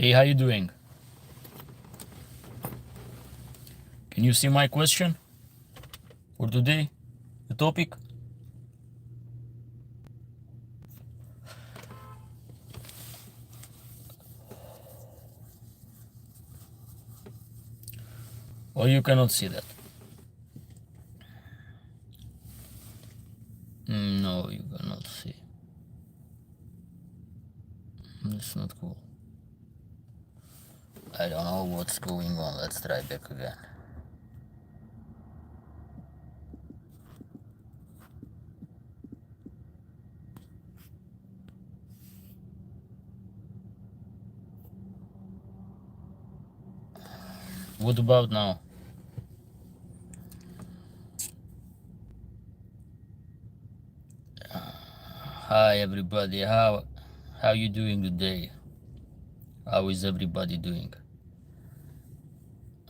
Hey, how you doing? Can you see my question for today? The topic? Or you cannot see that? No, you cannot see. That's not cool. I don't know what's going on. Let's try back again. What about now? Hi everybody. How you doing today? How is everybody doing?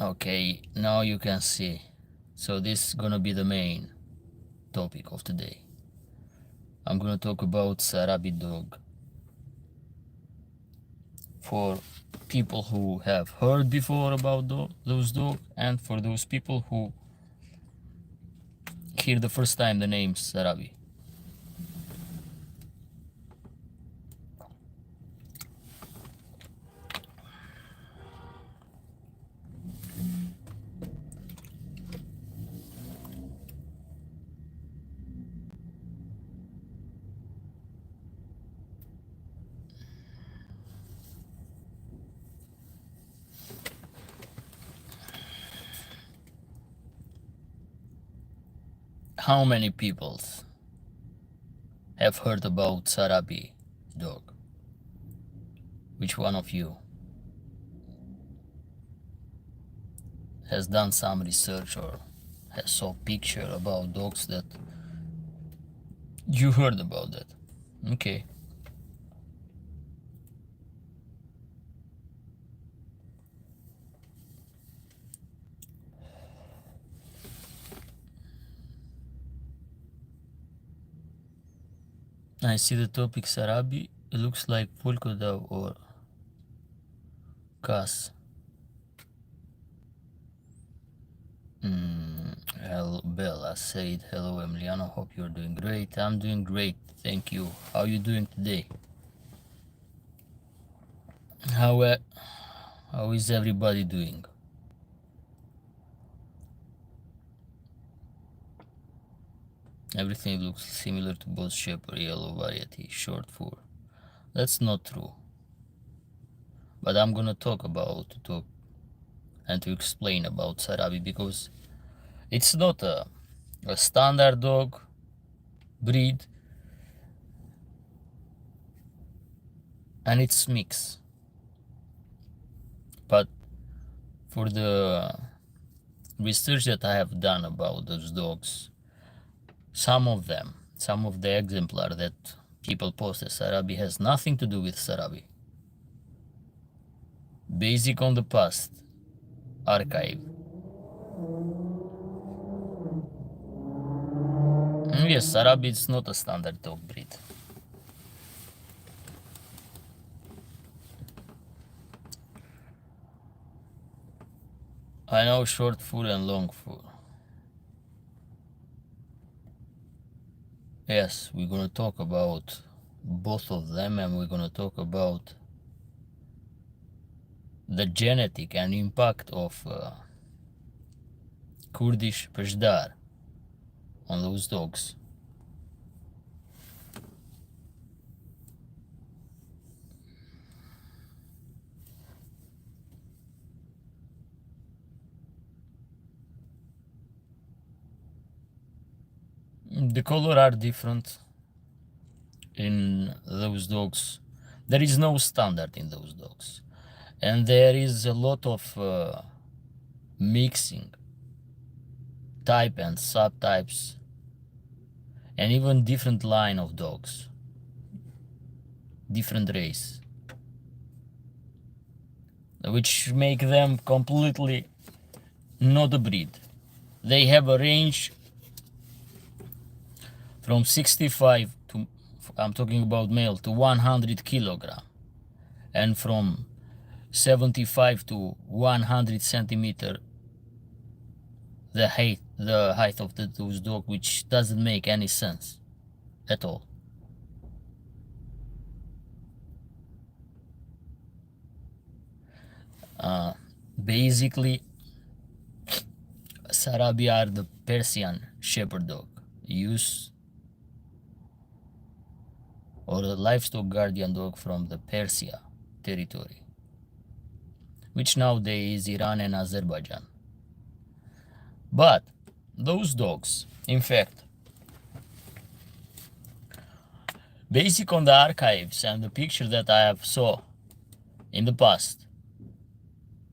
Okay, now you can see. So this is gonna be the main topic of today. I'm gonna talk about Sarabi dog. For people who have heard before about those dogs, and for those people who hear the first time the name Sarabi. How many people have heard about Sarabi dog? Which one of you has done some research or has saw picture about dogs that you heard about that? Okay. I see the topic Sarabi. It looks like polka dot or Cas. Hello, Bella said, hello Emiliano, hope you're doing great. I'm doing great, thank you. How you doing today? How is everybody doing? Everything looks similar to both shepherd, yellow variety, short fur. That's not true. But I'm gonna talk and to explain about Sarabi because it's not a standard dog breed, and it's mixed. But for the research that I have done about those dogs, some of the exemplar that people post as Sarabi has nothing to do with Sarabi. Basic on the past archive. Yes, Sarabi is not a standard dog breed. I know short fur and long fur. Yes, we're gonna talk about both of them, and we're gonna talk about the genetic and impact of Kurdish Peshdar on those dogs. The color are different in those dogs. There is no standard in those dogs, and there is a lot of mixing type and subtypes, and even different line of dogs, different race, which make them completely not a breed. They have a range from 65 to, I'm talking about male, to 100 kilogram, and from 75 to 100 centimeter the height of those dogs, which doesn't make any sense at all. Basically, Sarabi are the Persian shepherd dog used, or the livestock guardian dog from the Persia territory, which nowadays is Iran and Azerbaijan. But those dogs, in fact, based on the archives and the picture that I have saw in the past,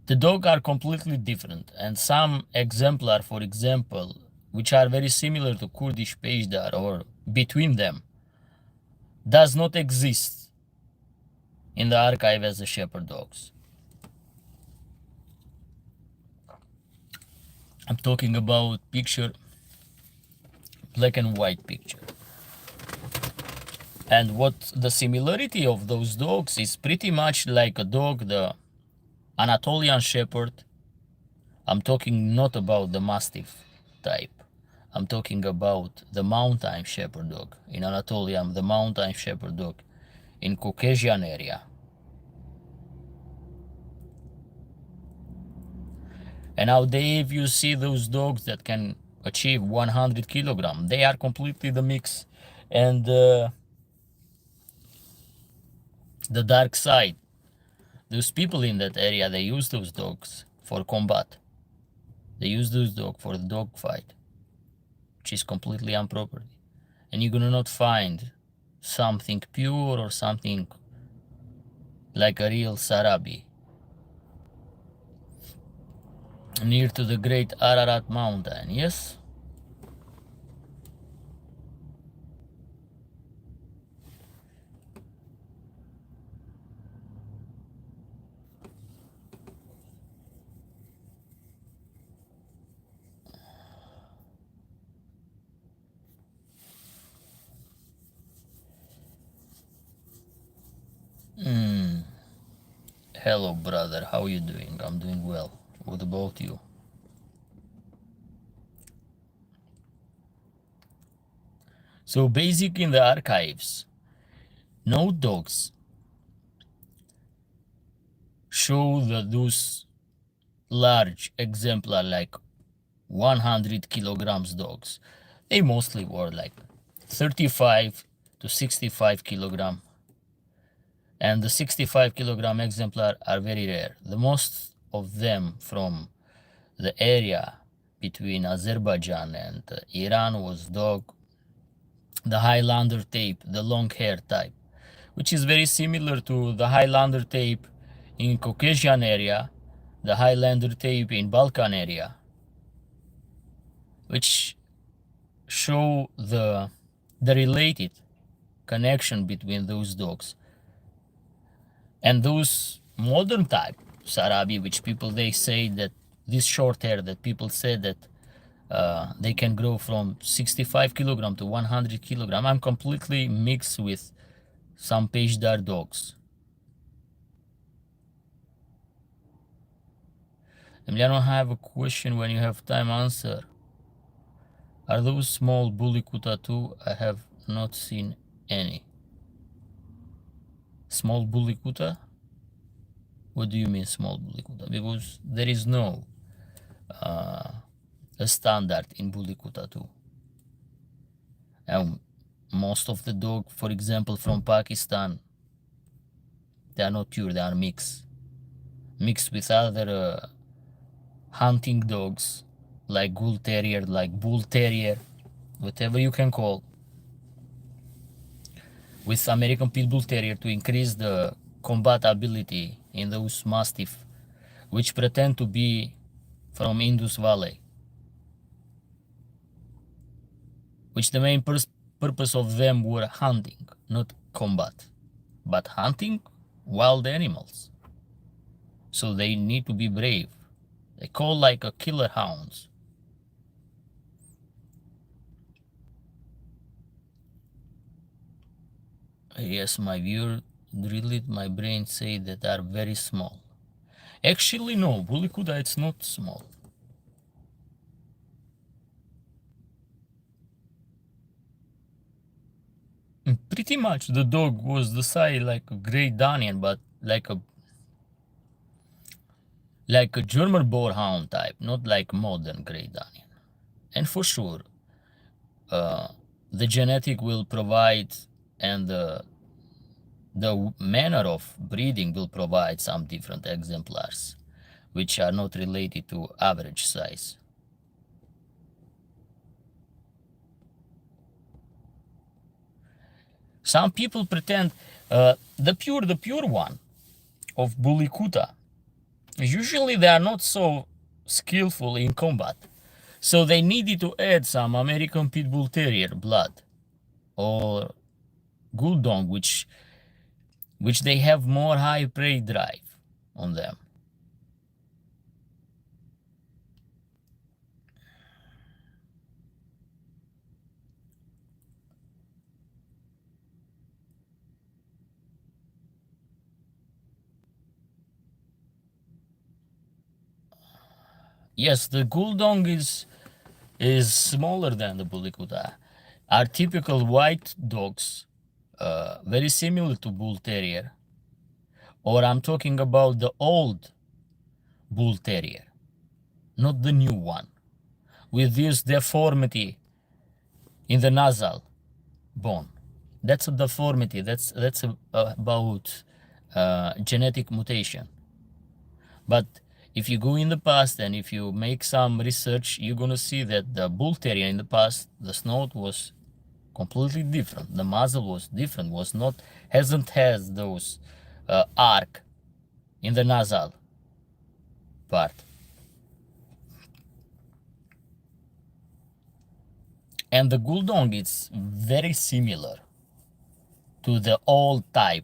the dogs are completely different, and some exemplar, for example, which are very similar to Kurdish Pejdar or between them, does not exist in the archive as the shepherd dogs. I'm talking about picture, black and white picture. And what the similarity of those dogs is pretty much like a dog, the Anatolian shepherd. I'm talking not about the mastiff type. I'm talking about the mountain shepherd dog in Anatolia, the mountain shepherd dog in Caucasian area. And nowadays, if you see those dogs that can achieve 100 kilograms, they are completely the mix. And the dark side, those people in that area, they use those dogs for combat. They use those dogs for the dog fight, which is completely improper. And you're gonna not find something pure or something like a real Sarabi near to the great Ararat mountain, yes? Hello, brother, how you doing? I'm doing well. What about you? So basically in the archives, no dogs show that those large exemplar like 100 kilograms dogs. They mostly were like 35 to 65 kilogram. And the 65 kilogram exemplar are very rare. The most of them from the area between Azerbaijan and Iran was dog, the Highlander tape, the long hair type, which is very similar to the Highlander tape in Caucasian area, the Highlander tape in Balkan area, which show the related connection between those dogs. And those modern type Sarabi, which people, they say that this short hair, that people say that they can grow from 65 kilogram to 100 kilogram. I'm completely mixed with some Pejdar dogs. Emiliano, I have a question. When you have time, answer. Are those small bully kuta too? I have not seen any. Small bully kuta? What do you mean small bully kuta? Because there is no a standard in bully kuta too. And most of the dog, for example, from Pakistan, they are not pure, they are mixed with other hunting dogs like bull terrier, whatever you can call, with American pit bull terrier to increase the combat ability in those mastiff, which pretend to be from Indus Valley, which the main purpose of them were hunting, not combat, but hunting wild animals. So they need to be brave. They call like a killer hounds. Yes, my viewer drilled my brain say that are very small. Actually, no, Bulikuda, it's not small. Pretty much the dog was the size like a Great Danian, but like a German Boarhound type, not like modern Great Danian. And for sure, the genetic will provide, and the manner of breeding will provide some different exemplars, which are not related to average size. Some people pretend the pure one of Bulikuta, usually they are not so skillful in combat, so they needed to add some American Pit Bull Terrier blood or Guldong, which they have more high prey drive on them. Yes, the Guldong is smaller than the Bulikuta. Are typical white dogs, very similar to Bull Terrier, or I'm talking about the old Bull Terrier, not the new one, with this deformity in the nasal bone. That's a deformity. That's about genetic mutation. But if you go in the past and if you make some research, you're gonna see that the Bull Terrier in the past, the snout was completely different. The muzzle was different. Hasn't has those arc in the nasal part. And the Guldong is very similar to the old type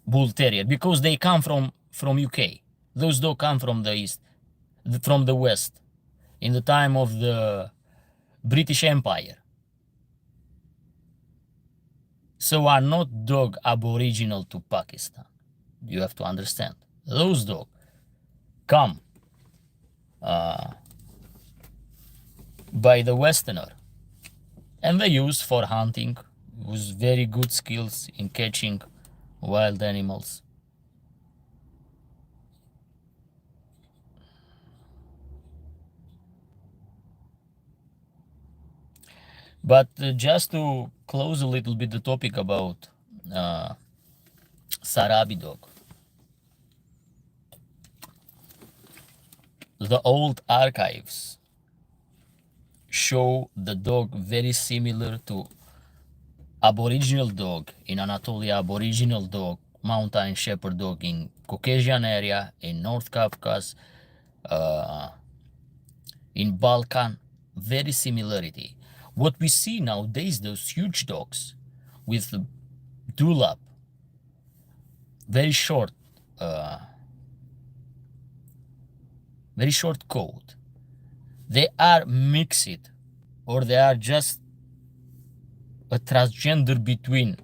Bull Terrier because they come from UK. Those dogs come from the east, from the west, in the time of the British Empire. So are not dog aboriginal to Pakistan. You have to understand. Those dogs come by the Westerner, and they use for hunting, with very good skills in catching wild animals. But just to close a little bit the topic about Sarabi dog. The old archives show the dog very similar to Aboriginal dog in Anatolia, Aboriginal dog, mountain shepherd dog in Caucasian area, in North Caucasus, in Balkan, very similarity. What we see nowadays, those huge dogs with dewlap, very short coat, they are mixed, or they are just a transgender between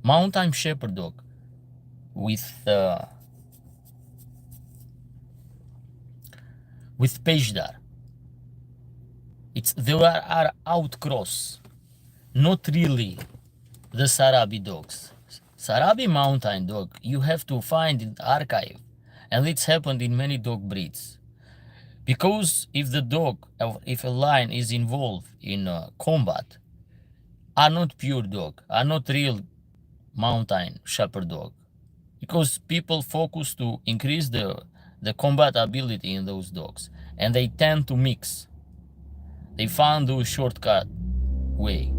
mountain shepherd dog with Peshdar. They are outcross, not really the Sarabi dogs. Sarabi mountain dog you have to find in the archive, and it's happened in many dog breeds. Because if a lion is involved in combat, are not pure dog, are not real mountain shepherd dog. Because people focus to increase the combat ability in those dogs, and they tend to mix. They found a shortcut way.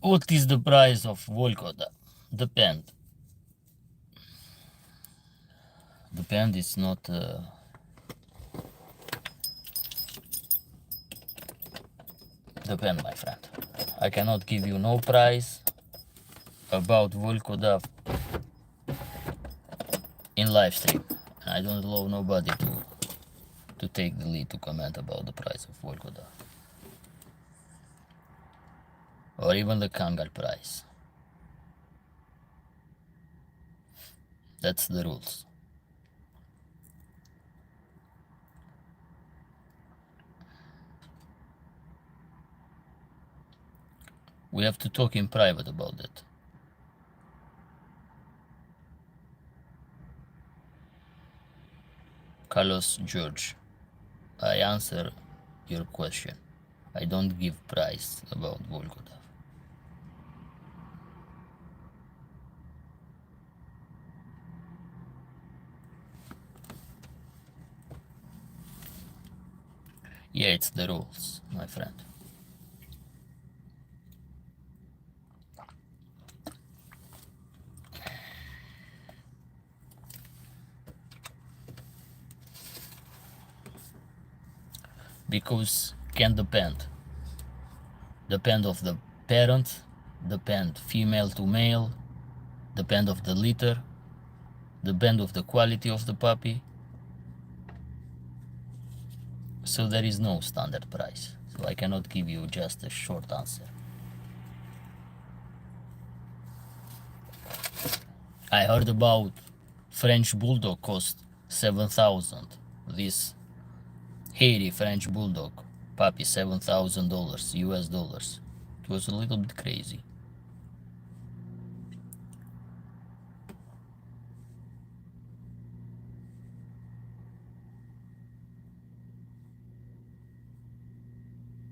What is the price of Volkoda? Depend. Is not depend, my friend. I cannot give you no price about Volkoda in live stream. I don't allow nobody to take the lead to comment about the price of Volgoda. Or even the Kangal price. That's the rules. We have to talk in private about that. Carlos George, I answer your question. I don't give price about Volgoda. Yeah, it's the rules, my friend. Because can depend of the parent, depend female to male, depend of the litter, depend of the quality of the puppy. So there is no standard price. So I cannot give you just a short answer. I heard about French Bulldog cost 7,000. This hairy French Bulldog puppy, $7,000 US dollars. It was a little bit crazy.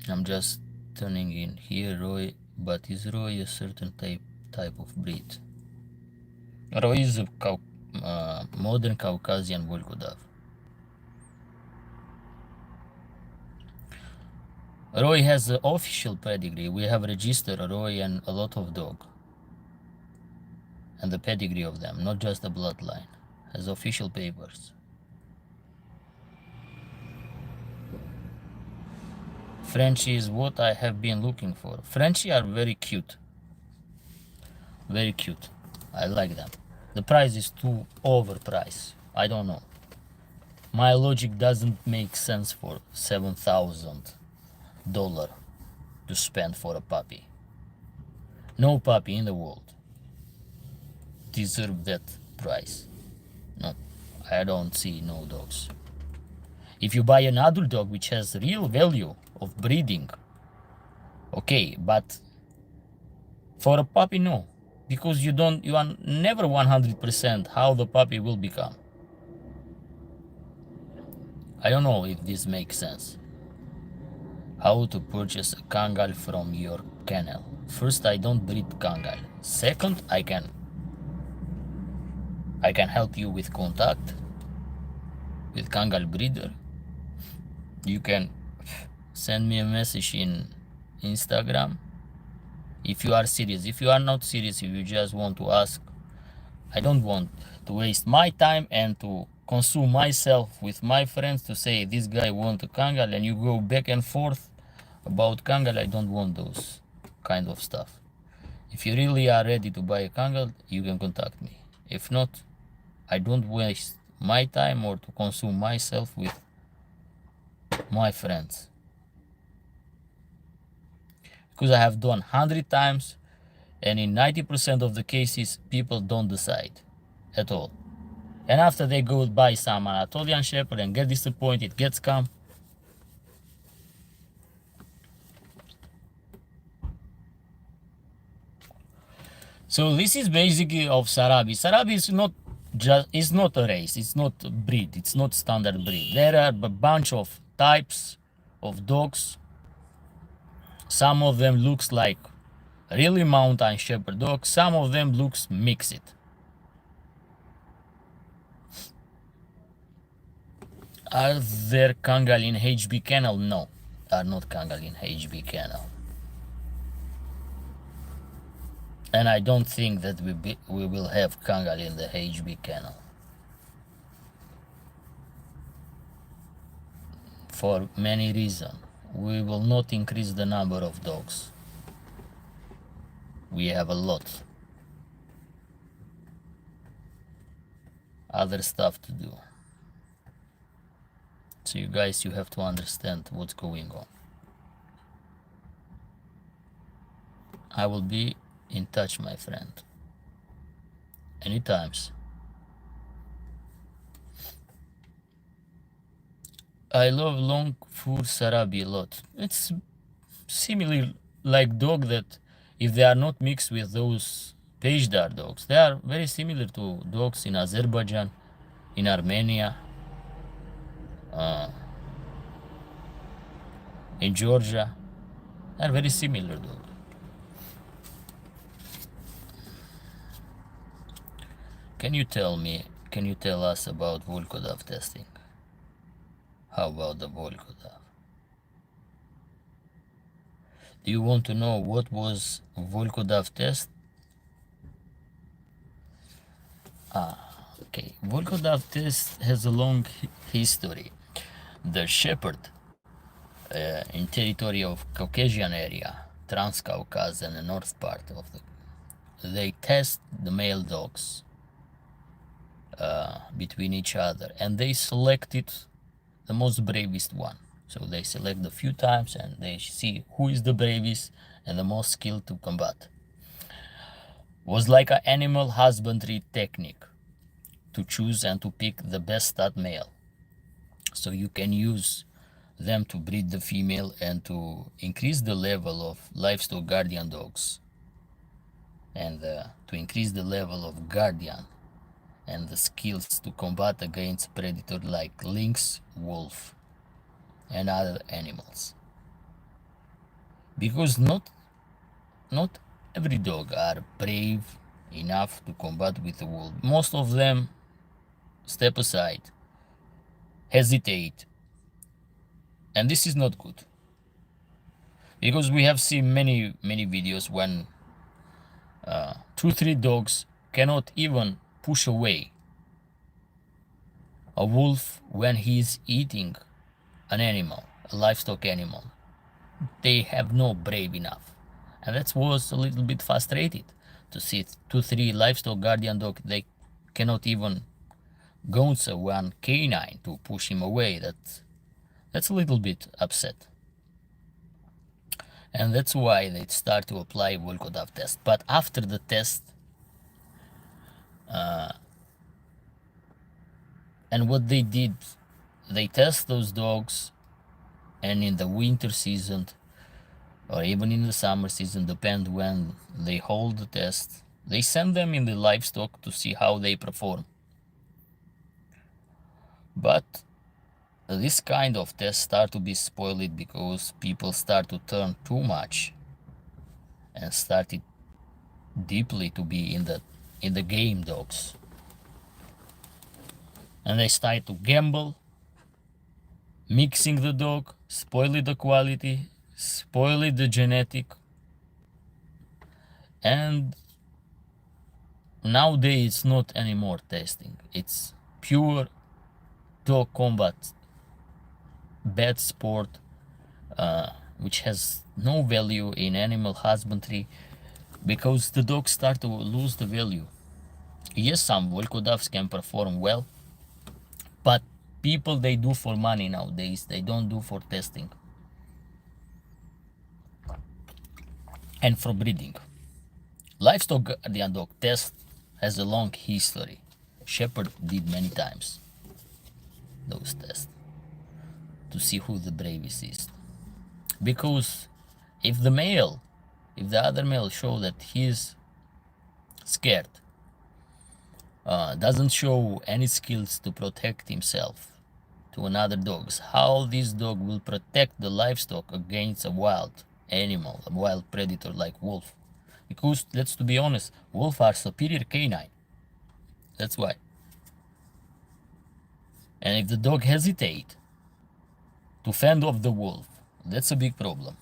I'm just turning in here Roy, but is Roy a certain type of breed? Roy is a modern Caucasian Volgodov. Roy has the official pedigree. We have registered Roy and a lot of dog. And the pedigree of them, not just the bloodline. Has official papers. Frenchie is what I have been looking for. Frenchie are very cute. Very cute. I like them. The price is too overpriced. I don't know. My logic doesn't make sense for $7,000 to spend for a puppy. No puppy in the world deserve that price. No, I don't see no dogs. If you buy an adult dog which has real value of breeding, okay, but for a puppy, no, because you are never 100% how the puppy will become. I don't know if this makes sense. How to purchase a Kangal from your kennel. First, I don't breed Kangal. Second, I can help you with contact with Kangal breeder. You can send me a message in Instagram if you are serious. If you are not serious, if you just want to ask, I don't want to waste my time and to consume myself with my friends to say this guy want a Kangal and you go back and forth about Kangal. I don't want those kind of stuff. If you really are ready to buy a Kangal, you can contact me. If not, I don't waste my time or to consume myself with my friends. Because I have done 100 times and in 90% of the cases, people don't decide at all. And after they go buy some Anatolian Shepherd and get disappointed, get scammed. So this is basically of Sarabi. Sarabi is not a race, it's not a breed, it's not standard breed. There are a bunch of types of dogs. Some of them looks like really mountain shepherd dogs, some of them looks mixed. Are there Kangal in HB kennel? No, are not Kangal in HB kennel. And I don't think that we will have Kangal in the HB kennel. For many reasons. We will not increase the number of dogs. We have a lot. Other stuff to do. So you guys, you have to understand what's going on. I will be in touch, my friend. Anytimes. I love long fur Sarabi a lot. It's similar like dog that if they are not mixed with those Peshdar dogs, they are very similar to dogs in Azerbaijan, in Armenia, in Georgia. They are very similar dogs. Can you tell us about Volkodov testing? How about the Volkodov? Do you want to know what was Volkodov test? Okay, Volkodov test has a long history. The shepherd in territory of Caucasian area, Transcaucasus and the north part of they test the male dogs between each other, and they selected the most bravest one. So they select a few times and they see who is the bravest and the most skilled to combat. Was like an animal husbandry technique to choose and to pick the best stud male. So you can use them to breed the female and to increase the level of livestock guardian dogs, and to increase the level of guardian and the skills to combat against predators like lynx, wolf, and other animals. Because not every dog are brave enough to combat with the wolf. Most of them step aside, hesitate, and this is not good. Because we have seen many videos when 2-3 dogs cannot even push away a wolf when he is eating an animal, a livestock animal. They have no brave enough, and that was a little bit frustrated to see 2-3 livestock guardian dog. They cannot even go to one canine to push him away. That's a little bit upset, and that's why they start to apply Volkodov test. But after the test, and what they did, they test those dogs, and in the winter season or even in the summer season, depend when they hold the test, they send them in the livestock to see how they perform. But this kind of tests start to be spoiled because people start to turn too much and started deeply to be in the game dogs, and they start to gamble, mixing the dog, spoiling the quality, spoiling the genetic, and nowadays it's not anymore testing. It's pure dog combat, bad sport, which has no value in animal husbandry, because the dogs start to lose the value. Yes, some Volkodovs can perform well, but people, they do for money nowadays. They don't do for testing and for breeding. Livestock guardian dog test has a long history. Shepherd did many times those tests to see who the bravest is. Because if the other male show that he's scared, doesn't show any skills to protect himself to another dogs, how this dog will protect the livestock against a wild animal, a wild predator like wolf? Because let's to be honest, wolves are superior canine. That's why. And if the dog hesitate to fend off the wolf, that's a big problem.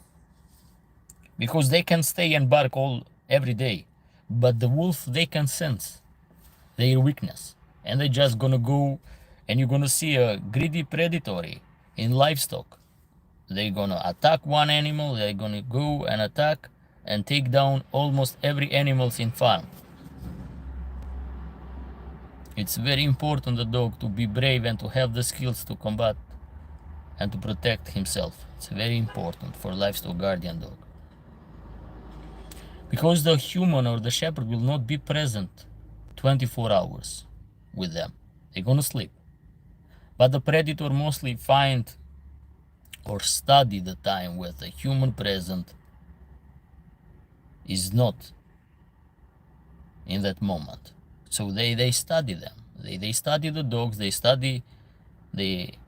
Because they can stay and bark every day, but the wolf, they can sense their weakness, and they just gonna go, and you're gonna see a greedy predatory in livestock. They're gonna attack one animal, they're gonna go and attack and take down almost every animal in farm. It's very important the dog to be brave and to have the skills to combat and to protect himself. It's very important for livestock guardian dog. Because the human or the shepherd will not be present 24 hours with them. They're gonna sleep. But the predator mostly find or study the time where the human present is not in that moment. So they study them. They study the dogs, they study they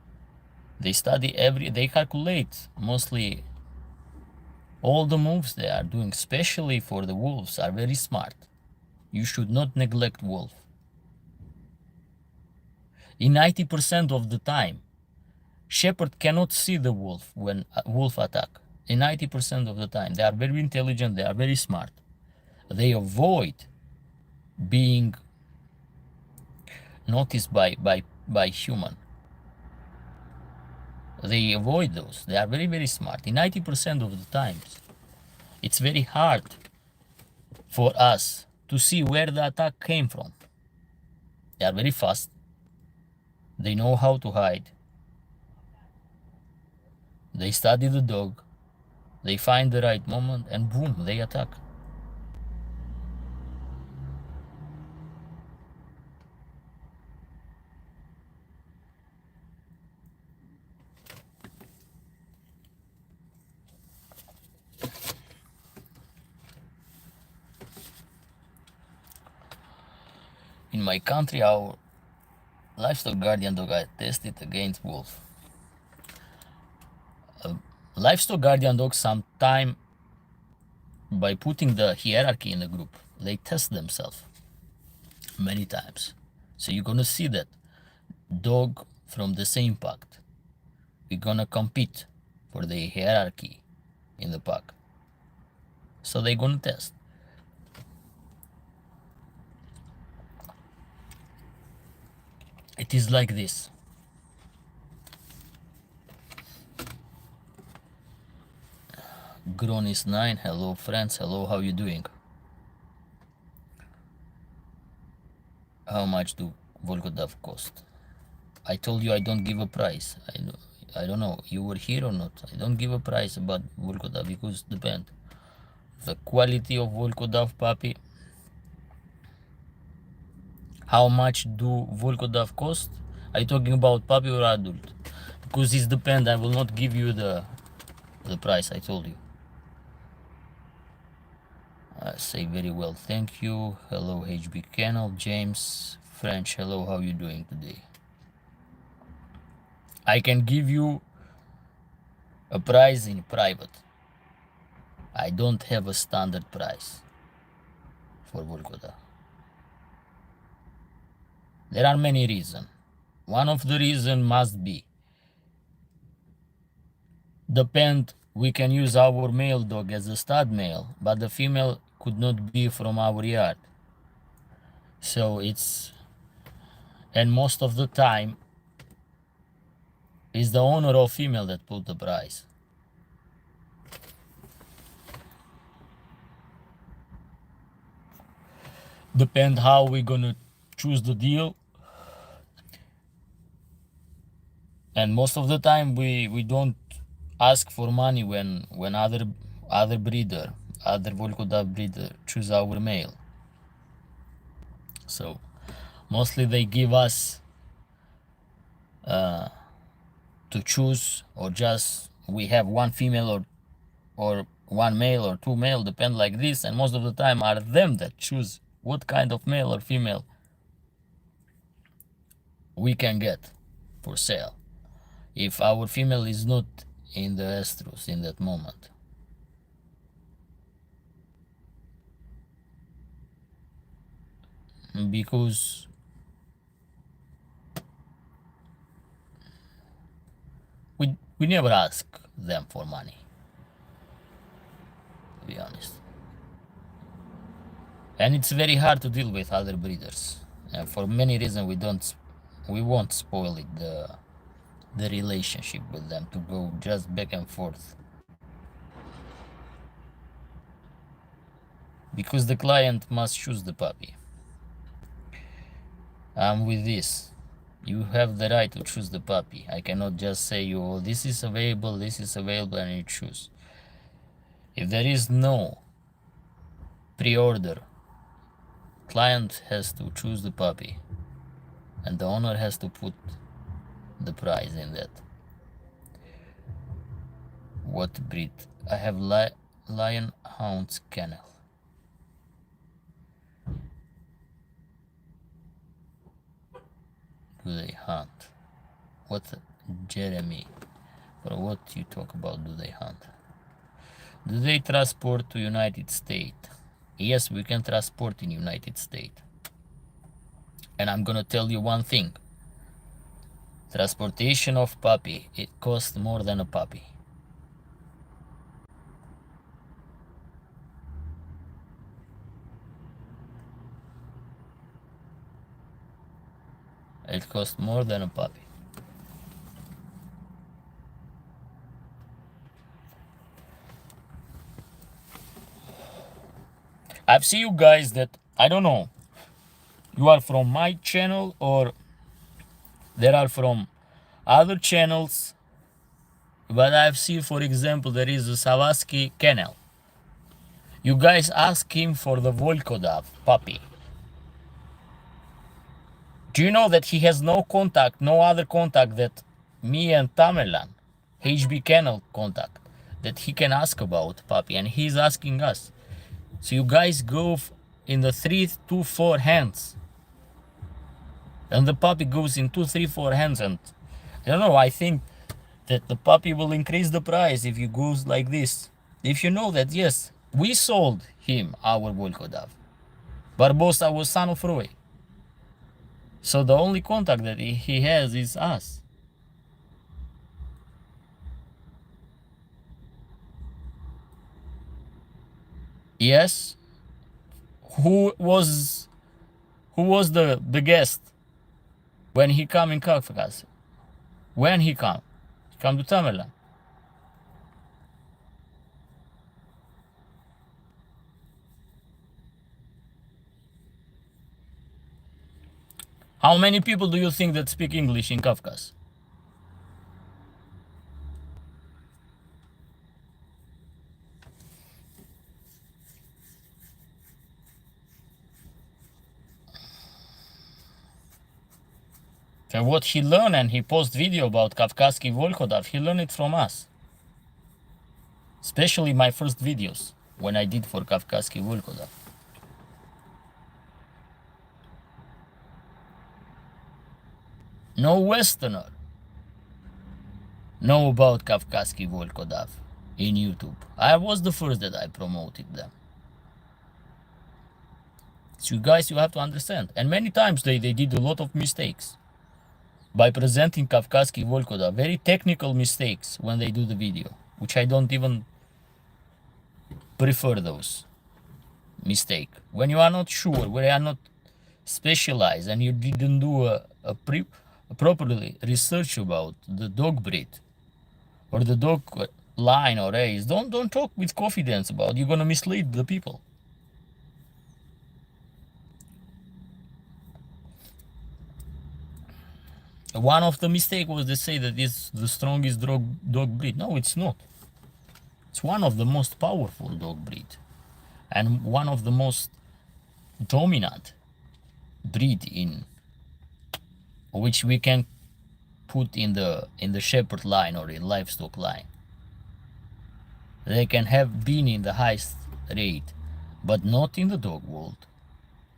calculate mostly all the moves they are doing, especially for the wolves, are very smart. You should not neglect wolf. In 90% of the time, shepherd cannot see the wolf when a wolf attack. In 90% of the time, they are very intelligent, they are very smart. They avoid being noticed by human. They avoid those. They are very, very smart. In 90% of the times, it's very hard for us to see where the attack came from. They are very fast. They know how to hide. They study the dog. They find the right moment and boom, they attack. In my country, our livestock guardian dog I tested against wolf. Livestock guardian dogs sometimes, by putting the hierarchy in the group, they test themselves many times. So you're gonna see that dog from the same pack, we're gonna compete for the hierarchy in the pack. So they're gonna test. It is like this. Gron is 9. Hello friends. Hello, how you doing? How much do Volkodav cost? I told you I don't give a price. I don't know, you were here or not. I don't give a price about Volkodav because it depends. The quality of Volkodav puppy. How much do Volkodav cost? Are you talking about puppy or adult? Because it depends. I will not give you the price I told you. I say very well, thank you. Hello HB Kennel, James French. Hello, how you doing today? I can give you a price in private. I don't have a standard price for Volkodav. There are many reasons. One of the reasons must be we can use our male dog as a stud male, but the female could not be from our yard. So and most of the time it's the owner of female that put the price. Depend how we're gonna choose the deal. And most of the time we don't ask for money when other Volkodav breeder choose our male. So mostly they give us to choose, or just we have one female or one male or two male, depend like this, and most of the time are them that choose what kind of male or female we can get for sale if our female is not in the estrus in that moment. Because we never ask them for money, to be honest. And it's very hard to deal with other breeders, and for many reasons we won't spoil it, the relationship with them, to go just back and forth, because the client must choose the puppy. I'm with this You have the right to choose the puppy. I cannot just say you, oh, this is available, and you choose. If there is no pre-order, client has to choose the puppy, and the owner has to put the price in that. What breed? I have lion hounds kennel. Do they hunt? What, Jeremy? For what you talk about? Do they hunt? Do they transport to United States? Yes, we can transport in United States. And I'm gonna tell you one thing. Transportation of puppy, it costs more than a puppy. It costs more than a puppy. I've seen you guys that, I don't know, you are from my channel or there are from other channels, but I've seen, for example, there is a Savasky kennel. You guys ask him for the Volkodov puppy. Do you know that he has no contact, no other contact that me and Tamerlan, HB Kennel contact, that he can ask about puppy, and he's asking us. So you guys go in the 3 to 4 hands, and the puppy goes in 2, 3, 4 hands, and I don't know, I think that the puppy will increase the price if you goes like this. If you know that, yes, we sold him our Volkodov. Barbosa was son of Roy. So the only contact that he has is us. Yes. Who was the guest when he come in Kafkas? When he come to Tamerlan. How many people do you think that speak English in Kafkas? And what he learned, and he post video about Kafkaski Volkodov, he learned it from us. Especially my first videos when I did for Kafkaski Volkodov. No Westerner know about Kafkaski Volkodov in YouTube. I was the first that I promoted them. So you guys, you have to understand. And many times they did a lot of mistakes by presenting Kafkaski Volkodov. Very technical mistakes when they do the video, which I don't even prefer those mistakes. When you are not sure, when you are not specialized, and you didn't do a properly research about the dog breed or the dog line or race, don't talk with confidence about. You're gonna mislead the people. One of the mistake was to say that it's the strongest dog breed. No, it's not. It's one of the most powerful dog breed and one of the most dominant breed in which we can put in the shepherd line or in livestock line. They can have been in the highest rate, but not in the dog world.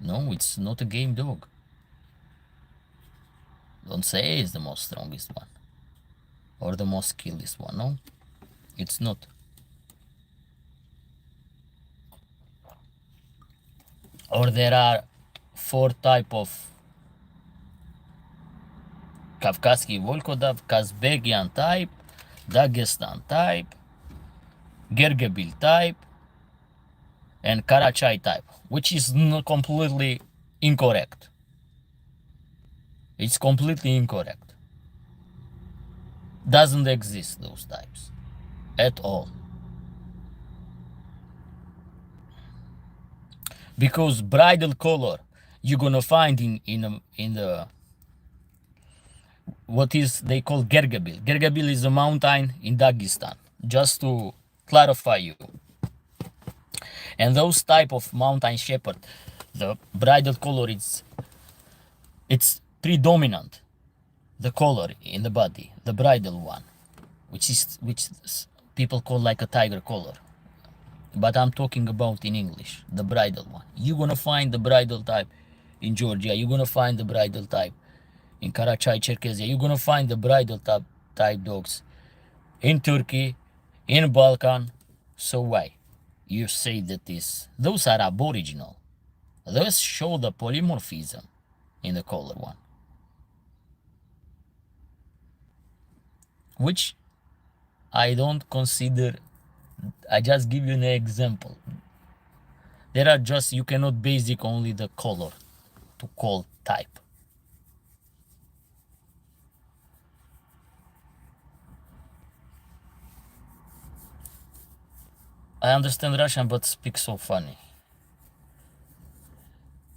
No, it's not a game dog. Don't say it's the most strongest one or the most skilled one. No, it's not. Or there are 4 type of Kafkaski Volkodov: Kazbegian type, Dagestan type, Gergebil type, and Karachay type, which is completely incorrect. It's completely incorrect. Doesn't exist those types at all. Because bridal color you're gonna find in the what is they call Gergabil. Gergabil is a mountain in Dagestan, just to clarify you. And those type of mountain shepherd, the bridle color it's predominant, the color in the body, the bridle one, which people call like a tiger color. But I'm talking about in English, the bridle one. You're gonna find the bridle type in Georgia. You're gonna find the bridle type in Karachay, Cherkessia. You're gonna find the bridle type dogs in Turkey, in Balkan. So why you say that those are aboriginal? Those show the polymorphism in the color one, which I don't consider. I just give you an example. There are just, you cannot basic only the color to call type. I understand Russian but speak so funny.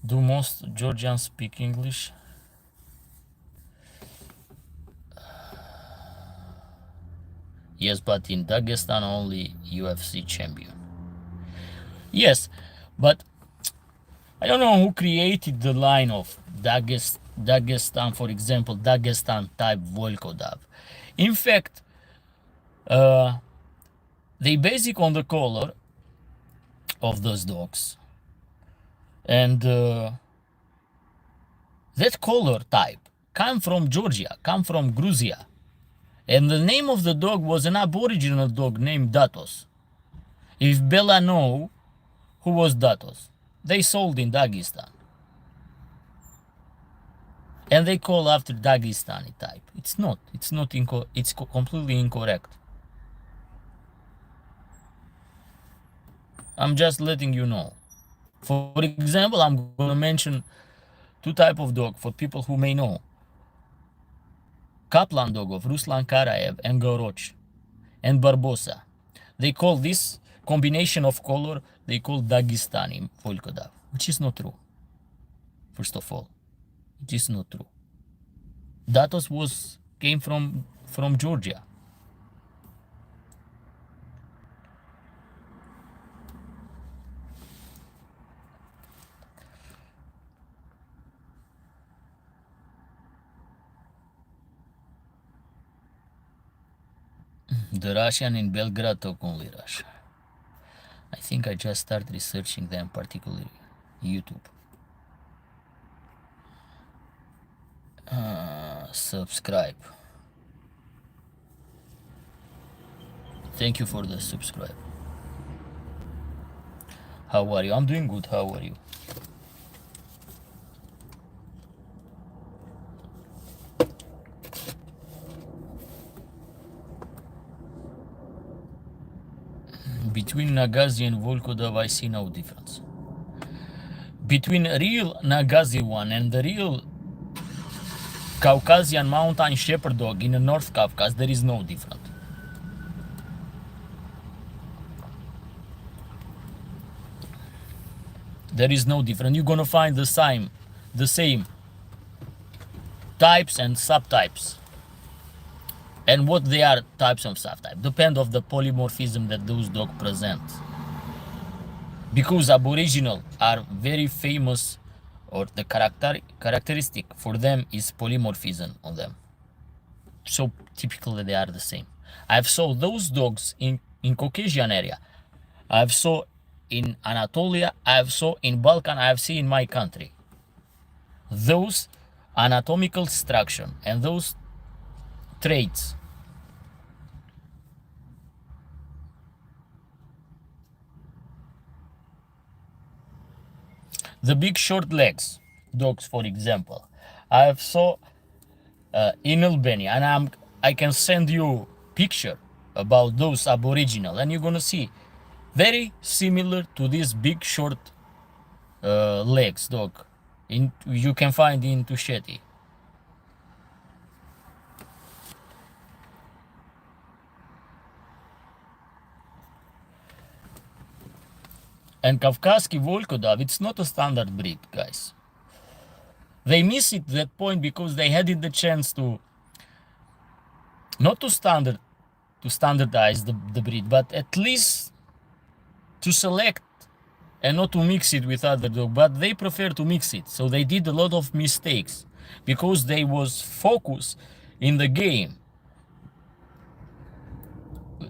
Do most Georgians speak English? Yes, but in Dagestan only UFC champion. Yes, but I don't know who created the line of Dagestan, for example, Dagestan type Volkodav. In fact, they basic on the color of those dogs. And that color type come from Georgia, come from Gruzia. And the name of the dog was an aboriginal dog named Datos. If Bella know who was Datos, they sold in Dagestan. And they call after Dagestani type. It's completely incorrect. I'm just letting you know. For example, I'm gonna mention two type of dog for people who may know. Kaplan dog of Ruslan Karayev and Goroch and Barbosa. They call this combination of color, they call Dagestani Volkodav, which is not true. First of all, it is not true. Datos came from Georgia. The Russian in Belgrade talk only Russian. I think I just started researching them, particularly YouTube. Subscribe. Thank you for the subscribe. How are you? I'm doing good. How are you? Between Nagazi and Volkodav, I see no difference. Between real Nagazi one and the real Caucasian mountain shepherd dog in the North Caucasus, there is no difference. There is no difference. You're gonna find the same types and subtypes. And what they are types of subtype depend of the polymorphism that those dogs present. Because Aboriginal are very famous, or the characteristic for them is polymorphism on them. So typically they are the same. I've saw those dogs in Caucasian area. I've saw in Anatolia. I've saw in Balkan. I've seen in my country. Those anatomical structure and those traits the big short legs dogs, for example, I saw in Albania, and I can send you picture about those Aboriginal, and you're gonna see very similar to this big short legs dog you can find in Tusheti. And Kavkazski Volkodav, it's not a standard breed, guys. They miss it that point because they had the chance to not to standardize the breed, but at least to select and not to mix it with other dogs. But they prefer to mix it, so they did a lot of mistakes because they was focused in the game.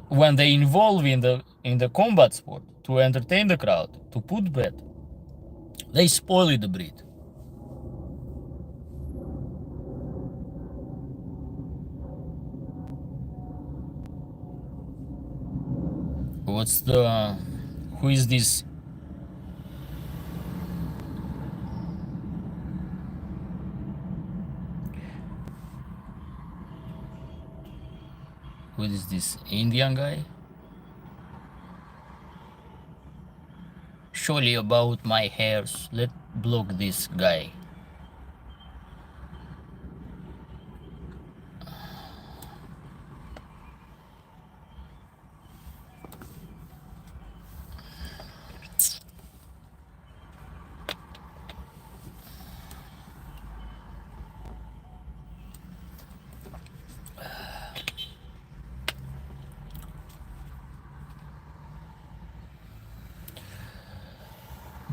When they involve in the combat sport to entertain the crowd, to put bet, they spoil the breed. Who is this? Who is this Indian guy? Surely about my hairs. Let's block this guy.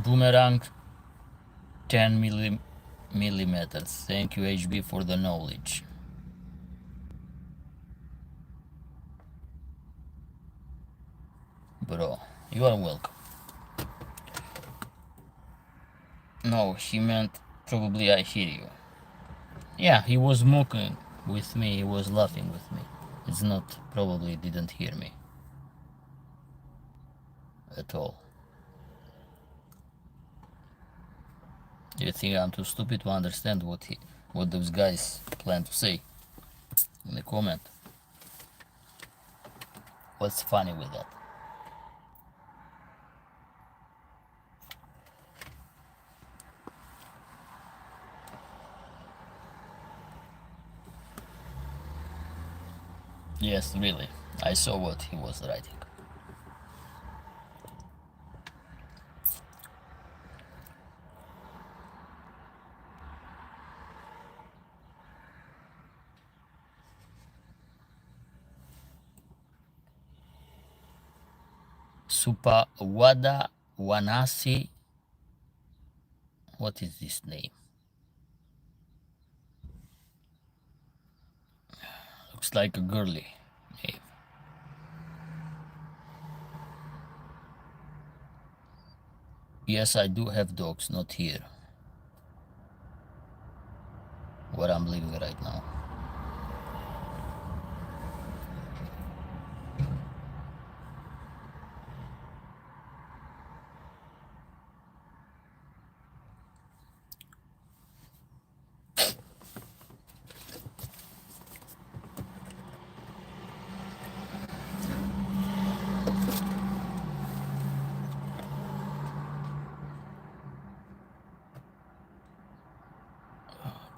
Boomerang 10 millimeters. Thank you, HB, for the knowledge. Bro, you are welcome. No, he meant probably I hear you. Yeah, he was mocking with me, he was laughing with me. It's not probably didn't hear me at all. Do you think I'm too stupid to understand what those guys plan to say in the comment? What's funny with that? Yes, really. I saw what he was writing. Super Wada Wanasi. What is this name? Looks like a girly name. Yes, I do have dogs, not here, where I'm living right now.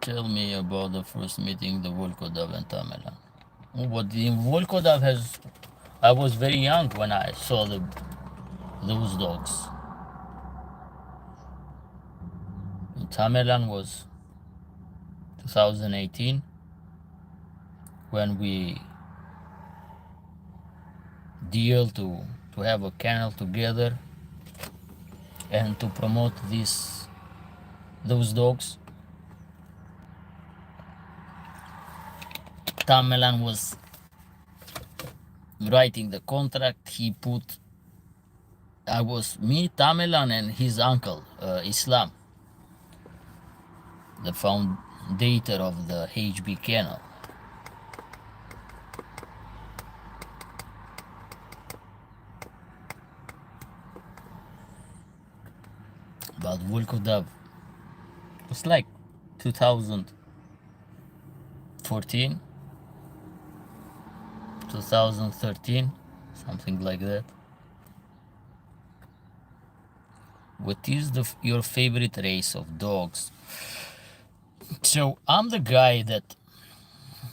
Tell me about the first meeting, the Volkodav and Tamerlan. What the Volkodav has... I was very young when I saw those dogs. Tamerlan was 2018 when we deal to have a kennel together and to promote those dogs. Tamerlan was writing the contract. He put... I was me, Tamerlan, and his uncle, Islam, the founder of the HB kennel. But Volkodav was like 2014, 2013, something like that. What is your favorite race of dogs? So I'm the guy that,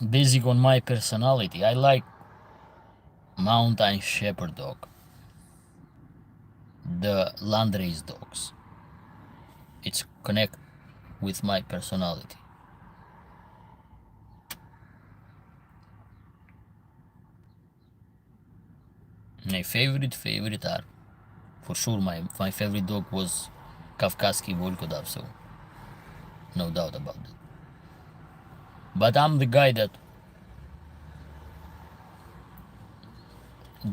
basic on my personality, I like mountain shepherd dog, the landrace dogs. It's connect with my personality. My favorite are, for sure, my favorite dog was Kafkaski Volkodov, so no doubt about it. But I'm the guy that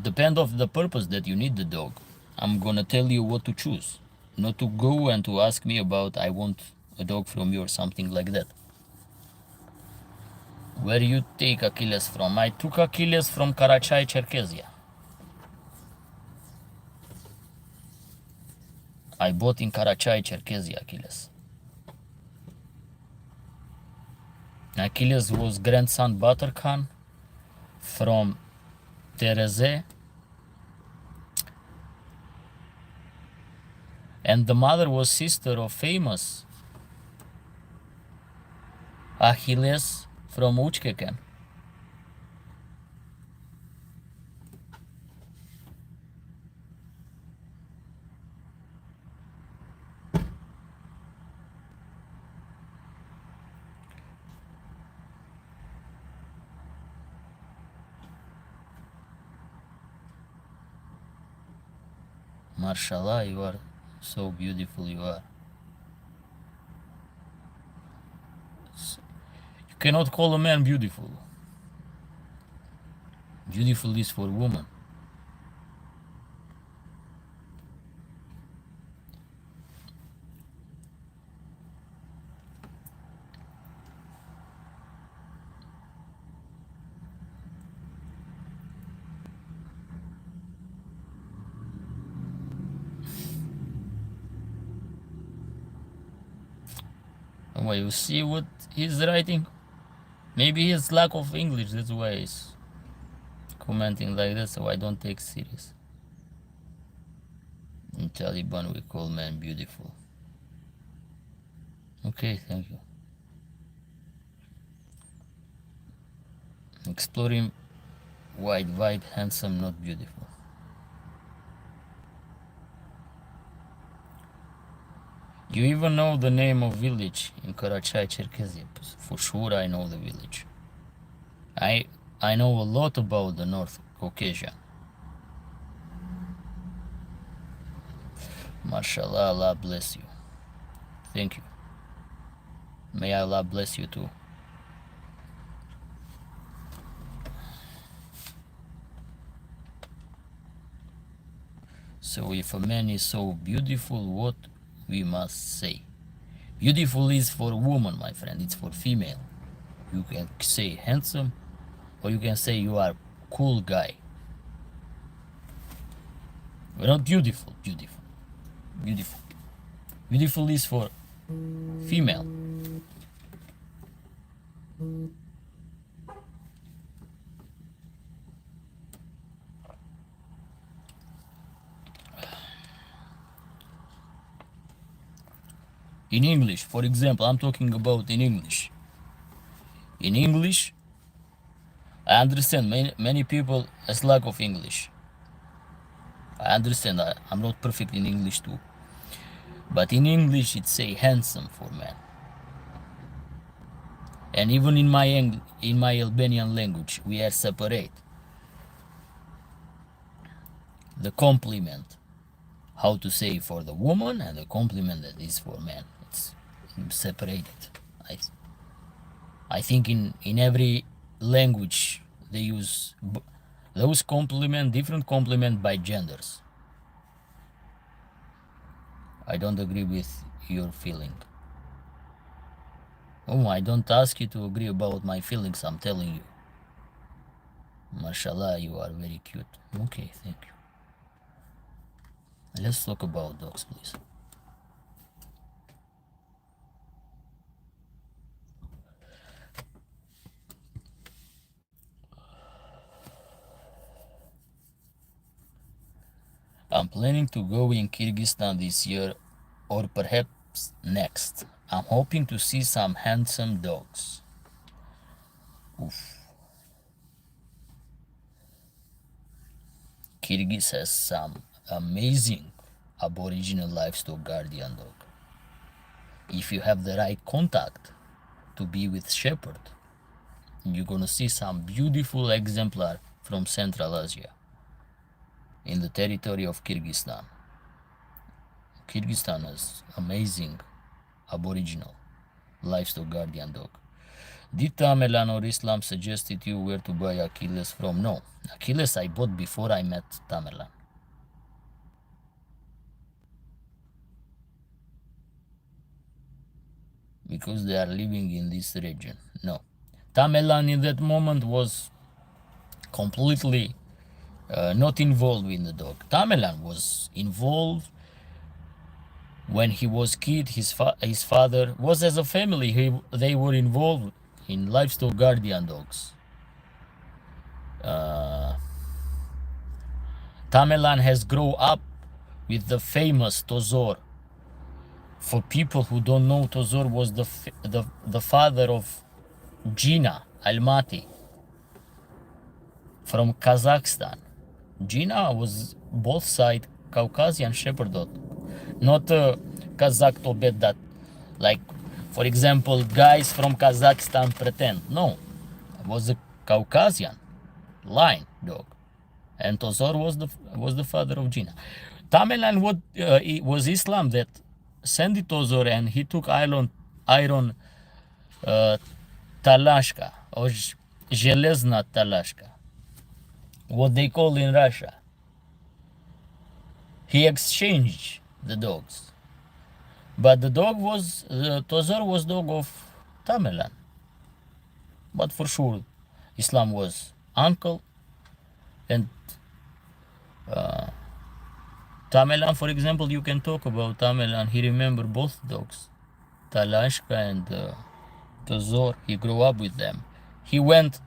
depend of the purpose that you need the dog. I'm gonna tell you what to choose, not to go and to ask me about I want a dog from you or something like that. Where you take Achilles from? I took Achilles from Karachay, Cherkezia. I bought in Karachay, Cherkezia Achilles. Achilles was grandson Batar Khan from Tereze, and the mother was sister of famous Achilles from Uchkeken. Mashallah, you are so beautiful, you are. You cannot call a man beautiful. Beautiful is for woman. Well, you see what he's writing? Maybe his lack of English, that's why he's commenting like that, so I don't take serious. In Taliban we call men beautiful. Okay, thank you. Exploring wide vibe, handsome, not beautiful. You even know the name of village in Karachay, Cherkezia? For sure I know the village. I know a lot about the North Caucasia. Mashallah, Allah bless you. Thank you. May Allah bless you too. So if a man is so beautiful, what we must say? Beautiful is for woman, my friend, it's for female. You can say handsome, or you can say you are cool guy. We're not beautiful, beautiful. Beautiful is for female. In English, for example, I'm talking about in English. In English, I understand many people has lack of English. I understand I'm not perfect in English too. But in English, it say handsome for man. And even in my Albanian language, we are separate. The compliment, how to say for the woman, and the compliment that is for man. It's separated. I think in every language they use those different compliment by genders. I don't agree with your feeling. Oh, I don't ask you to agree about my feelings, I'm telling you. Mashallah, you are very cute. Okay, thank you. Let's talk about dogs, please. I'm planning to go in Kyrgyzstan this year, or perhaps next. I'm hoping to see some handsome dogs. Oof. Kyrgyz has some amazing Aboriginal livestock guardian dog. If you have the right contact to be with shepherd, you're gonna see some beautiful exemplar from Central Asia. in the territory of Kyrgyzstan. Kyrgyzstan has amazing aboriginal livestock guardian dog. Did Tamerlan or Islam suggested you where to buy Achilles from? No. Achilles I bought before I met Tamerlan. Because they are living in this region. No. Tamerlan in that moment was completely not involved in the dog. Tamerlan was involved when he was kid. His father was as a family. They were involved in livestock guardian dogs. Tamerlan has grown up with the famous Tozor. For people who don't know, Tozor was the father of Gina Almaty from Kazakhstan. Gina was both side Caucasian shepherd dog, not a Kazakh Tobet that, like, for example, guys from Kazakhstan pretend. No, it was a Caucasian line dog, and Tozor was the father of Gina. Tamerlan it was Islam that sent it Tozor, and he took iron talashka or железная talashka, what they call in Russia. He exchanged the dogs, but the dog was Tozor was dog of Tamerlan. But for sure, Islam was uncle, and Tamerlan, for example, you can talk about Tamerlan. He remember both dogs, Talashka and Tozor. He grew up with them. He went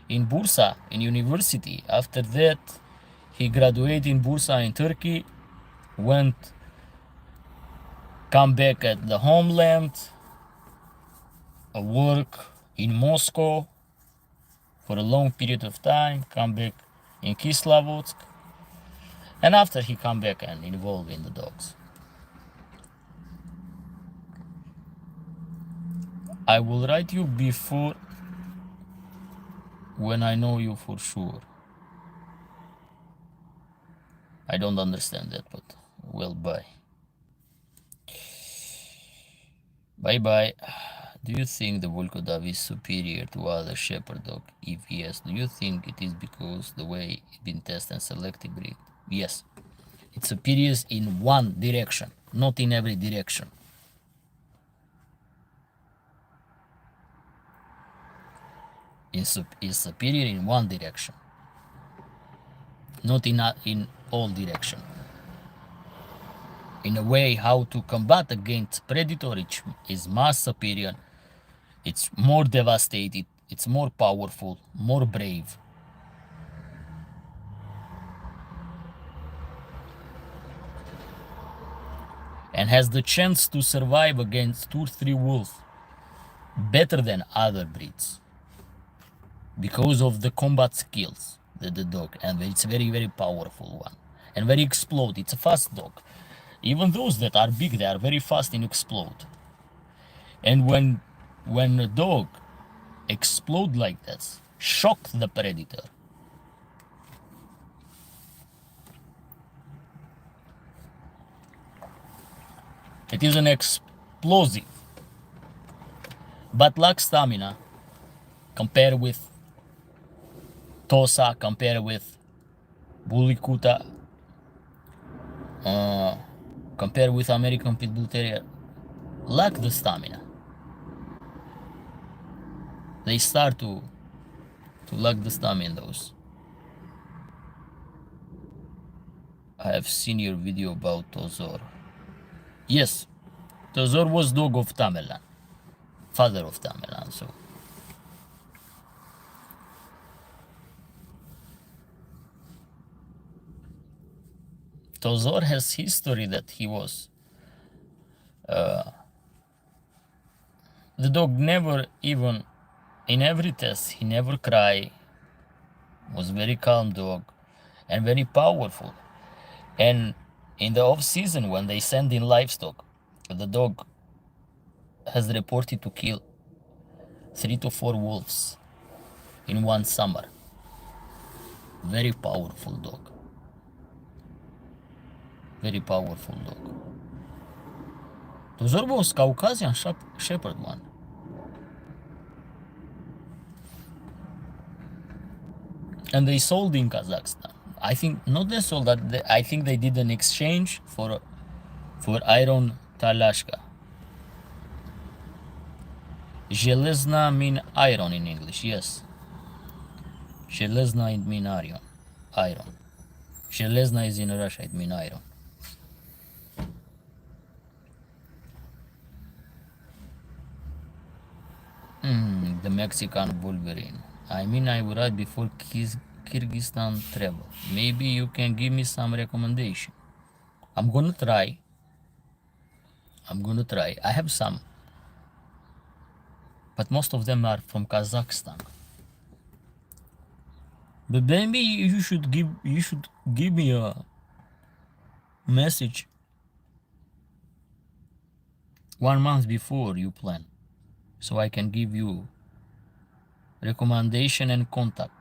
in Bursa in university. After that, he graduated in Bursa in Turkey. Come back at the homeland, work in Moscow for a long period of time, come back in Kislovodsk, and after he come back and involved in the dogs. I will write you before when I know you for sure. I don't understand that, but well, bye. Bye. Do you think the Volkodov is superior to other shepherd dog? If yes, do you think it is because the way it's been tested and selected breed? Yes. It's superior in one direction, not in every direction. It's superior in one direction, not in all direction. In a way, how to combat against predator, it is much superior. It's more devastated. It's more powerful, more brave. And has the chance to survive against 2 or 3 wolves better than other breeds because of the combat skills that the dog, and it's very, very powerful one and very explode. It's a fast dog. Even those that are big, they are very fast in explode. And when a dog explode like that, shock the predator, it is an explosive. But lack stamina, compared with Tosa, compared with Bulikuta, compared with American Pit Bull Terrier, lack the stamina. They start to lack the stamina, those. I have seen your video about Tozor. Yes, Tozor was dog of Tamerlan, father of Tamerlan, so. Tozor has history that he was the dog never, even in every test, he never cried, was very calm dog and very powerful. And in the off season, when they send in livestock, the dog has reported to kill 3 to 4 wolves in one summer. Very powerful dog. Very powerful dog. Tosa was Caucasian Shepherd one. And they sold in Kazakhstan. I think not they sold that. I think they did an exchange for iron talashka. Железна mean iron in English. Yes. Железна it mean iron. Iron. Железна is in Russia. It mean iron. The Mexican Wolverine. I mean, I will write before Kyrgyzstan travel. Maybe you can give me some recommendation. I'm gonna try. I have some, but most of them are from Kazakhstan. But maybe you should give me a message 1 month before you plan, so I can give you recommendation and contact.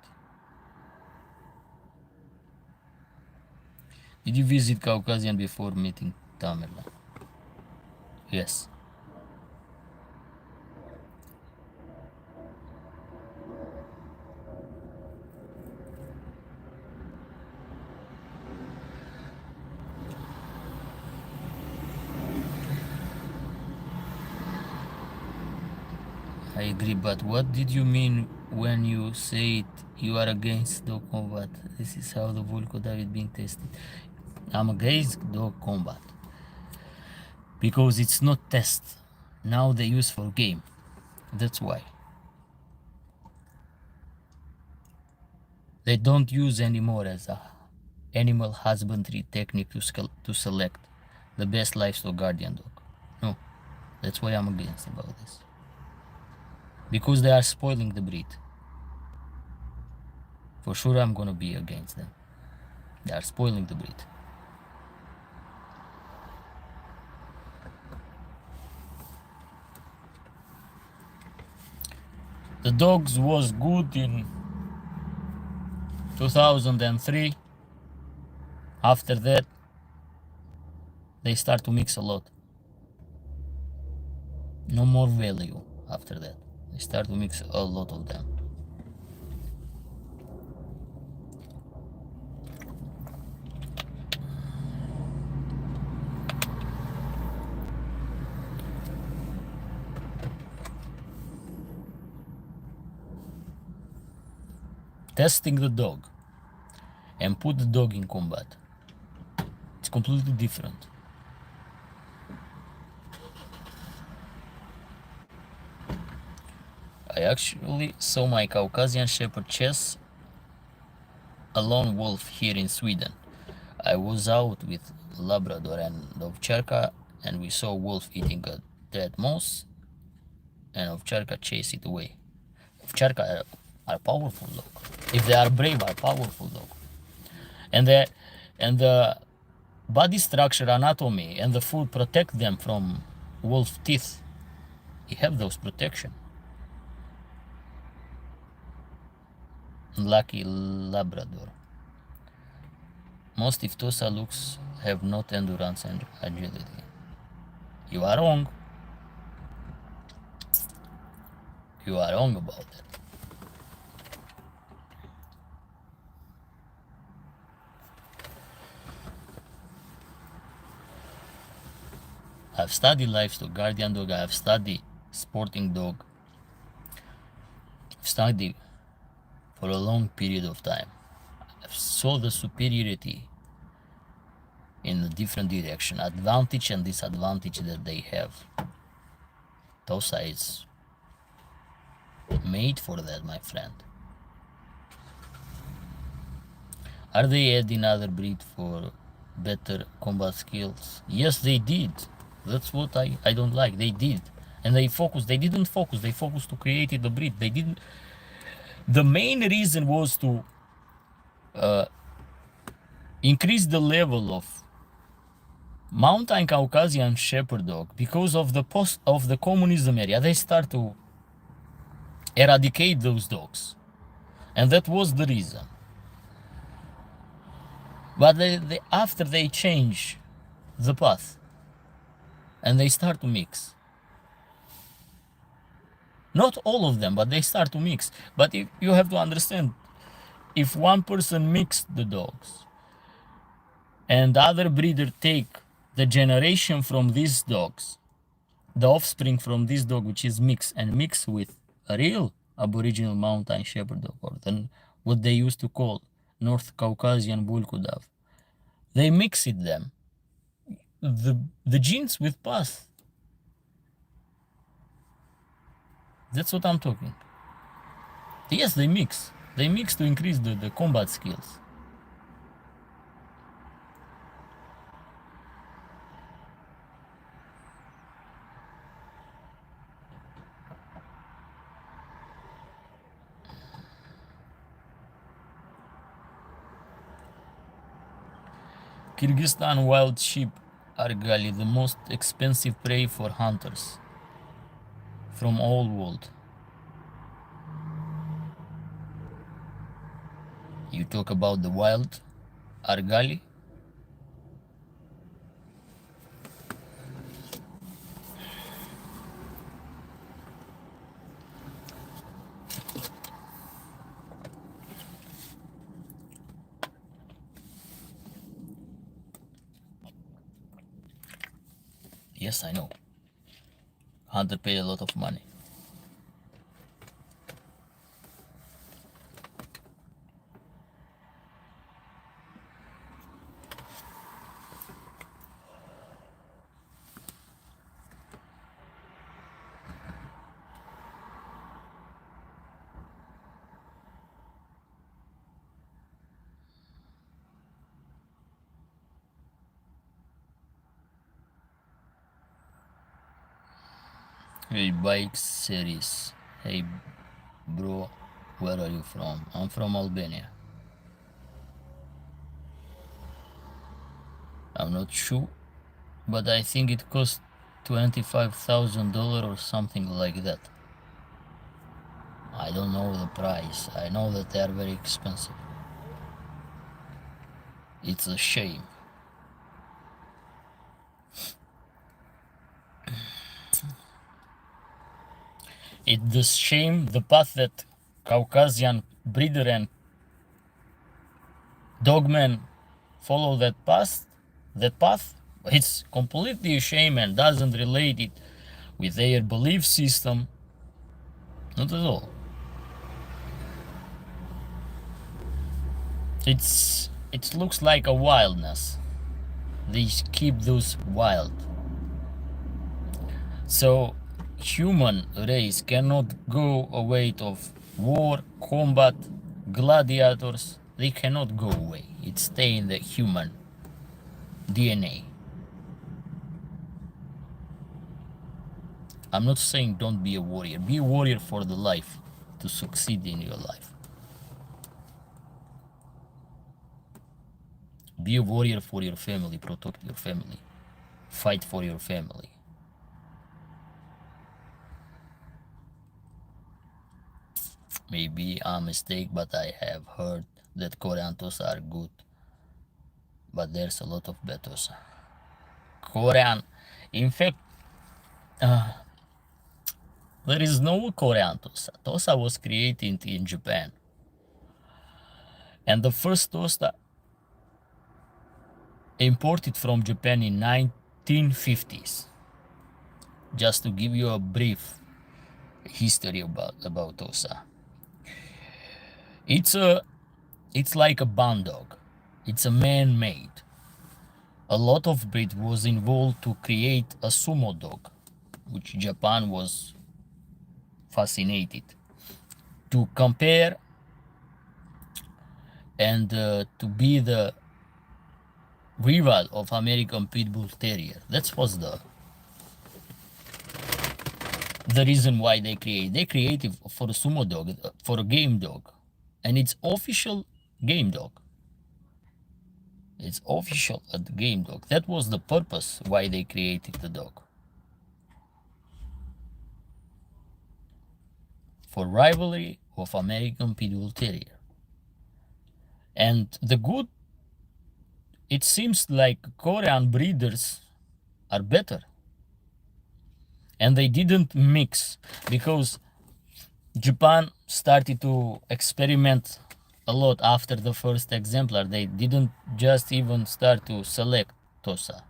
Did you visit Caucasian before meeting Tamerlan? Yes. I agree, but what did you mean when you said you are against dog combat? This is how the Volko David being tested. I'm against dog combat because it's not test. Now they use for game. That's why. They don't use anymore as a animal husbandry technique to select the best livestock guardian dog. No, that's why I'm against about this. Because they are spoiling the breed. For sure I'm gonna be against them. They are spoiling the breed. The dogs was good in 2003. After that, they start to mix a lot. No more value after that. They start to mix a lot of them. Testing the dog and put the dog in combat. It's completely different. I actually saw my Caucasian Shepherd chase a lone wolf here in Sweden. I was out with Labrador and Ovcharka, and we saw wolf eating a dead mouse, and Ovcharka chased it away. Ovcharka are powerful dog. If they are brave, are powerful dog. And the body structure, anatomy, and the food protect them from wolf teeth. You have those protection. Lucky Labrador. Most if Tosa looks have not endurance and agility. You are wrong. You are wrong about that. I've studied livestock guardian dog, I've studied sporting dog. I've studied for a long period of time. I've saw the superiority in a different direction, advantage and disadvantage that they have. Tosa is made for that, my friend. Are they adding other breed for better combat skills? Yes, they did. That's what I don't like. They did. And they didn't focus. They focused to create the breed. They didn't. The main reason was to increase the level of mountain Caucasian Shepherd dog because of the communism era. They start to eradicate those dogs. And that was the reason. But after they change the path, and they start to mix. Not all of them, but they start to mix. But if you have to understand, if one person mixed the dogs and the other breeder take the generation from these dogs, the offspring from this dog, which is mixed, and mix with a real Aboriginal mountain shepherd dog, or then what they used to call North Caucasian bull kudav, they mix it them, the genes with path. That's what I'm talking. Yes, they mix. They mix to increase the combat skills. Kyrgyzstan wild sheep are gali the most expensive prey for hunters from all world. You talk about the wild argali. Yes, I know. Hunter pay a lot of money. Hey, bike series. Hey, bro, where are you from? I'm from Albania. I'm not sure, but I think it cost $25,000 or something like that. I don't know the price. I know that they are very expensive. It's a shame. It's the shame, the path that Caucasian breeder and dogmen follow that path. It's completely a shame and doesn't relate it with their belief system. Not at all. It looks like a wildness. They keep those wild. So human race cannot go away of war, combat, gladiators. They cannot go away. It stay in the human DNA. I'm not saying don't be a warrior. Be a warrior for the life, to succeed in your life. Be a warrior for your family, protect your family, fight for your family. Maybe I'm a mistake, but I have heard that Korean Tosa are good. But there's a lot of bad Tosa. Korean, in fact, there is no Korean Tosa. Tosa was created in Japan. And the first Tosa imported from Japan in 1950s. Just to give you a brief history about Tosa. It's like a barn dog. It's a man-made. A lot of breed was involved to create a sumo dog, which Japan was fascinated to compare and to be the rival of American Pit Bull Terrier. That was the reason why they created for a sumo dog, for a game dog, and it's official game dog. It's official at game dog. That was the purpose why they created the dog. For rivalry of American Pit Bull Terrier. And the good it seems like Korean breeders are better. And they didn't mix because Japan started to experiment a lot after the first exemplar. They didn't just even start to select Tosa,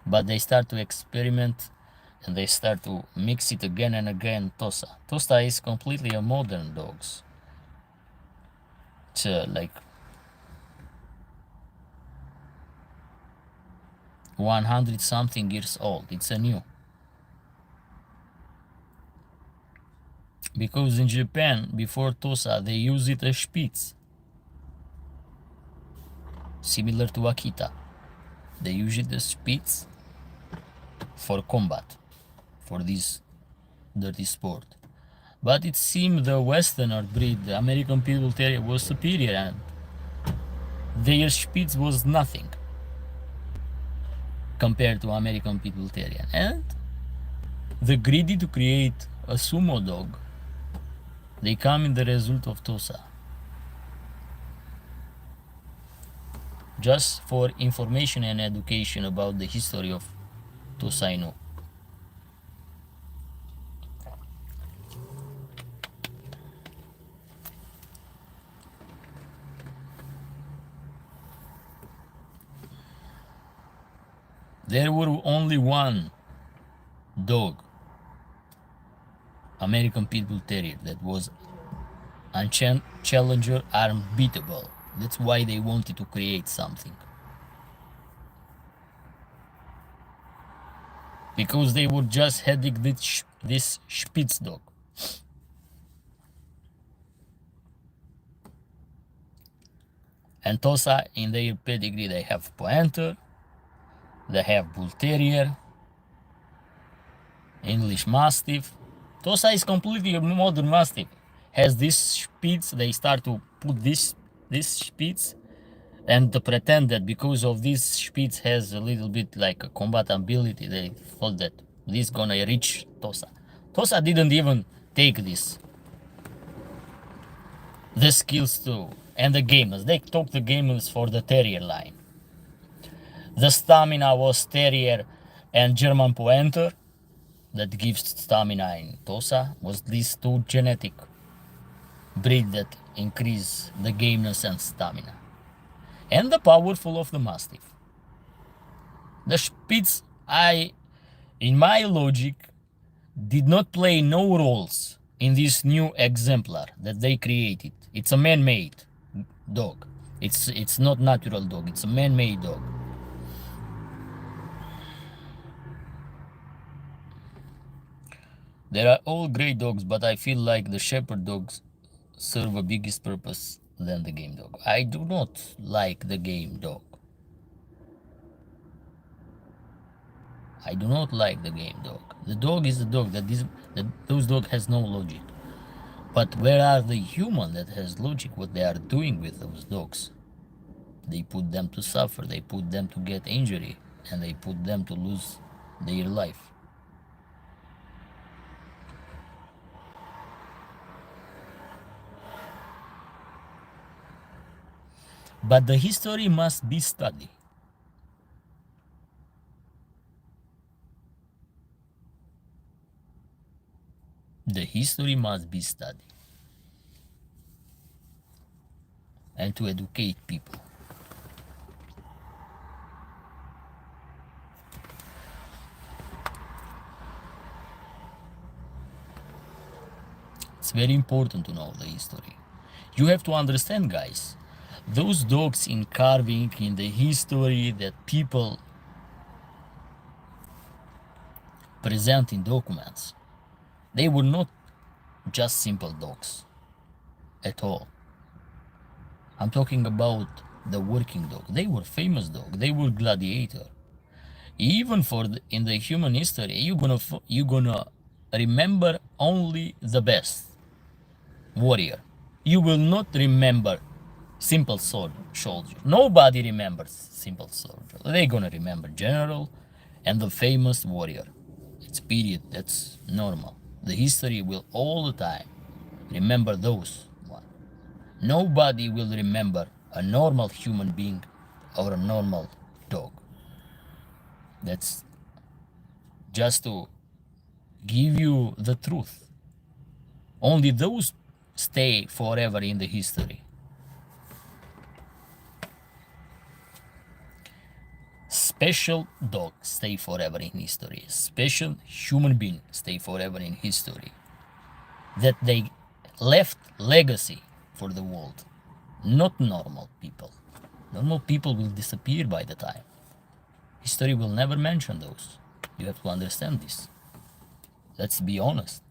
but they start to experiment and they start to mix it again and again. Tosa is completely a modern dogs. It's like 100 something years old. It's a new. Because in Japan, before Tosa, they use it as Spitz, similar to Akita. They use it as Spitz for combat, for this dirty sport. But it seemed the Westerner breed, the American Pit Bull Terrier, was superior, and their Spitz was nothing compared to American Pit Bull Terrier. And the greedy to create a sumo dog, they come in the result of Tosa. Just for information and education about the history of Tosa Inu. There were only one dog, American Pit Bull Terrier, that was challenger unbeatable. That's why they wanted to create something. Because they were just heading this Spitz dog. And Tosa, in their pedigree, they have Pointer, they have Bull Terrier, English Mastiff. Tosa is completely a modern Mastiff. Has this Spitz, they start to put this Spitz and to pretend that because of this Spitz has a little bit like a combat ability, they thought that this gonna reach Tosa. Tosa didn't even take this. The skills too, and the gamers. They took the gamers for the Terrier line. The stamina was Terrier and German Pointer that gives stamina in Tosa, was these two genetic breed that increase the gameness and stamina. And the powerful of the Mastiff. The Spitz, in my logic, did not play no roles in this new exemplar that they created. It's a man-made dog. It's not natural dog, it's a man-made dog. They are all great dogs, but I feel like the shepherd dogs serve a biggest purpose than the game dog. I do not like the game dog. I do not like the game dog. The dog is the dog. Those dog has no logic. But where are the human that has logic? What they are doing with those dogs? They put them to suffer. They put them to get injury, and they put them to lose their life. But the history must be studied. The history must be studied. And to educate people. It's very important to know the history. You have to understand, guys, those dogs in carving, in the history that people present in documents, they were not just simple dogs at all. I'm talking about the working dog. They were famous dog. They were gladiator. Even in the human history, you're gonna remember only the best warrior. You will not remember simple soldier. Nobody remembers simple soldier. They're gonna remember general and the famous warrior. It's period. That's normal. The history will all the time remember those one. Nobody will remember a normal human being or a normal dog. That's just to give you the truth. Only those stay forever in the history. Special dog stay forever in history. Special human being stay forever in history. That they left legacy for the world. Not normal people. Normal people will disappear by the time. History will never mention those. You have to understand this. Let's be honest.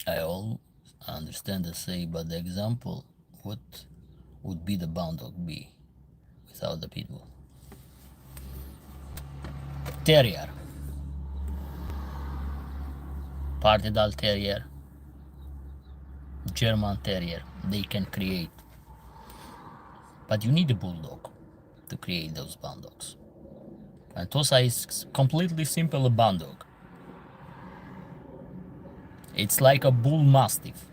I all understand the say, but the example, what would be the bound dog be without the pitbull? Terrier. Partenal Terrier. German Terrier. They can create. But you need a bulldog to create those bound dogs. And Tosa is completely simple a bound dog. It's like a bull mastiff.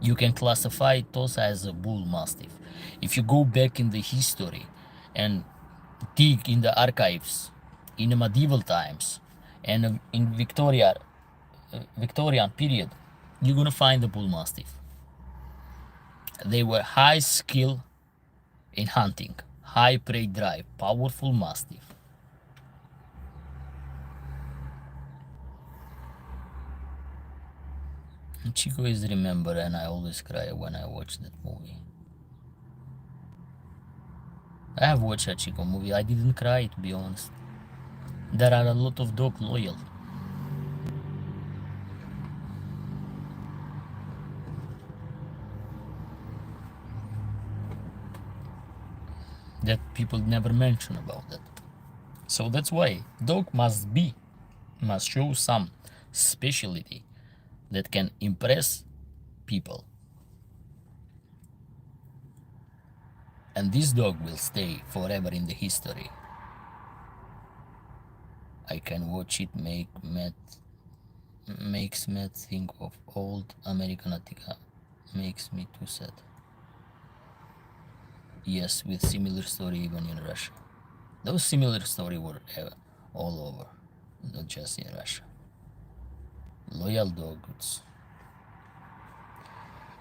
You can classify Tosa as a bull mastiff. If you go back in the history and dig in the archives in the medieval times and in Victorian period, you're gonna find the bull mastiff. They were high skill in hunting, high prey drive, powerful mastiff. Chico is remember, and I always cry when I watch that movie. I have watched a Chico movie. I didn't cry, to be honest. There are a lot of dog loyal. That people never mention about that. So that's why dog must show some specialty that can impress people. And this dog will stay forever in the history. I can watch it makes me think of old American Attica. Makes me too sad. Yes, with similar story even in Russia. Those similar story were all over, not just in Russia. Loyal dogs.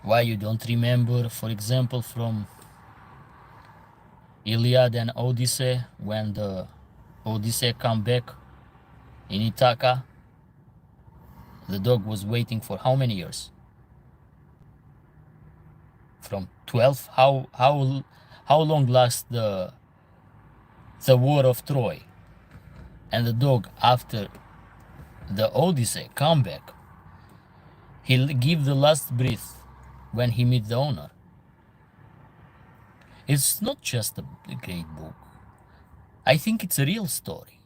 Why you don't remember, for example, from Iliad and Odyssey, when the Odyssey come back in Ithaca, the dog was waiting for how many years? From 12? How long last the war of Troy? And the dog, after the Odyssey come back, he'll give the last breath when he meets the owner. It's not just a great book. I think it's a real story.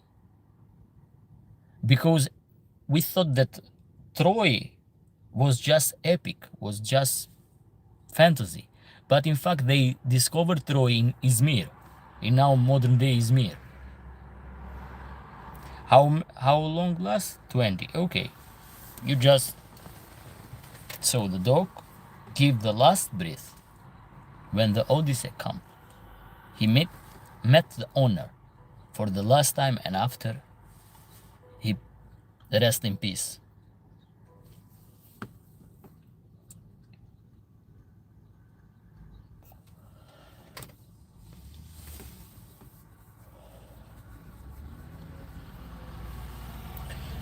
Because we thought that Troy was just epic, was just fantasy. But in fact, they discovered Troy in Izmir, in now modern day Izmir. How long last? 20. Okay. You just... So the dog give the last breath when the Odyssey come. He met the owner for the last time, and after he rest in peace.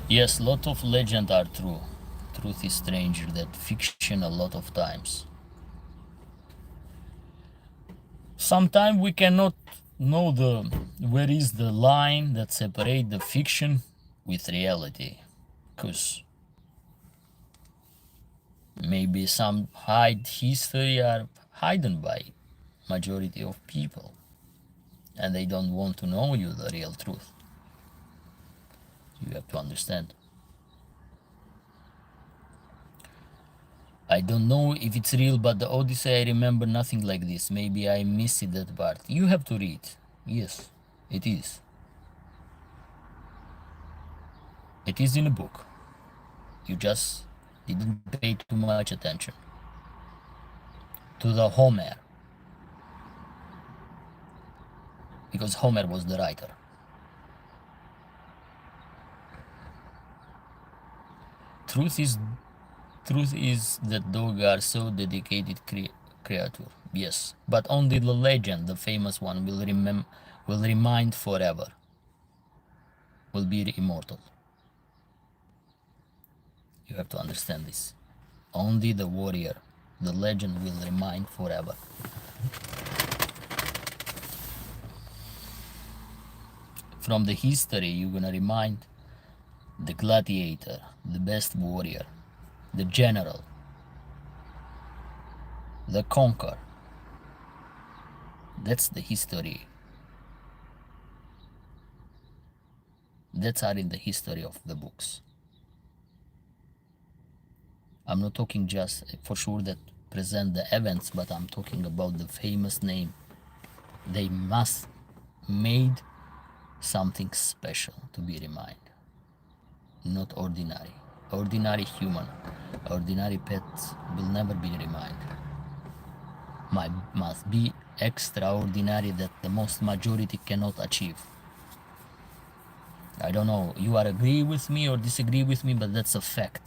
Yes, lot of legend are true. Truth is stranger than fiction a lot of times. Sometimes we cannot know where is the line that separate the fiction with reality, because maybe some history are hidden by majority of people, and they don't want to know you the real truth. You have to understand. I don't know if it's real, but the Odyssey, I remember nothing like this. Maybe I missed that part. You have to read. Yes, it is. It is in a book. You just didn't pay too much attention. to the Homer, because Homer was the writer. Truth is that dogs are so dedicated creature. Yes, but only the legend, the famous one, will remind forever. Will be immortal. You have to understand this. Only the warrior, the legend will remind forever. From the history, you're gonna remind the gladiator, the best warrior, the general, the conqueror. That's the history. That's are in the history of the books. I'm not talking just for sure that present the events, but I'm talking about the famous name. They must made something special to be reminded. Not ordinary. Ordinary human, ordinary pets will never be reminded. Must be extraordinary that the most majority cannot achieve. I don't know, you are agree with me or disagree with me, but that's a fact.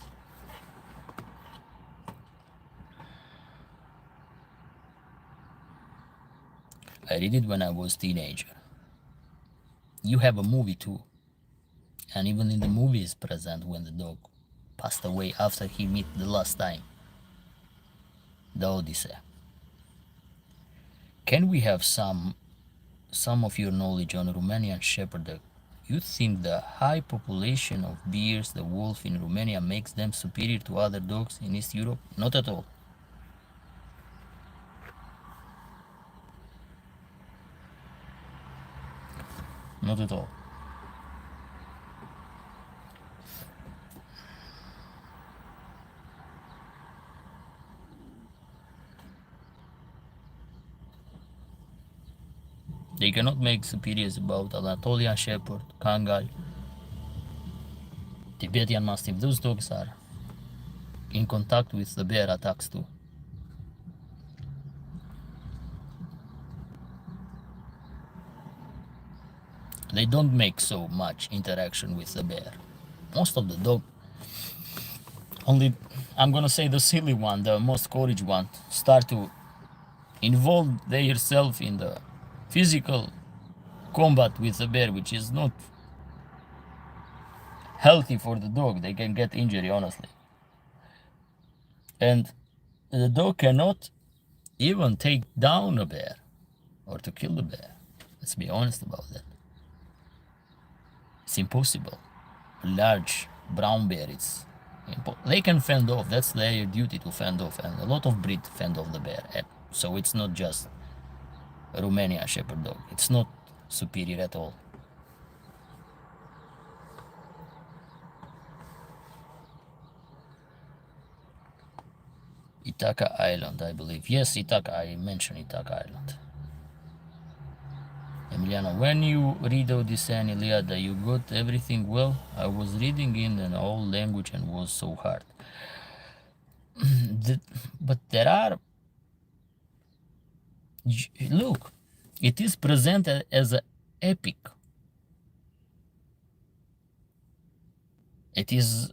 I read it when I was teenager. You have a movie too. And even in the movie is present when the dog passed away after he met the last time. The Odyssey. Can we have some of your knowledge on Romanian Shepherd dog? You think the high population of bears, the wolf in Romania makes them superior to other dogs in East Europe? Not at all. Not at all. They cannot make superiors about Anatolian Shepherd, Kangal, Tibetan Mastiff. Those dogs are in contact with the bear attacks too. They don't make so much interaction with the bear. Most of the dog, only, I'm gonna say the silly one, the most courage one, start to involve themselves in the physical combat with the bear, which is not healthy for the dog. They can get injury, honestly. And the dog cannot even take down a bear or to kill the bear. Let's be honest about that. It's impossible. A large brown bear, they can fend off. That's their duty to fend off, and a lot of breed fend off the bear. So it's not just a Romanian Shepherd dog. It's not superior at all. Ithaca Island, I believe. Yes, Ithaca. I mentioned Ithaca Island. Emiliano, when you read Odyssey and Iliad, you got everything well? I was reading in an old language and was so hard. But there are... Look, it is presented as an epic. It is,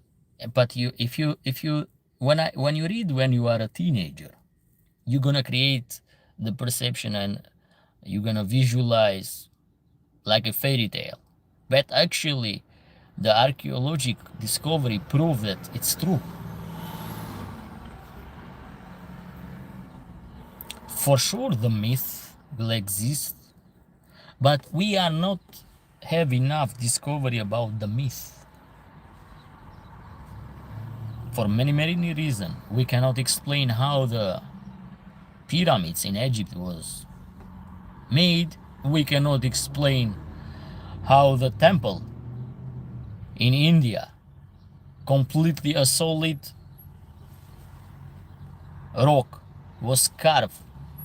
but if you when you read when you are a teenager, you're gonna create the perception and you're gonna visualize like a fairy tale. But actually, the archaeological discovery prove that it's true. For sure, the myth will exist, but we are not have enough discovery about the myth. For many reasons, we cannot explain how the pyramids in Egypt was made. We cannot explain how the temple in India, completely a solid rock, was carved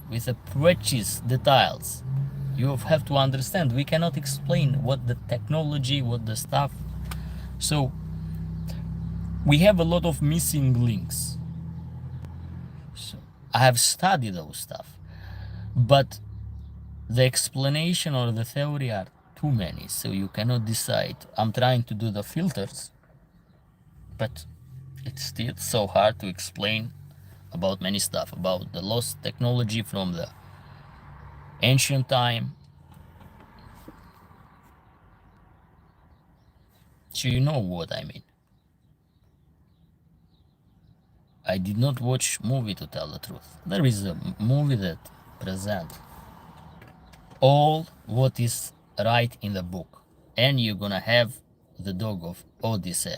with a precious details. You have to understand, we cannot explain what the technology, what the stuff. So we have a lot of missing links. So I have studied those stuff, but the explanation or the theory are too many, so you cannot decide. I'm trying to do the filters, but it's still so hard to explain about many stuff, about the lost technology from the ancient time. So you know what I mean. I did not watch movie, to tell the truth. There is a movie that present all what is right in the book, and you're gonna have the dog of Odyssey,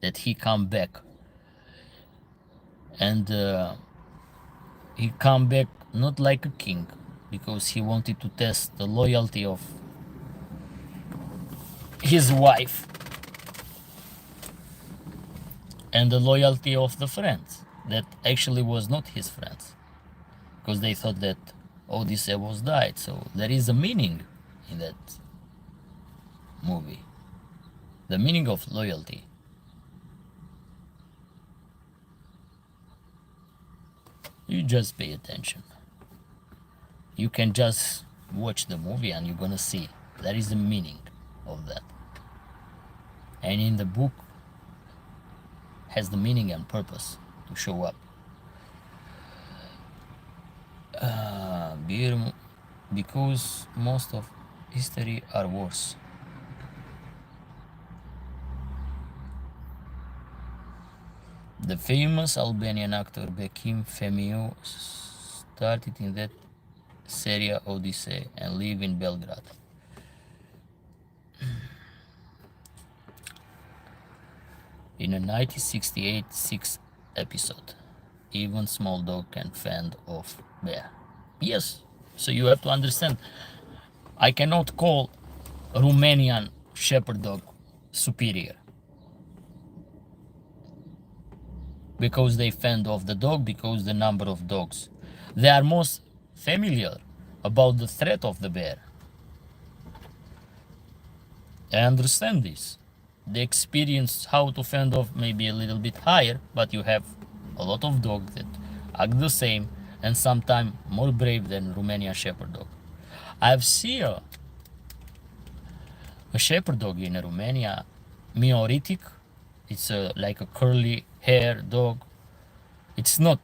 that he come back, and he come back not like a king, because he wanted to test the loyalty of his wife and the loyalty of the friends that actually was not his friends, because they thought that Odyssey was died. So there is a meaning in that movie, the meaning of loyalty. You just pay attention. You can just watch the movie and you're gonna see there is a meaning of that. And in the book has the meaning and purpose to show up. Because most of history are worse. The famous Albanian actor Bekim Femio started in that Seria Odyssey and live in Belgrade. In a 1968 6 episode, even small dog can fend off bear. Yes, so you have to understand, I cannot call Romanian shepherd dog superior because they fend off the dog, because the number of dogs. They are most familiar about the threat of the bear. I understand this. The experience how to fend off maybe a little bit higher, but you have a lot of dogs that act the same and sometimes more brave than Romanian shepherd dog. I've seen a shepherd dog in Romania, Mioritic. It's like a curly hair dog. It's not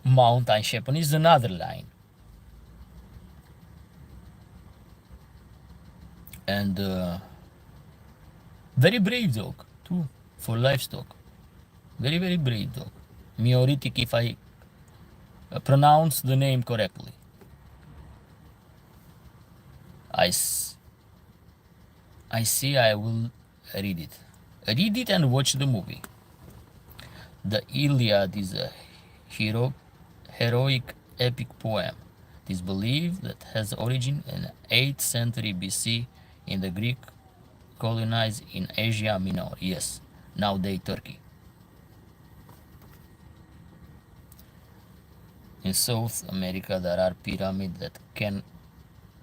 mountain shepherd, it's another line. And very brave dog too, for livestock. Very, very brave dog. Mioritic, if I pronounce the name correctly. I see, I will read it. Read it and watch the movie. The Iliad is a heroic epic poem. It is believed that has origin in 8th century BC in the Greek colonized in Asia Minor, yes, nowadays Turkey. In South America there are pyramids that can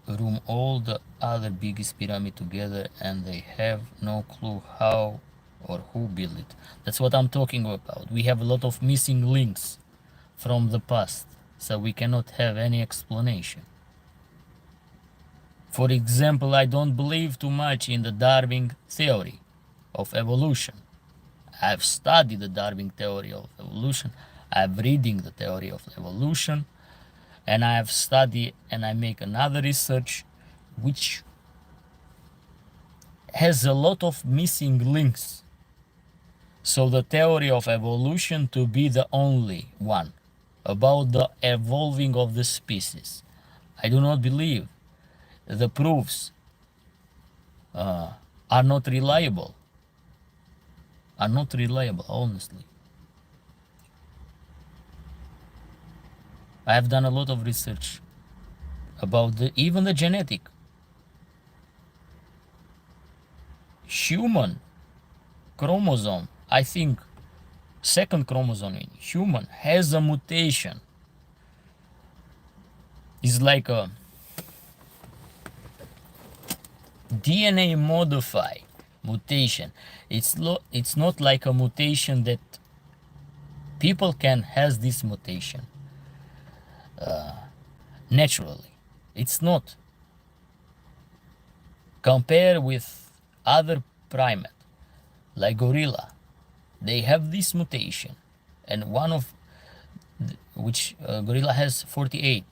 room all the other biggest pyramid together, and they have no clue how or who built it. That's what I'm talking about. We have a lot of missing links from the past, so we cannot have any explanation. For example, I don't believe too much in the Darwin theory of evolution. I've studied the Darwin theory of evolution. I'm reading the theory of evolution, and I have studied and I make another research which has a lot of missing links. So the theory of evolution to be the only one about the evolving of the species, I do not believe. The proofs are not reliable. Honestly. I have done a lot of research about even the genetic. Human chromosome, I think second chromosome in human has a mutation. It's like a DNA modified mutation. It's not like a mutation that People can has this mutation naturally. It's not. Compare with other primate like gorilla. They have this mutation, and one of which gorilla has 48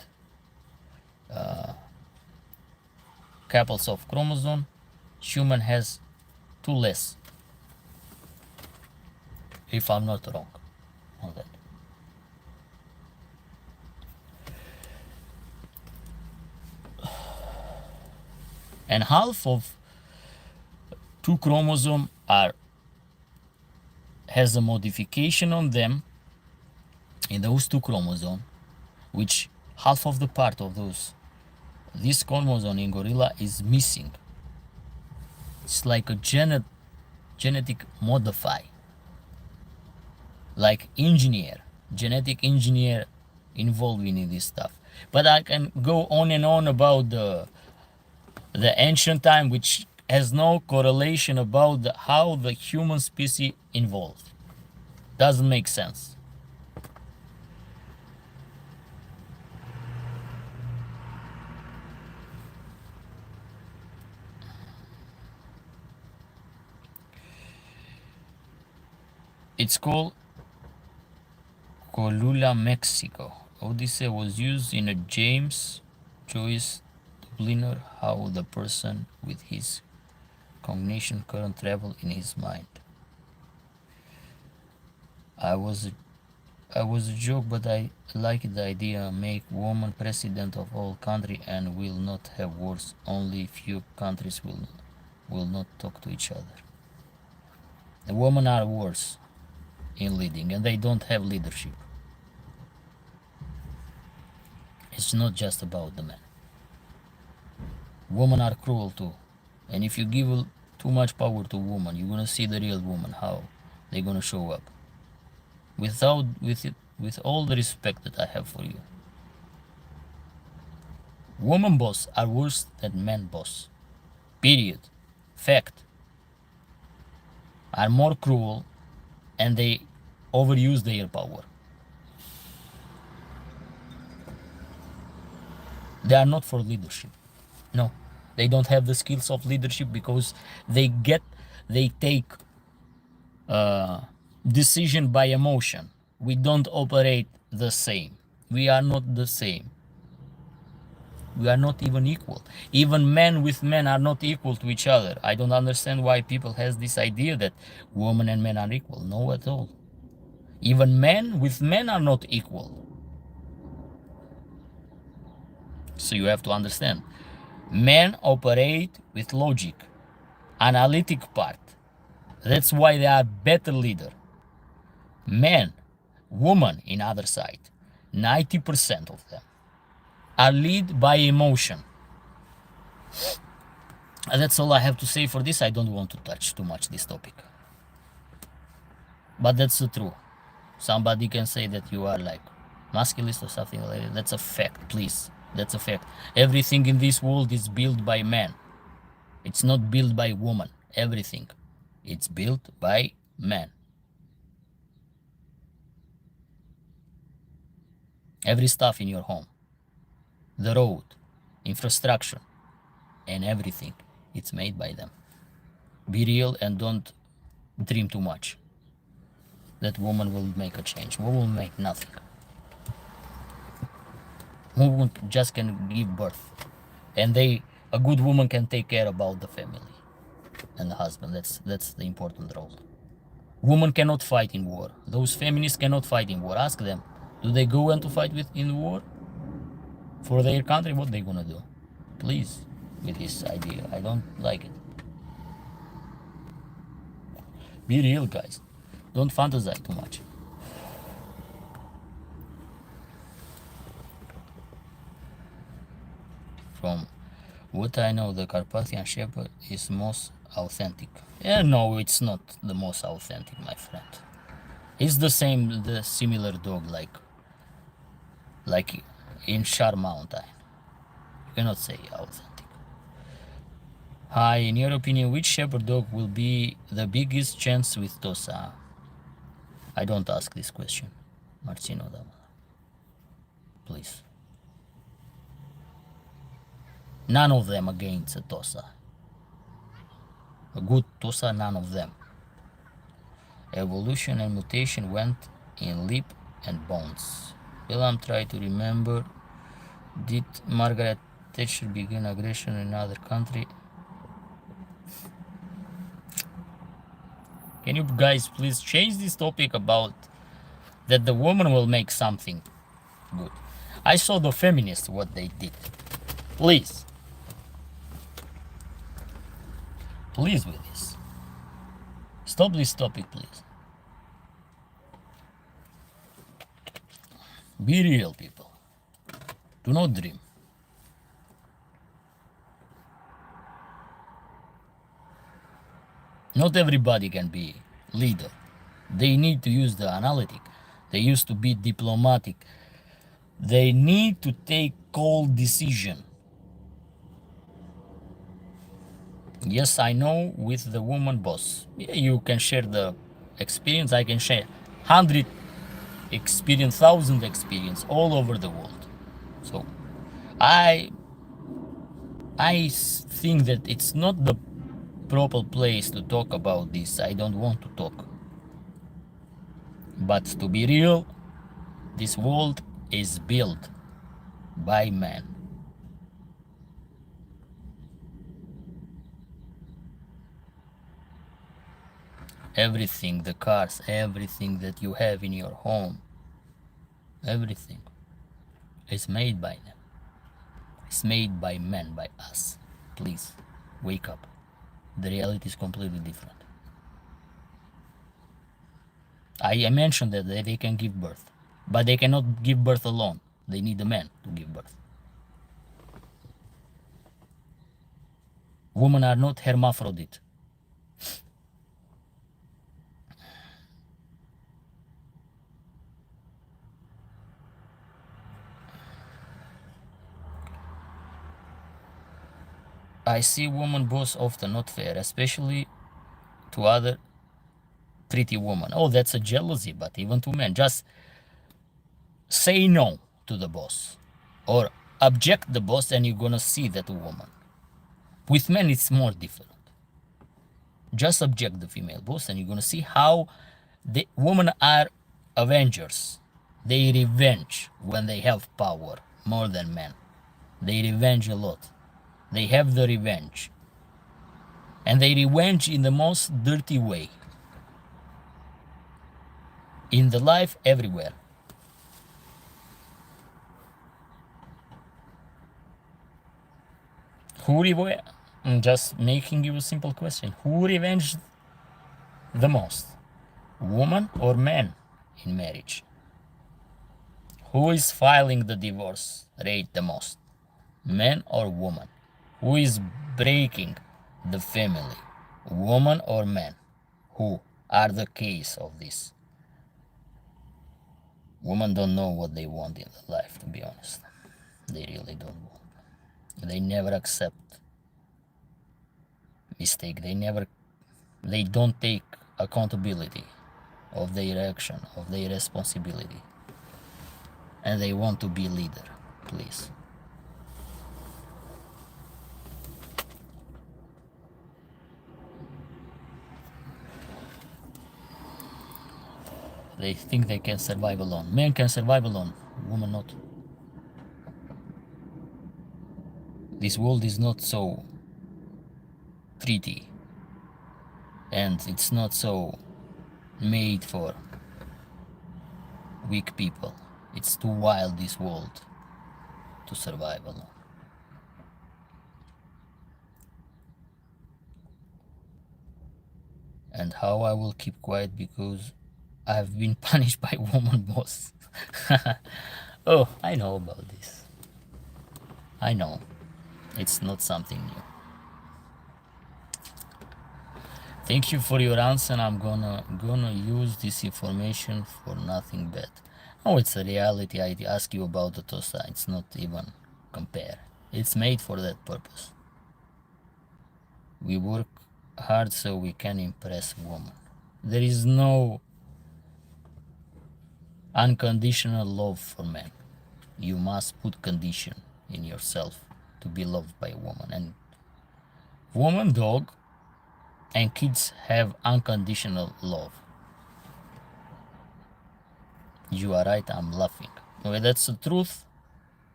couples of chromosome. Human has 2 less, if I'm not wrong on that. And half of 2 chromosome has a modification on them in those 2 chromosome, which half of the part of this chromosome in gorilla is missing. It's like a genetic modify, like genetic engineer involving in this stuff. But I can go on and on about the ancient time, which has no correlation about how the human species evolved. Doesn't make sense. It's called Colula, Mexico. Odyssey was used in a James Joyce Dubliner, how the person with his cognition current travel in his mind. I was a joke, but I like the idea. Make woman president of all country and will not have wars. Only few countries will not talk to each other. The women are worse in leading, and they don't have leadership. It's not just about the men. Women are cruel too, and if you give too much power to women, you're gonna see the real woman, how they're gonna show up. With all the respect that I have for you, women boss are worse than men boss. Period. Fact. Are more cruel, and they overuse their power. They are not for leadership. No, they don't have the skills of leadership because they take decision by emotion. We don't operate the same. We are not the same. We are not even equal. Even men with men are not equal to each other. I don't understand why people has this idea that women and men are equal. No, at all. Even men with men are not equal. So you have to understand. Men operate with logic, analytic part. That's why they are better leader. Men, women in other side, 90% of them are led by emotion. And that's all I have to say for this. I don't want to touch too much this topic. But that's the truth. Somebody can say that you are like masculinist or something like that. That's a fact, please. That's a fact. Everything in this world is built by man. It's not built by woman. Everything. It's built by man. Every stuff in your home. The road, infrastructure, and everything. It's made by them. Be real and don't dream too much. That woman will make a change. Woman will make nothing. Woman just can give birth, and a good woman can take care about the family and the husband. That's the important role. Women cannot fight in war. Those feminists cannot fight in war. Ask them, do they go in to fight in war for their country? What they gonna do? Please, with this idea, I don't like it. Be real, guys. Don't fantasize too much. From what I know, the Carpathian Shepherd is most authentic. Yeah, no, it's not the most authentic, my friend. It's the similar dog like in Shar Mountain. You cannot say authentic. Hi, in your opinion, which shepherd dog will be the biggest chance with Tosa? I don't ask this question. Marcino Dama. Please. None of them against Tosa. A good Tosa, none of them. Evolution and mutation went in leap and bounds. Well, I'm trying to remember. Did Margaret Thatcher begin aggression in another country? Can you guys please change this topic about that the woman will make something good? I saw the feminists what they did. Please. Please with this. Stop this topic, please. Be real, people. Do not dream. Not everybody can be leader. They need to use the analytic. They used to be diplomatic. They need to take cold decision. Yes, I know with the woman boss. Yeah, you can share the experience. I can share 100 experience, 1,000 experience all over the world. So I think that it's not the proper place to talk about this. I don't want to talk. But to be real, this world is built by man. Everything, the cars, everything that you have in your home, everything is made by them. It's made by men, by us. Please, wake up. The reality is completely different. I mentioned that they can give birth, but they cannot give birth alone. They need a man to give birth. Women are not hermaphrodite. I see woman boss often not fair, especially to other pretty woman. Oh, that's a jealousy, but even to men. Just say no to the boss or object the boss and you're gonna see that woman. With men, it's more different. Just object the female boss and you're gonna see how the women are avengers. They revenge when they have power more than men. They revenge a lot. They have the revenge. And they revenge in the most dirty way. In the life, everywhere. Who revenge? I'm just making you a simple question. Who revenged the most? Woman or man in marriage? Who is filing the divorce rate the most? Man or woman? Who is breaking the family? Woman or man? Who are the case of this? Women don't know what they want in life, to be honest. They really don't want. They never accept mistake. They don't take accountability of their action, of their responsibility. And they want to be leader, please. They think they can survive alone. Men can survive alone, women not. This world is not so pretty, and it's not so made for weak people. It's too wild, this world, to survive alone. And how I will keep quiet because I've been punished by woman boss. Oh, I know about this. I know. It's not something new. Thank you for your answer. I'm gonna use this information for nothing bad. Oh, it's a reality. I ask you about the Tosa. It's not even compare. It's made for that purpose. We work hard so we can impress women. There is no... unconditional love for men. You must put condition in yourself to be loved by a woman. And woman, dog, and kids have unconditional love. You are right, I'm laughing. Well, that's the truth.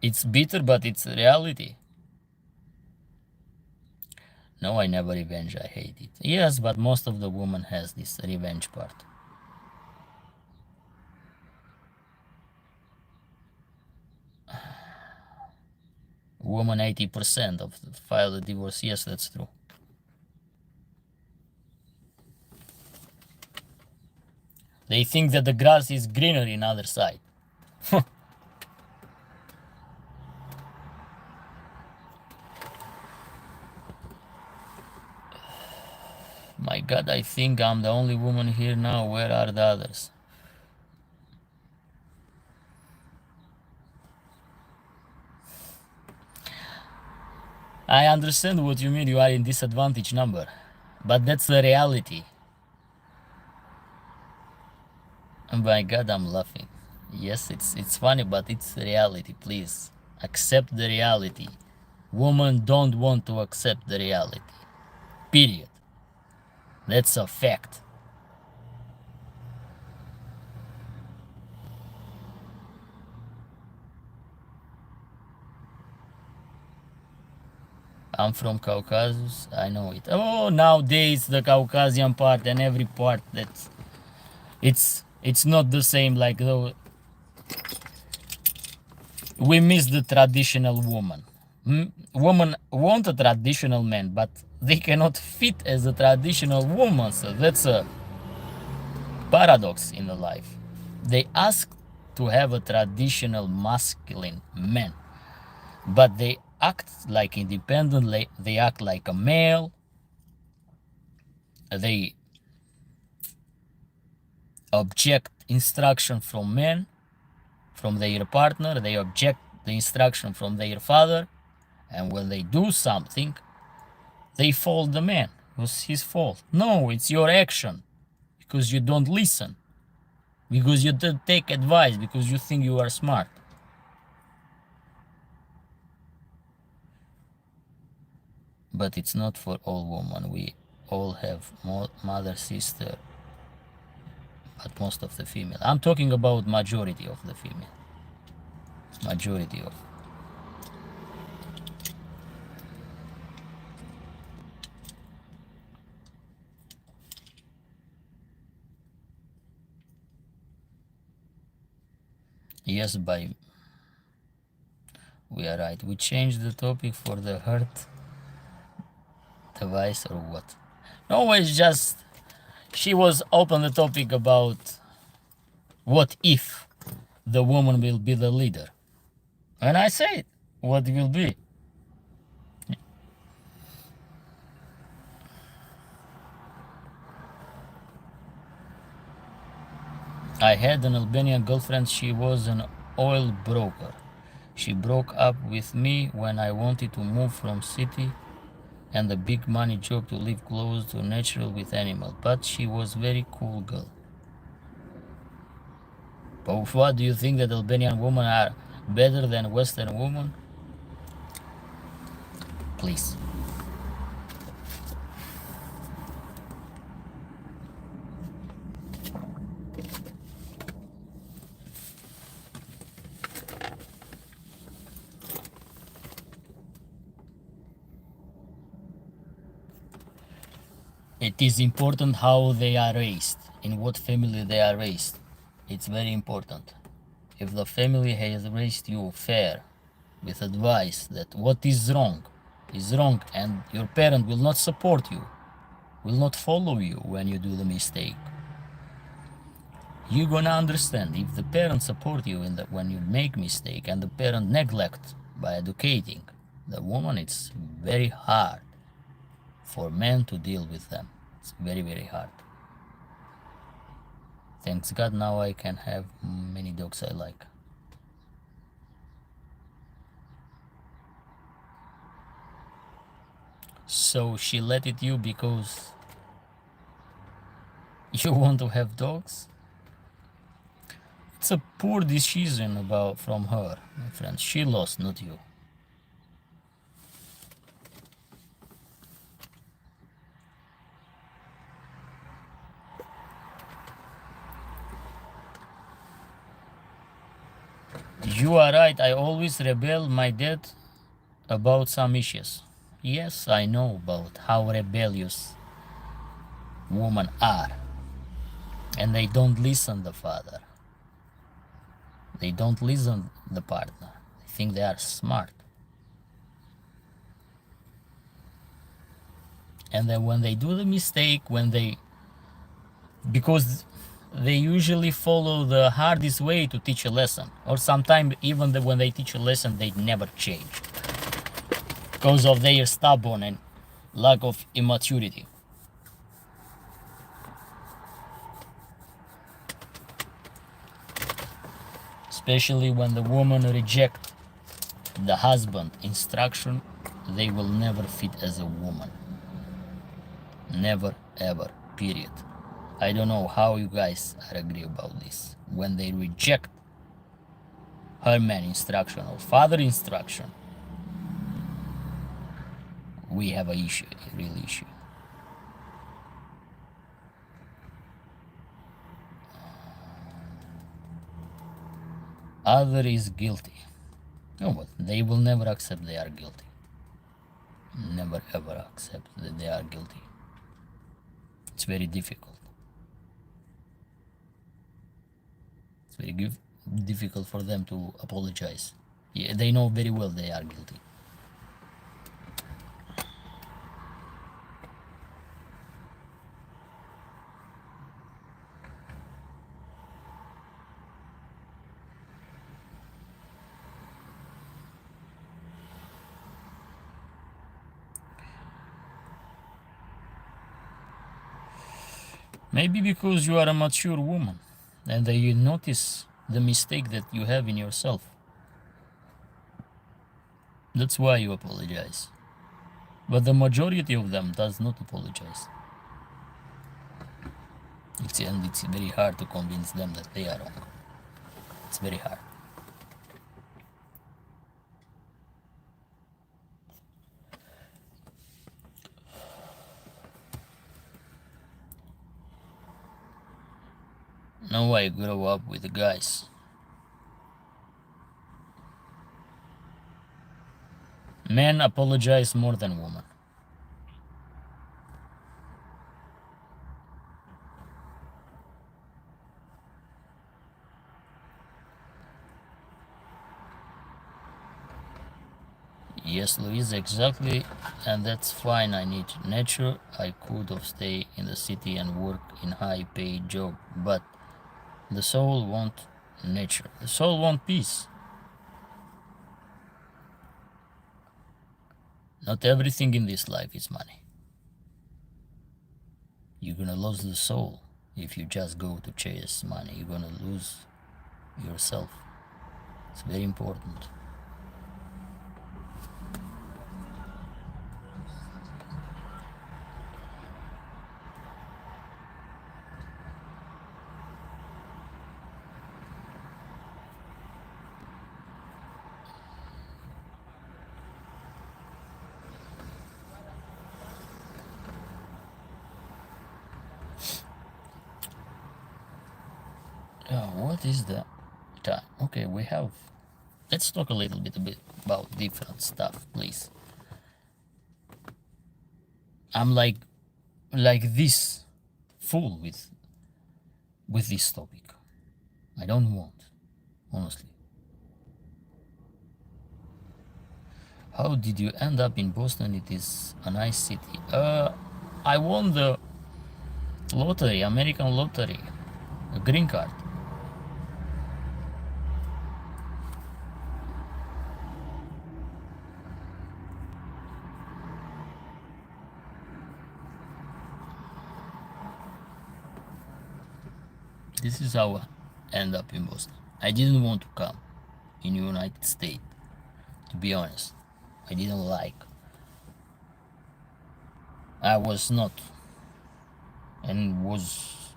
It's bitter, but it's reality. No, I never revenge, I hate it. Yes, but most of the woman has this revenge part. Woman 80% of the file a divorce. Yes, that's true. They think that the grass is greener in other side. My God, I think I'm the only woman here now. Where are the others? I understand what you mean. You are in disadvantage number, but that's the reality. My God, I'm laughing. Yes, it's funny, but it's reality. Please accept the reality. Women don't want to accept the reality. Period. That's a fact. I'm from Caucasus. I know it. Oh, nowadays the Caucasian part and every part that's it's not the same like though. We miss the traditional woman. Women want a traditional man, but they cannot fit as a traditional woman. So that's a paradox in the life. They ask to have a traditional masculine man, but they act like independent. They act like a male. They object instruction from men, from their partner. They object the instruction from their father, and when they do something, they fault the man. It was his fault. No, it's your action, because you don't listen, because you don't take advice, because you think you are smart. But it's not for all women. We all have mother, sister, but most of the female. I'm talking about majority of the female. Majority of. Yes, we are right. We changed the topic for the hurt device or what? No, it's just she was open the topic about what if the woman will be the leader. And I said, what will be? I had an Albanian girlfriend. She was an oil broker. She broke up with me when I wanted to move from city and a big money job to live close to natural with animal. But she was very cool girl. But what do you think that Albanian women are better than Western women? Please. It is important how they are raised, in what family they are raised. It's very important. If the family has raised you fair, with advice that what is wrong, and your parent will not support you, will not follow you when you do the mistake, you're gonna understand. If the parent support you in that when you make mistake and the parent neglect by educating the woman, it's very hard for men to deal with them. It's very, very hard. Thanks God now I can have many dogs I like. So she let it you because you want to have dogs? It's a poor decision from her, my friend. She lost, not you. You are right. I always rebel my dad about some issues. Yes, I know about how rebellious women are. And they don't listen the father. They don't listen the partner. They think they are smart. And then when they do the mistake, because they usually follow the hardest way to teach a lesson, or sometimes even when they teach a lesson, they never change because of their stubborn and lack of immaturity. Especially when the woman reject the husband instruction, they will never fit as a woman. Never ever, period. I don't know how you guys are agree about this. When they reject her man instruction or father instruction, we have an issue, a real issue. Other is guilty. No, but they will never accept they are guilty. Never ever accept that they are guilty. It's very difficult. It's very difficult for them to apologize. Yeah, they know very well they are guilty. Maybe because you are a mature woman and that you notice the mistake that you have in yourself. That's why you apologize. But the majority of them does not apologize. It's very hard to convince them that they are wrong. It's very hard. Now I grow up with the guys. Men apologize more than women. Yes, Louise, exactly, and that's fine. I need nature. I could have stayed in the city and work in high-paid job, but the soul wants nature. The soul wants peace. Not everything in this life is money. You're gonna lose the soul if you just go to chase money. You're gonna lose yourself. It's very important. What is the time? Okay, let's talk a little bit about different stuff, please. I'm like this full with this topic. I don't want, honestly. How did you end up in Boston? It is a nice city. I won the lottery, American lottery, a green card. This is how I end up in Boston. I didn't want to come in United States, to be honest. I didn't like. I was not, and was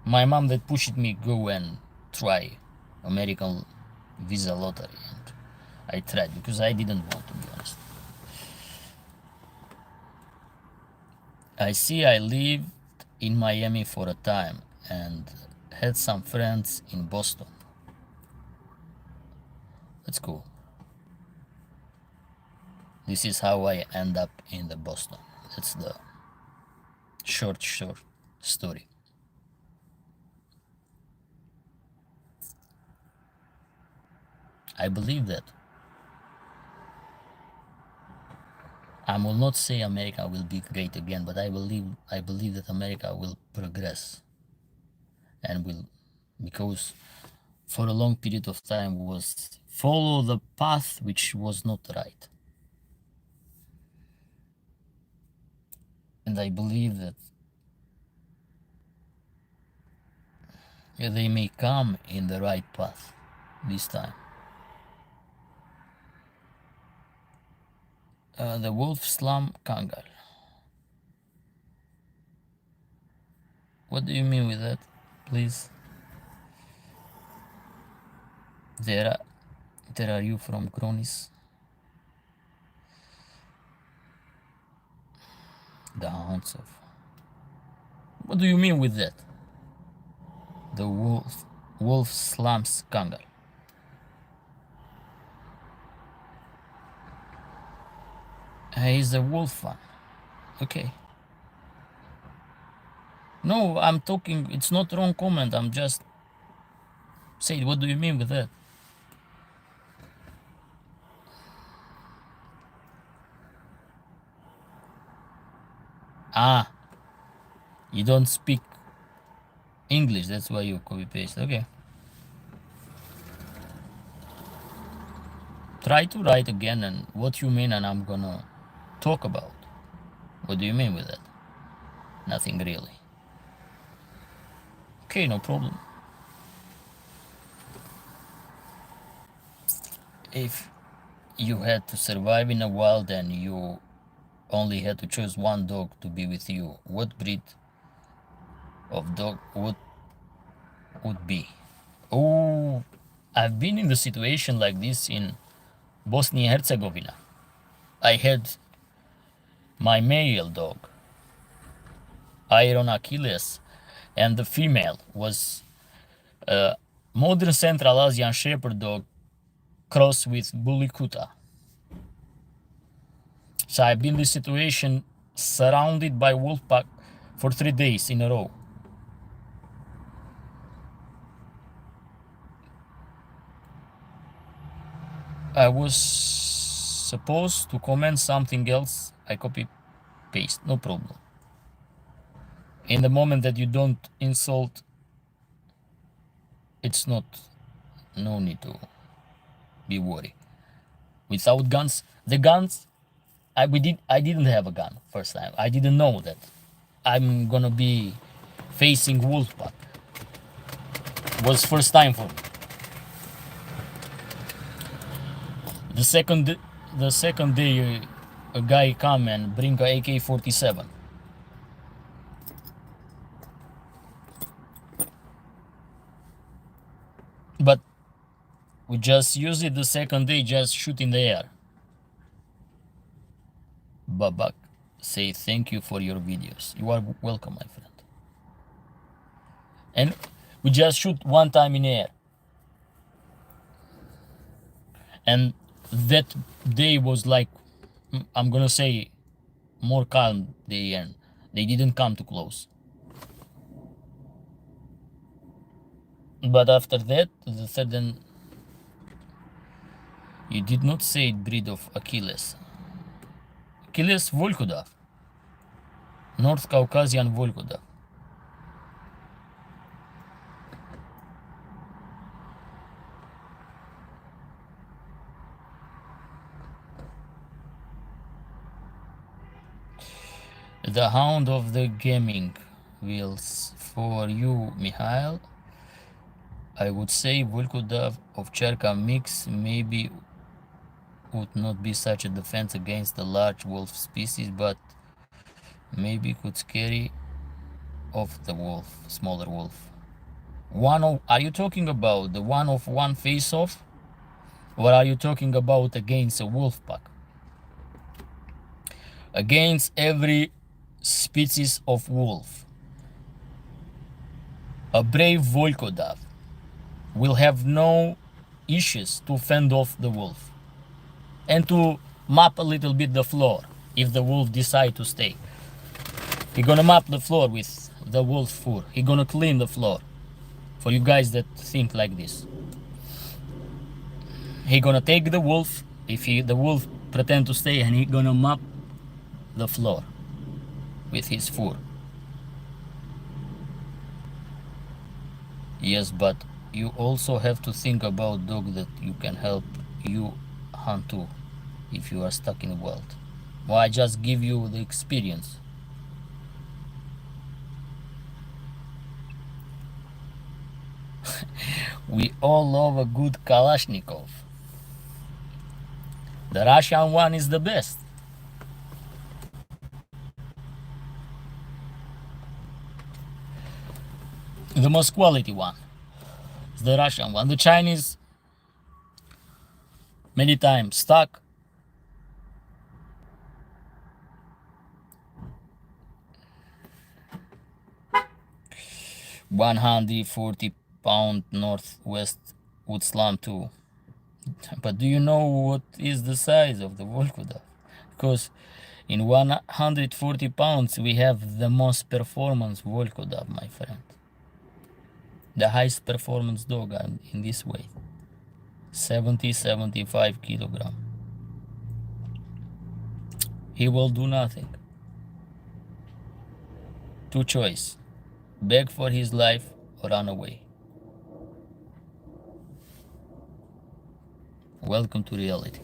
my mom that pushed me go and try American visa lottery, and I tried because I didn't want, to be honest. I see I lived in Miami for a time and had some friends in Boston. That's cool. This is how I end up in the Boston. That's the short story. I believe that. I will not say America will be great again, but I believe that America will progress and will, because for a long period of time was follow the path which was not right. And I believe that they may come in the right path this time. The wolf slum kangal. What do you mean with that, please? There are you from Kronis? The haunts of. What do you mean with that? The wolf slums kangal. He's a wolf fan. Okay. No, I'm talking, it's not wrong comment, I'm just saying, what do you mean with that? Ah, you don't speak English, that's why you copy paste. Okay. Try to write again and what you mean, and I'm gonna talk about. What do you mean with that? Nothing really. Okay, no problem. If you had to survive in the wild and you only had to choose one dog to be with you, what breed of dog would be? Oh, I've been in the situation like this in Bosnia Herzegovina. I had my male dog, Iron Achilles, and the female was a modern Central Asian Shepherd dog crossed with Bully Kuta. So I've been in this situation surrounded by wolf pack for 3 days in a row. I was supposed to comment something else. I copy paste, no problem. In the moment that you don't insult, it's not, no need to be worried. Without guns, the guns, I didn't have a gun first time. I didn't know that I'm gonna be facing wolf pack. Was first time for me. The second day, a guy come and bring a AK-47. But we just use it the second day, just shoot in the air. Babak say thank you for your videos. You are welcome, my friend. And we just shoot one time in the air. And that day was like, I'm gonna say, more calm day, and they didn't come too close. But after that, the third, you did not say breed of Achilles. Achilles Volkodav. North Caucasian Volkodav. The Hound of the Gaming Wheels. For you, Mikhail, I would say Volkodav of Cherka mix maybe would not be such a defense against the large wolf species, but maybe could scare off the wolf, smaller wolf. Are you talking about the one of one face off? Or are you talking about against a wolf pack? Against every species of wolf, a brave Volkodov will have no issues to fend off the wolf and to map a little bit the floor if the wolf decide to stay. He gonna map the floor with the wolf fur. He gonna clean the floor. For you guys that think like this, he gonna take the wolf if the wolf pretend to stay, and he gonna map the floor with his fur. Yes, but you also have to think about dog that you can help you hunt too if you are stuck in the wild. Well, I just give you the experience. We all love a good Kalashnikov. The Russian one is the best. The most quality one is the Russian one. The Chinese many times stuck. £140 northwest would slum too. But do you know what is the size of the Volkoda? Because in 140 pounds we have the most performance Volkoda, my friend. The highest performance dog in this way. 75 kilogram. He will do nothing. Two choice. Beg for his life or run away. Welcome to reality.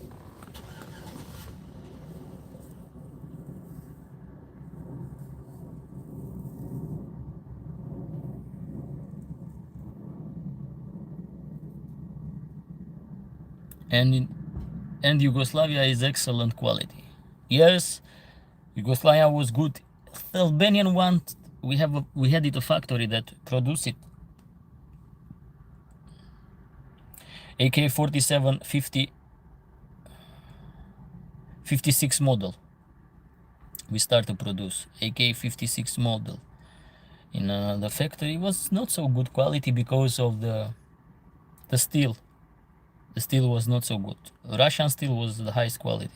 And Yugoslavia is excellent quality. Yes, Yugoslavia was good. The Albanian one, we had it a factory that produced it. AK-47 56 model. We start to produce AK-56 model. In the factory was not so good quality because of the steel. The steel was not so good. Russian steel was the highest quality.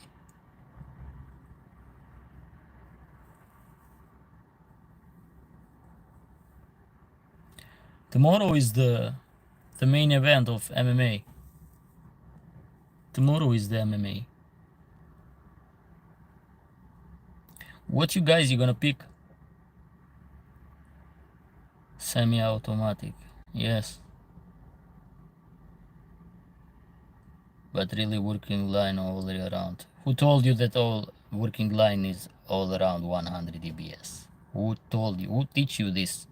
Tomorrow is the main event of MMA. Tomorrow is the MMA. What you guys gonna pick? Semi-automatic. Yes. But really working line all the way around. Who told you that all working line is all around 100 dBs? Who told you? Who teach you this?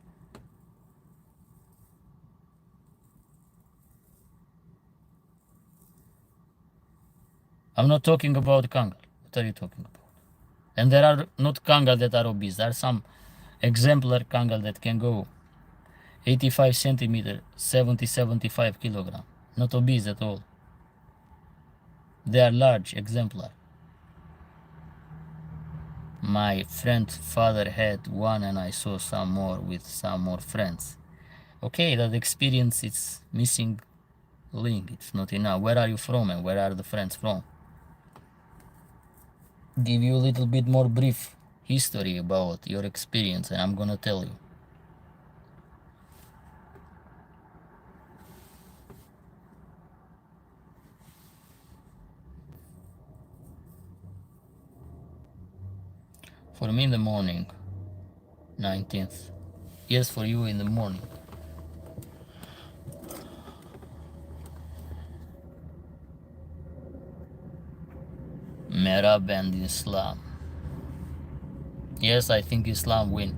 I'm not talking about Kangal. What are you talking about? And there are not Kangal that are obese. There are some exemplar Kangal that can go 85 centimeter, 75 kilogram. Not obese at all. They are large, exemplar. My friend's father had one and I saw some more with some more friends. Okay, that experience is missing link. It's not enough. Where are you from and where are the friends from? Give you a little bit more brief history about your experience and I'm gonna tell you. For me in the morning, 19th. Yes, for you in the morning. Merab and Islam. Yes, I think Islam win.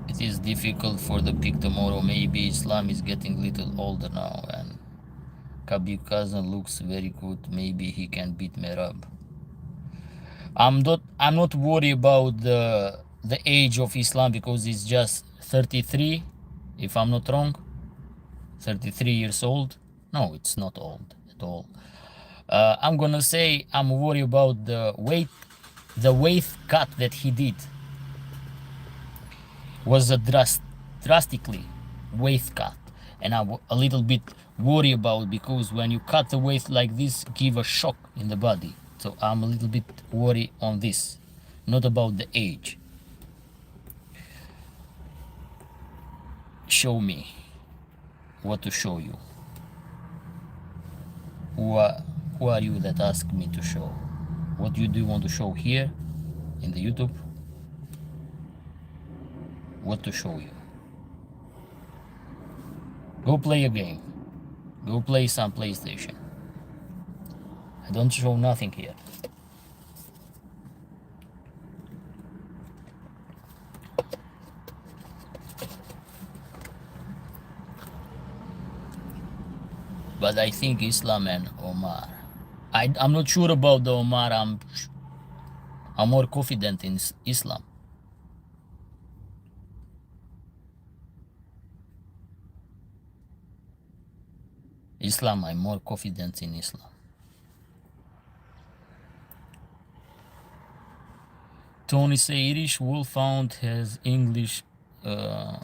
It is difficult for the pick tomorrow. Maybe Islam is getting little older now and Khabib cousin looks very good. Maybe he can beat Merab. I'm not worried about the the age of Islam because it's just 33, if I'm not wrong. 33 years old. No, it's not old at all. I'm gonna say I'm worried about the weight cut that he did was a drastically weight cut, and I'm a little bit worried about because when you cut the weight like this, give a shock in the body. So I'm a little bit worried on this, not about the age. Show me what to show you. Who are you that ask me to show? What do you want to show here in the YouTube? What to show you? Go play a game. Go play some PlayStation. I don't show nothing here. But I think Islam and Omar. I'm not sure about the Omar. I'm more confident in Islam. I'm more confident in Islam. Tony say Irish Wolfhound has English,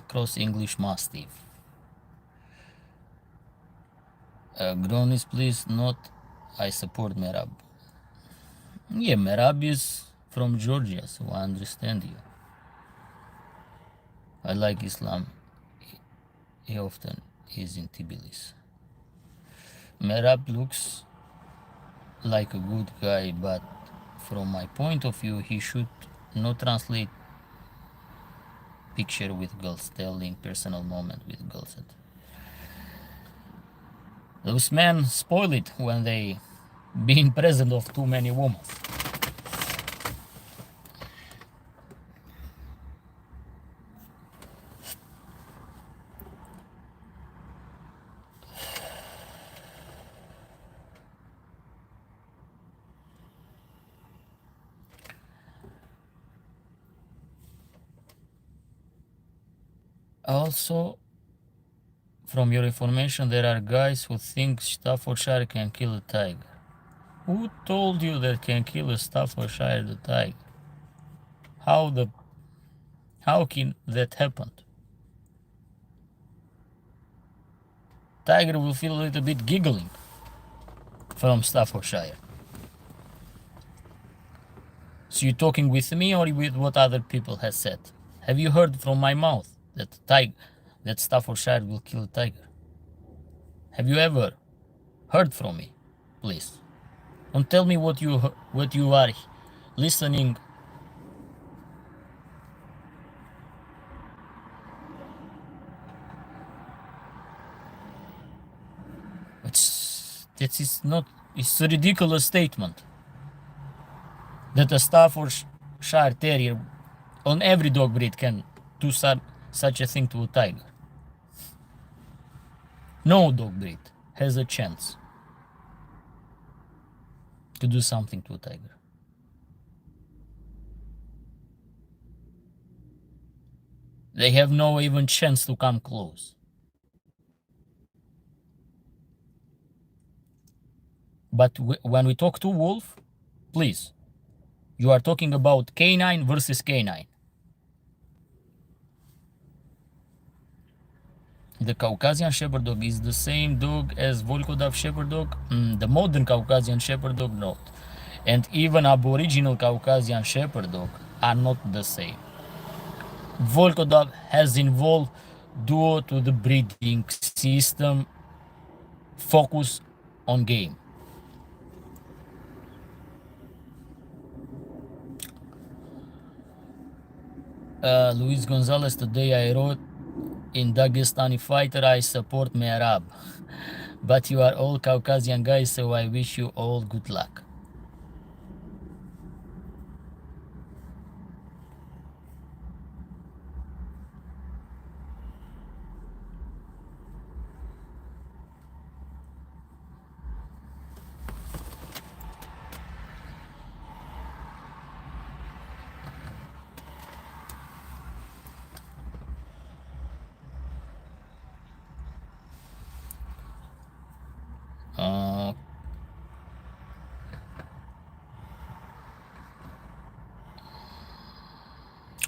cross English Mastiff. Gronis, please not. I support Merab. Yeah, Merab is from Georgia, so I understand you. I like Islam. He often is in Tbilisi. Merab looks like a good guy, but from my point of view, he should not translate picture with girls, telling personal moment with girls. Those men spoil it when they being present of too many women. Also, from your information, there are guys who think Staffordshire can kill a tiger. Who told you that can kill a Staffordshire the tiger? How can that happen? Tiger will feel a little bit giggling from Staffordshire. So you're talking with me or with what other people have said? Have you heard from my mouth that Staffordshire will kill a tiger? Have you ever heard from me? Please, don't tell me what you are listening. It's a ridiculous statement that a Staffordshire Terrier on every dog breed can do such a thing to a tiger. No dog breed has a chance to do something to a tiger. They have no even chance to come close. But when we talk to wolf, please, you are talking about canine versus canine. The Caucasian Shepherd Dog is the same dog as Volkodov Shepherd Dog. The modern Caucasian Shepherd Dog, not. And even Aboriginal Caucasian Shepherd Dog are not the same. Volkodov has evolved due to the breeding system focus on game. Luis Gonzalez, today I wrote in Dagestani fighter, I support Mehrab. But you are all Caucasian guys, so I wish you all good luck.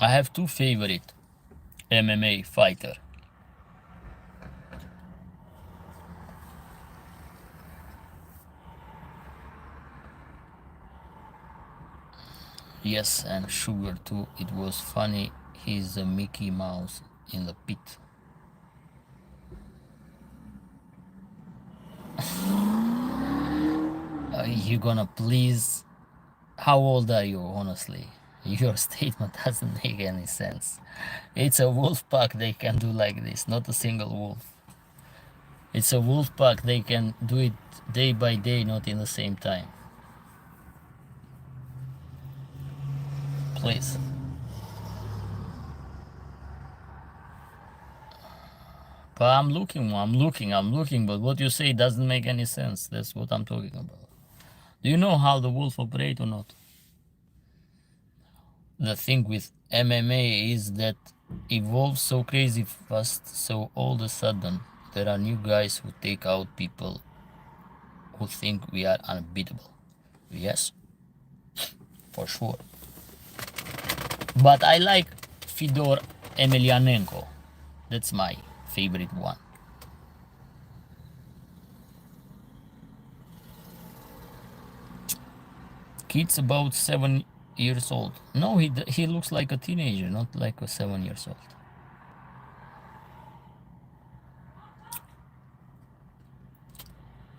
I have two favorite MMA fighter. Yes, and Sugar too. It was funny. He's a Mickey Mouse in the pit. You gonna please? How old are you, honestly? Your statement doesn't make any sense. It's a wolf pack, they can do like this, not a single wolf. It's a wolf pack, they can do it day by day, not in the same time. Please. But I'm looking, but what you say doesn't make any sense. That's what I'm talking about. Do you know how the wolf operate or not? The thing with MMA is that evolves so crazy fast, so all of a sudden there are new guys who take out people who think we are unbeatable. Yes, for sure. But I like Fedor Emelianenko. That's my favorite one. Kid's about 7 years old. No, he looks like a teenager, not like a 7 years old.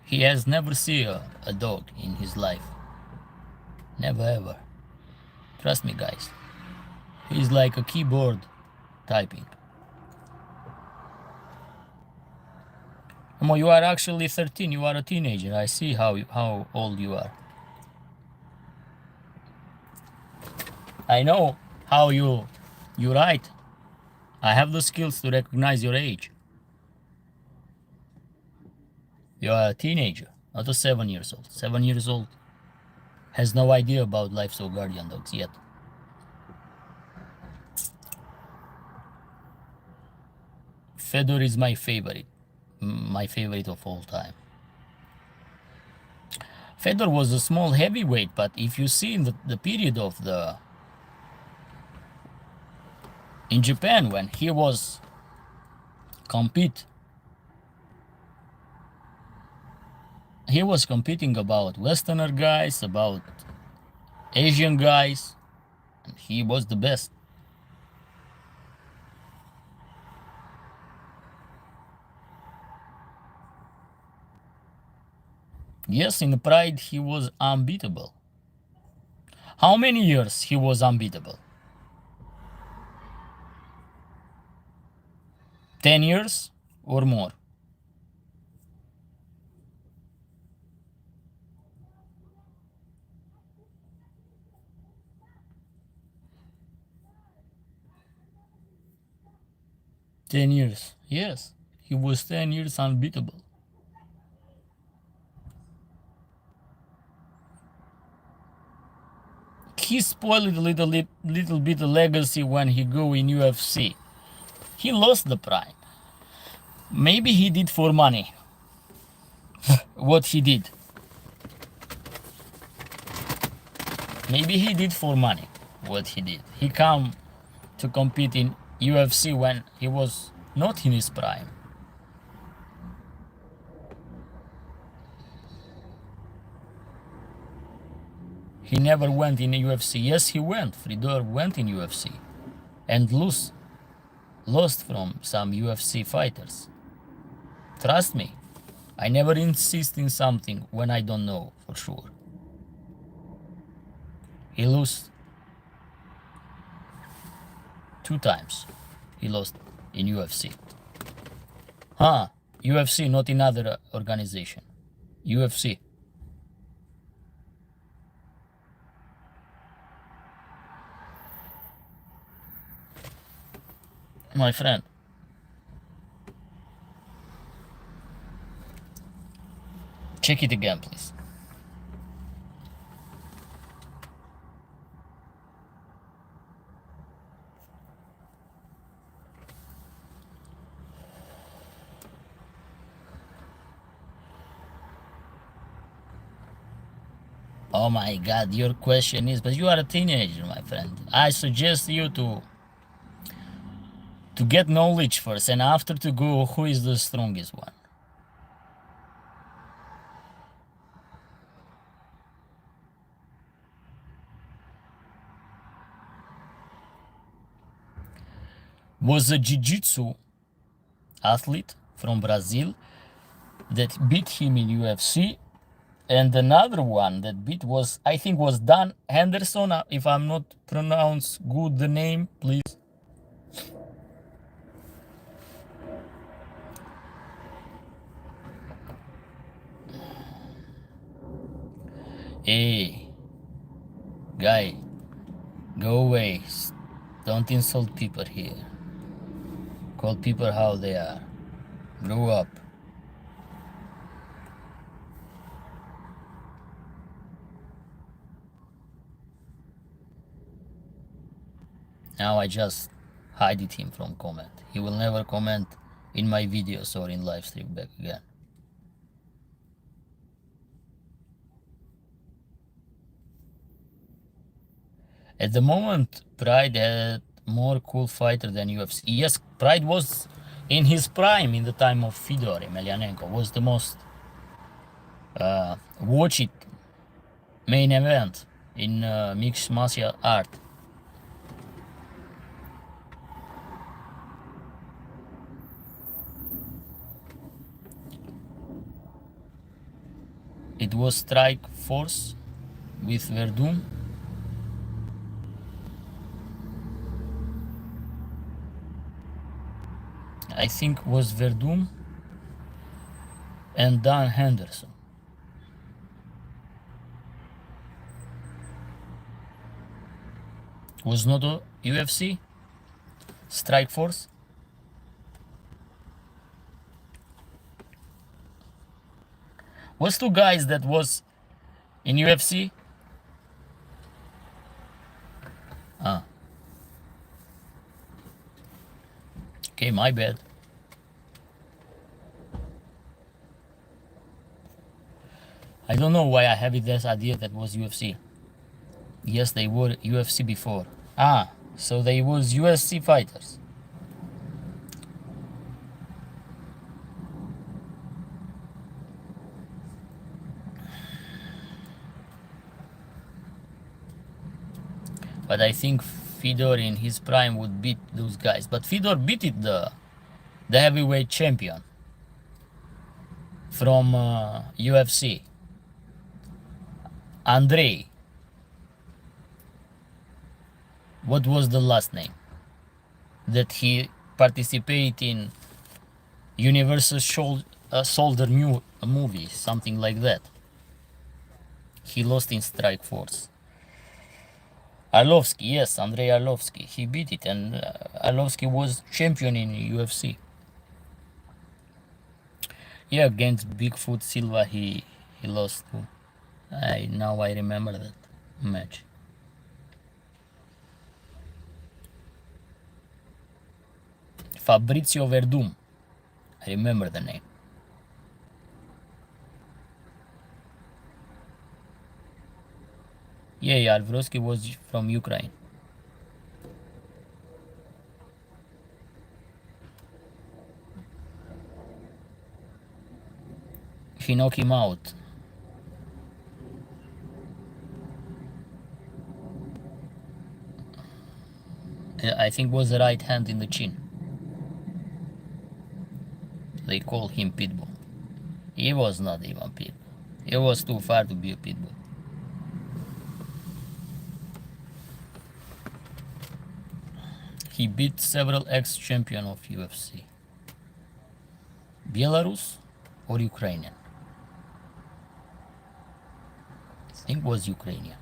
He has never seen a dog in his life. Never ever. Trust me, guys. He's like a keyboard typing. Amo, you are actually 13. You are a teenager. I see how old you are. I know how you write. I have the skills to recognize your age. You are a teenager, not a 7 years old. 7 years old has no idea about livestock guardian dogs yet. Fedor is my favorite of all time. Fedor was a small heavyweight, but if you see in the period of in Japan when he was he was competing about Westerner guys, about Asian guys, and he was the best. Yes, in Pride he was unbeatable. How many years he was unbeatable? 10 years or more? Ten years. Yes, he was 10 years unbeatable. He spoiled a little bit of legacy when he go in UFC. He lost the prime. Maybe he did for money. What he did. Maybe he did for money. What he did. He come to compete in UFC when he was not in his prime. He never went in UFC. Yes, he went. Fedor went in UFC and lost from some UFC fighters. Trust me, I never insist in something when I don't know for sure. He lost 2 times. He lost in UFC. UFC, not in other organization. UFC. My friend. Check it again, please. Oh my God, your question is, but you are a teenager, my friend. I suggest you to to get knowledge first, and after to go who is the strongest one. Was a jiu-jitsu athlete from Brazil that beat him in UFC, and another one that beat was, I think, was Dan Henderson. If I'm not pronounce good the name, please. Hey, guy, go away. Don't insult people here. Call people how they are. Grow up. Now I just hide him from comment. He will never comment in my videos or in live stream back again. At the moment, Pride had more cool fighter than UFC. Yes, Pride was in his prime in the time of Fedor Emelianenko. Was the most watched main event in mixed martial art. It was Strike Force with Verdun. I think was Verdun and Dan Henderson. Was not a UFC? Strike Force? Was two guys that was in UFC? Ah. Okay, my bad. I don't know why I have it this idea that was UFC. Yes, they were UFC before. Ah, so they was UFC fighters. But I think Fedor in his prime would beat those guys. But Fedor beat it the heavyweight champion from UFC. Andrei. What was the last name? That he participated in Universal Soldier movie, something like that. He lost in Strike Force. Arlovsky, yes, Andrei Arlovsky. He beat it, and Arlovsky was champion in UFC. Yeah, against Bigfoot Silva, he lost. Now I remember that match. Fabrizio Verdum. I remember the name. Yeah, Arlovsky was from Ukraine. He knocked him out. I think was the right hand in the chin. They call him Pitbull. He was not even Pitbull. He was too far to be a Pitbull. He beat several ex-champions of UFC. Belarus or Ukrainian? I think it was Ukrainian.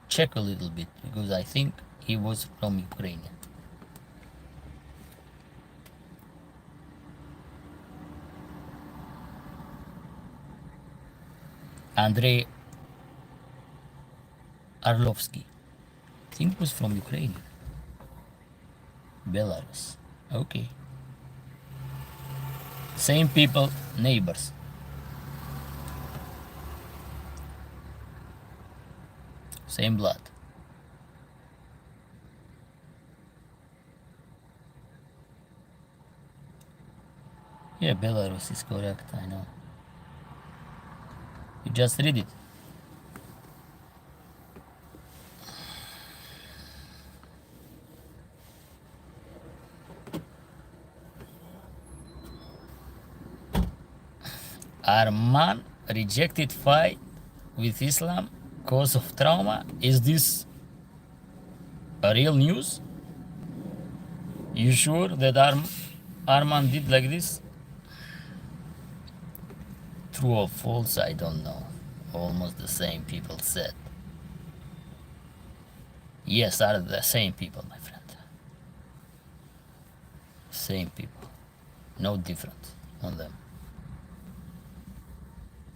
Check a little bit because I think he was from Ukrainian. Andrei Arlovsky. I think it was from Ukraine. Belarus. Okay. Same people, neighbors. Same blood. Yeah, Belarus is correct, I know. You just read it. Arman rejected fight with Islam cause of trauma. Is this a real news? You sure that Arman did like this? True or false, I don't know. Almost the same people said. Yes, are the same people, my friend. Same people. No difference on them.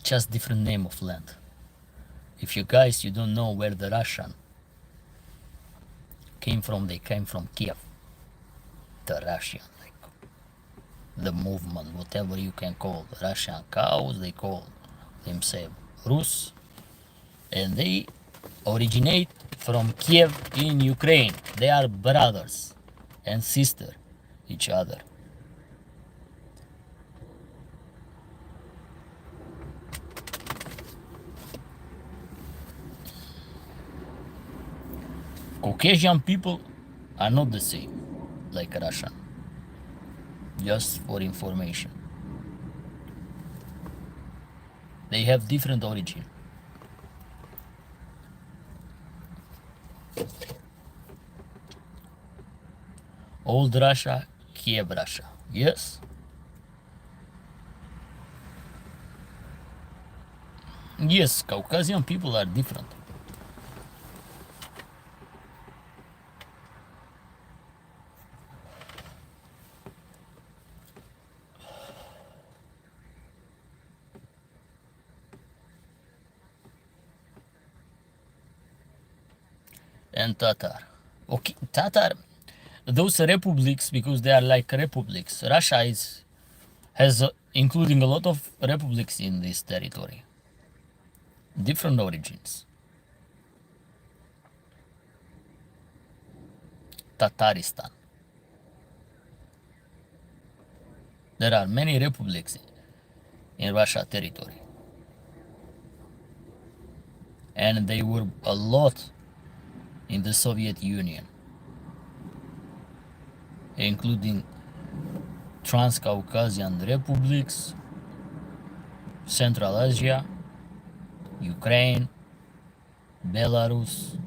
Just different name of land. If you guys you don't know where the Russian came from, they came from Kiev. The Russian, like the movement, whatever you can call the Russian cows, they call themselves Rus, and they originate from Kiev in Ukraine. They are brothers and sister each other. Caucasian people are not the same like Russian. Just for information. They have different origin. Old Russia, Kiev Russia. Yes? Yes, Caucasian people are different. And Tatar. Okay, Tatar, those republics, because they are like republics. Russia has including a lot of republics in this territory. Different origins. Tataristan. There are many republics in Russia territory. And they were a lot in the Soviet Union, including Transcaucasian republics, Central Asia, Ukraine, Belarus.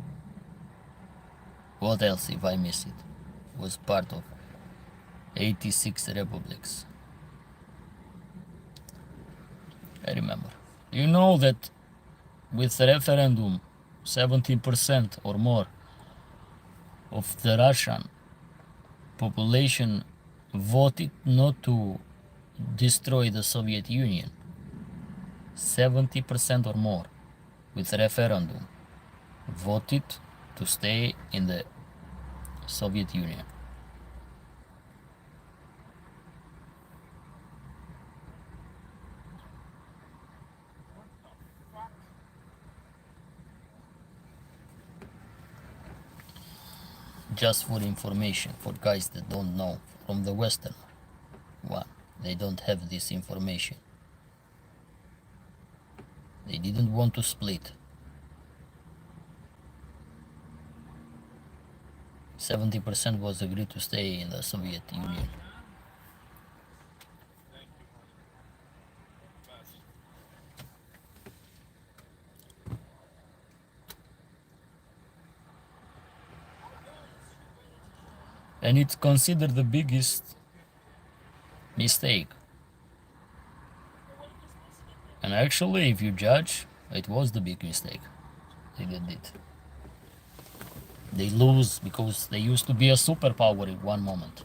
What else if I miss it? Was part of 86 republics. I remember. You know that with the referendum, 70% or more of the Russian population voted not to destroy the Soviet Union. 70% or more with referendum voted to stay in the Soviet Union. Just for information, for guys that don't know, from the Western one, they don't have this information. They didn't want to split. 70% was agreed to stay in the Soviet Union. And it's considered the biggest mistake. And actually, if you judge, it was the big mistake they did. They lose because they used to be a superpower at one moment.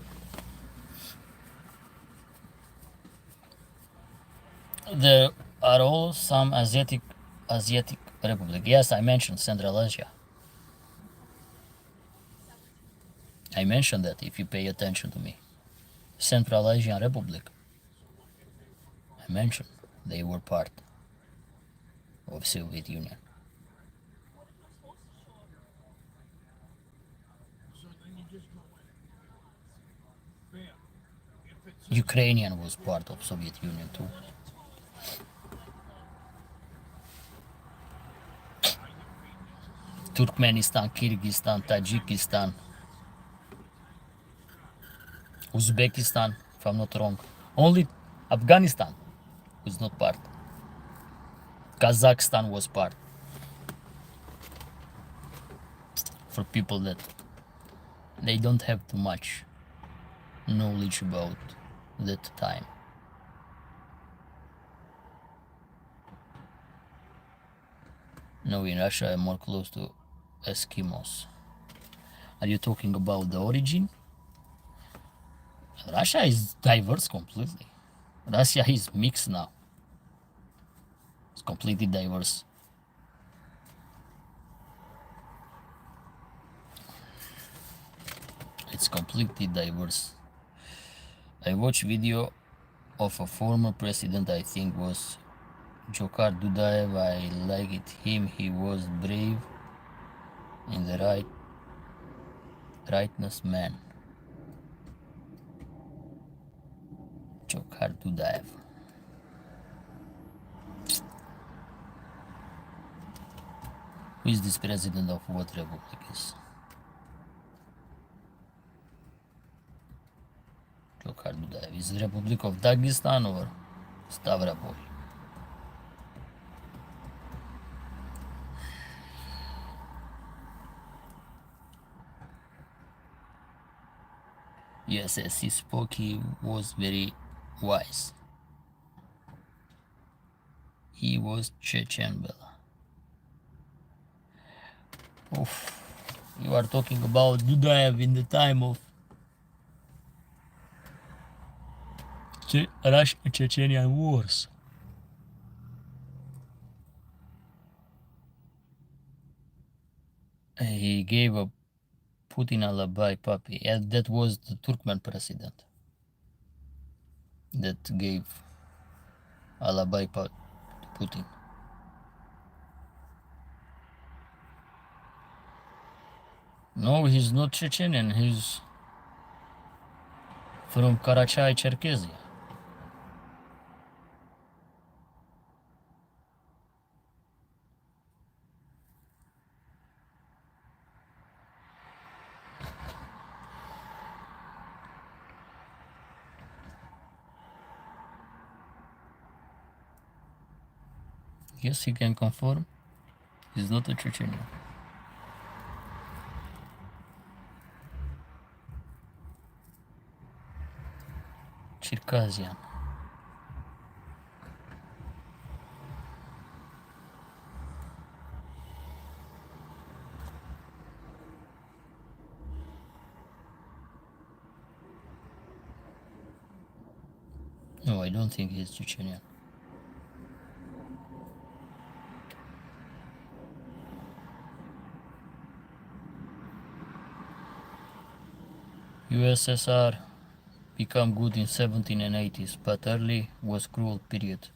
There are all some Asiatic republic. Yes, I mentioned Central Asia. I mentioned that if you pay attention to me. Central Asian Republic. I mentioned they were part of Soviet Union. Ukrainian was part of Soviet Union too. Turkmenistan, Kyrgyzstan, Tajikistan, Uzbekistan, if I'm not wrong. Only Afghanistan was not part. Kazakhstan was part. For people that they don't have too much knowledge about that time. No, in Russia I'm more close to Eskimos. Are you talking about the origin? Russia is diverse completely. Russia is mixed now. It's completely diverse. It's completely diverse. I watched video of a former president, I think was Jokhar Dudaev. I liked him. He was brave in the rightness man. Jokhar Dudaev. Who is this president of what republic is? Jokhar Dudaev. Is the Republic of Dagestan or Stavropol? Yes, as he spoke, he was very wise. He was Chechen Bela. Oof. You are talking about Dudaev in the time of Chechenian wars. He gave a Putin alibi puppy, and that was the Turkmen president that gave alibi to Putin. No, he's not Chechenian, he's from Karachay, Cherkessia. Yes, he can confirm. He's not a Chechenian. Circassian. No, I don't think he's Chechenian. USSR become good in 17 and 80s, but early was cruel period.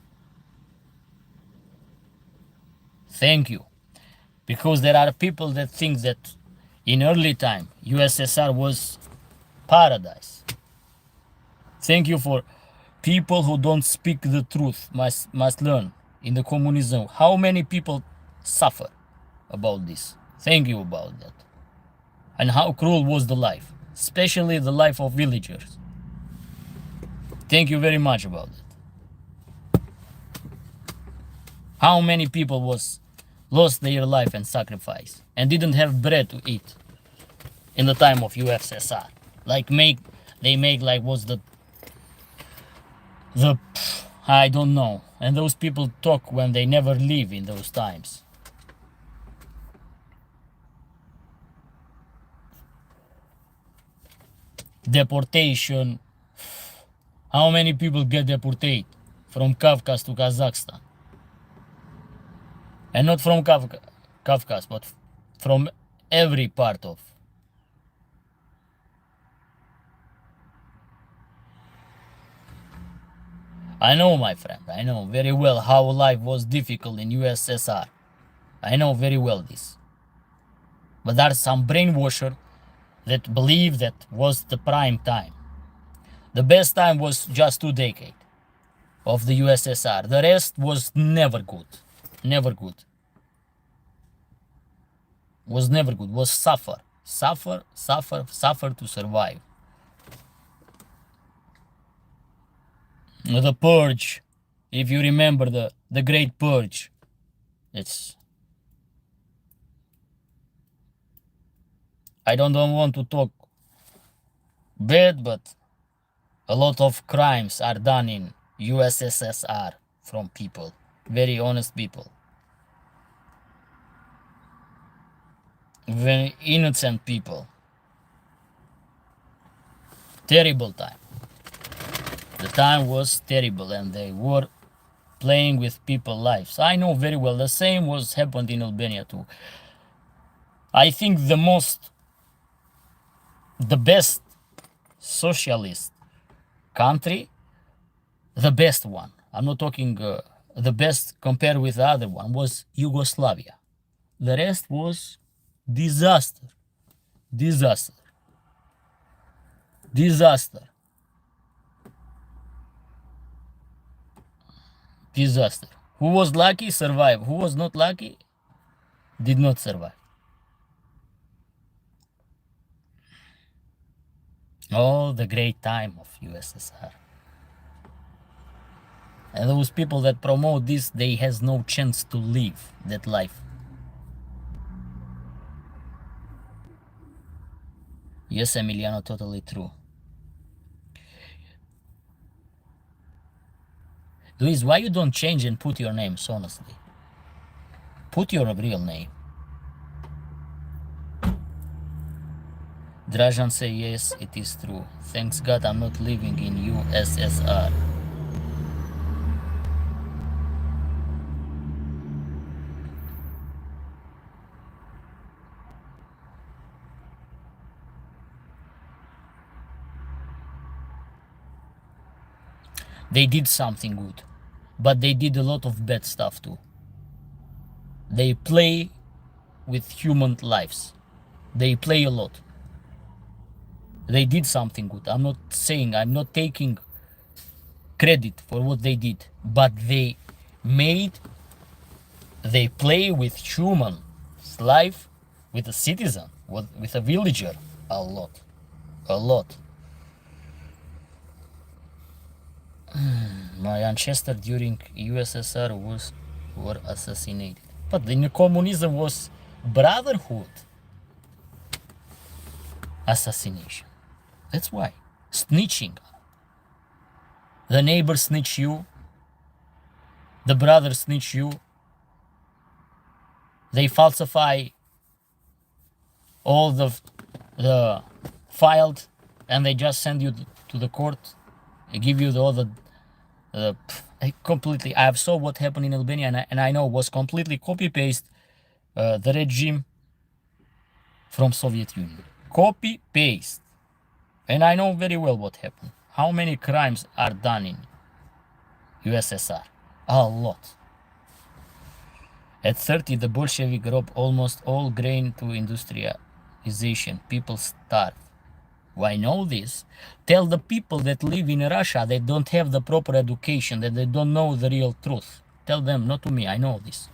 Thank you. Because there are people that think that in early time USSR was paradise. Thank you for people who don't speak the truth must learn in the communism how many people suffer about this. Thank you about that. And how cruel was the life, especially the life of villagers. Thank you very much about it. How many people lost their life and sacrifice and didn't have bread to eat in the time of USSR. They make like what's the I don't know. And those people talk when they never live in those times. Deportation. How many people get deported from Kafkas to Kazakhstan? And not from Kafkas, but from every part of. I know, my friend, I know very well how life was difficult in USSR. I know very well this. But there are some brainwasher that believe that was the prime time. The best time was just 2 decades of the USSR. The rest was never good. Never good. Was never good. Was suffer. Suffer, suffer, suffer to survive. The purge. If you remember the great purge. I don't want to talk bad, but a lot of crimes are done in USSR from people, very honest people, very innocent people. Terrible time. The time was terrible, and they were playing with people's lives. I know very well the same was happened in Albania too. I think the best socialist country, the best one, I'm not talking the best compared with the other one, was Yugoslavia. The rest was disaster. Disaster. Disaster. Disaster. Who was lucky survived. Who was not lucky did not survive. Oh, the great time of USSR. And those people that promote this, they has no chance to live that life. Yes, Emiliano, totally true. Luis, why you don't change and put your names, honestly? Put your real name. Drajan say yes, it is true. Thanks God I'm not living in USSR. They did something good, but they did a lot of bad stuff too. They play with human lives. They play a lot. They did something good. I'm not taking credit for what they did, but they play with human life, with a citizen, with a villager, a lot. My ancestors during USSR were assassinated. But in communism was brotherhood. Assassination. That's why. Snitching. The neighbor snitch you. The brother snitch you. They falsify all the filed, and they just send you to the court. They give you all the completely. I saw what happened in Albania, and I know was completely copy paste the regime from Soviet Union. Copy paste, and I know very well what happened. How many crimes are done in USSR? A lot. At 30, the Bolshevik robbed almost all grain to industrialization. People starve. Why know this? Tell the people that live in Russia they don't have the proper education, that they don't know the real truth. Tell them, not to me, I know this.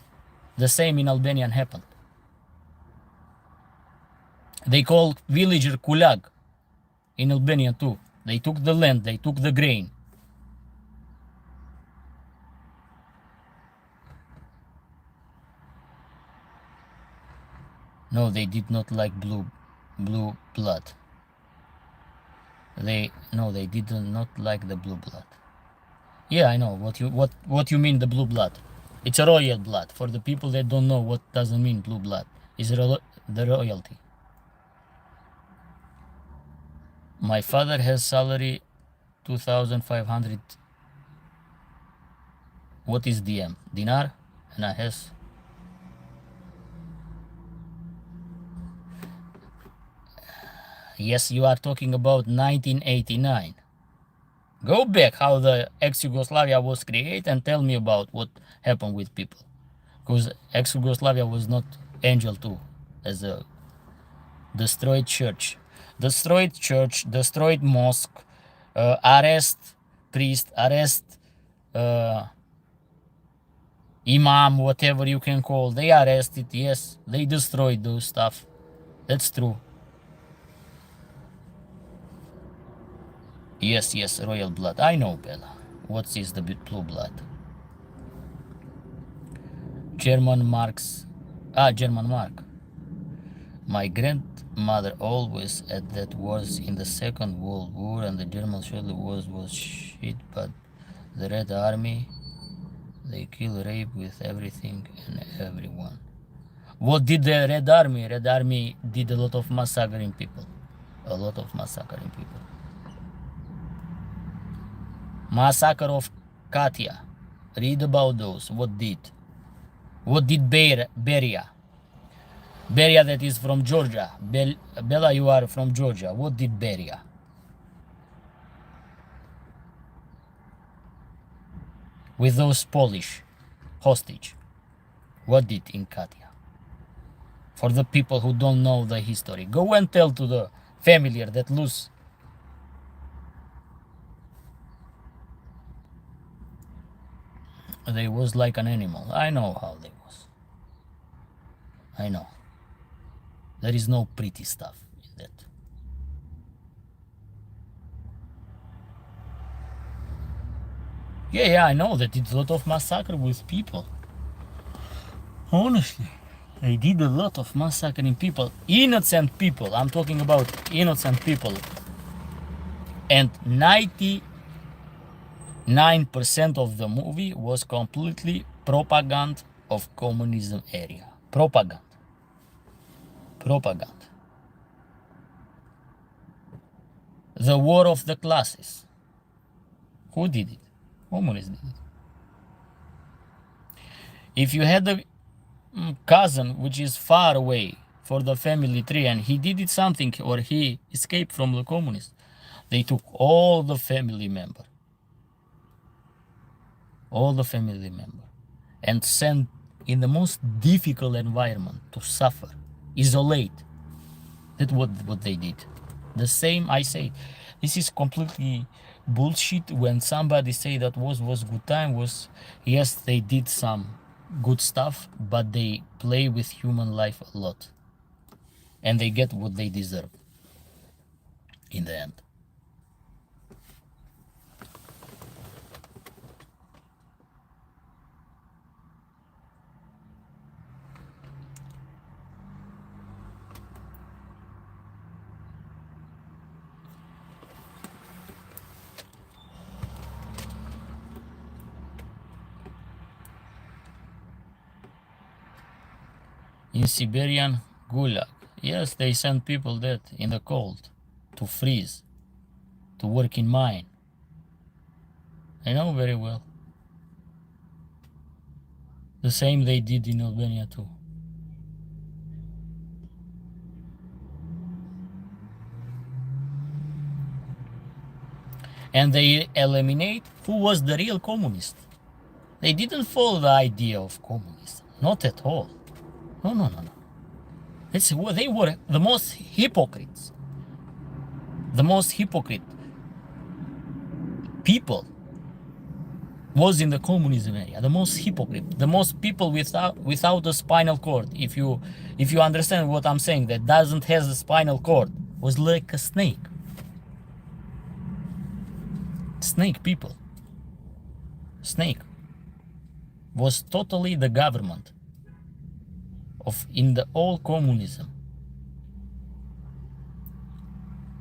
The same in Albania happened. They called villager kulag in Albania too. They took the land, they took the grain. No, they did not like blue blood. They did not like the blue blood. Yeah, I know what you mean, the blue blood. It's a royal blood. For the people that don't know what doesn't mean blue blood, is the royalty. My father has salary 2,500. What is DM? Dinar? And I has. Yes, you are talking about 1989. Go back how the ex-Yugoslavia was created and tell me about what happened with people. Because ex-Yugoslavia was not angel too, as a destroyed church, destroyed mosque, arrest priest, arrest imam, whatever you can call. They arrested, yes. They destroyed those stuff. That's true. Yes, yes, royal blood. I know, Bella. What is the blue blood? German marks. German mark. My grandmother always said that wars in the Second World War and the German Shoulder Wars was shit, but the Red Army, they kill, rape with everything and everyone. What did the Red Army? Red Army did a lot of massacring people. A lot of massacring people. Massacre of Katia. Read about those. What did? What did Beria? Beria that is from Georgia. Bella, you are from Georgia. What did Beria? With those Polish hostage. What did in Katia? For the people who don't know the history. Go and tell to the familiar that lose. They was like an animal. I know how they was. I know. There is no pretty stuff in that. Yeah, I know that it's a lot of massacre with people. Honestly, they did a lot of massacring people. Innocent people. I'm talking about innocent people. And 99% of the movie was completely propaganda of communism area. Propaganda. Propaganda. The war of the classes. Who did it? Communists did it. If you had a cousin which is far away for the family tree and he did it something or he escaped from the communists, they took all the family member and sent in the most difficult environment to suffer, isolate. That's what they did. The same I say. This is completely bullshit when somebody say that was good time. Was, yes, they did some good stuff, but they play with human life a lot. And they get what they deserve in the end. In Siberian gulag, yes, they send people that in the cold to freeze, to work in mine. I know very well. The same they did in Albania too. And they eliminate who was the real communist. They didn't follow the idea of communism, not at all. No. They were the most hypocrites. The most hypocrite people was in the communism area. The most hypocrite, the most people without a spinal cord. If you understand what I'm saying, that doesn't have a spinal cord, was like a snake. Snake people. Snake was totally the government of in the old communism.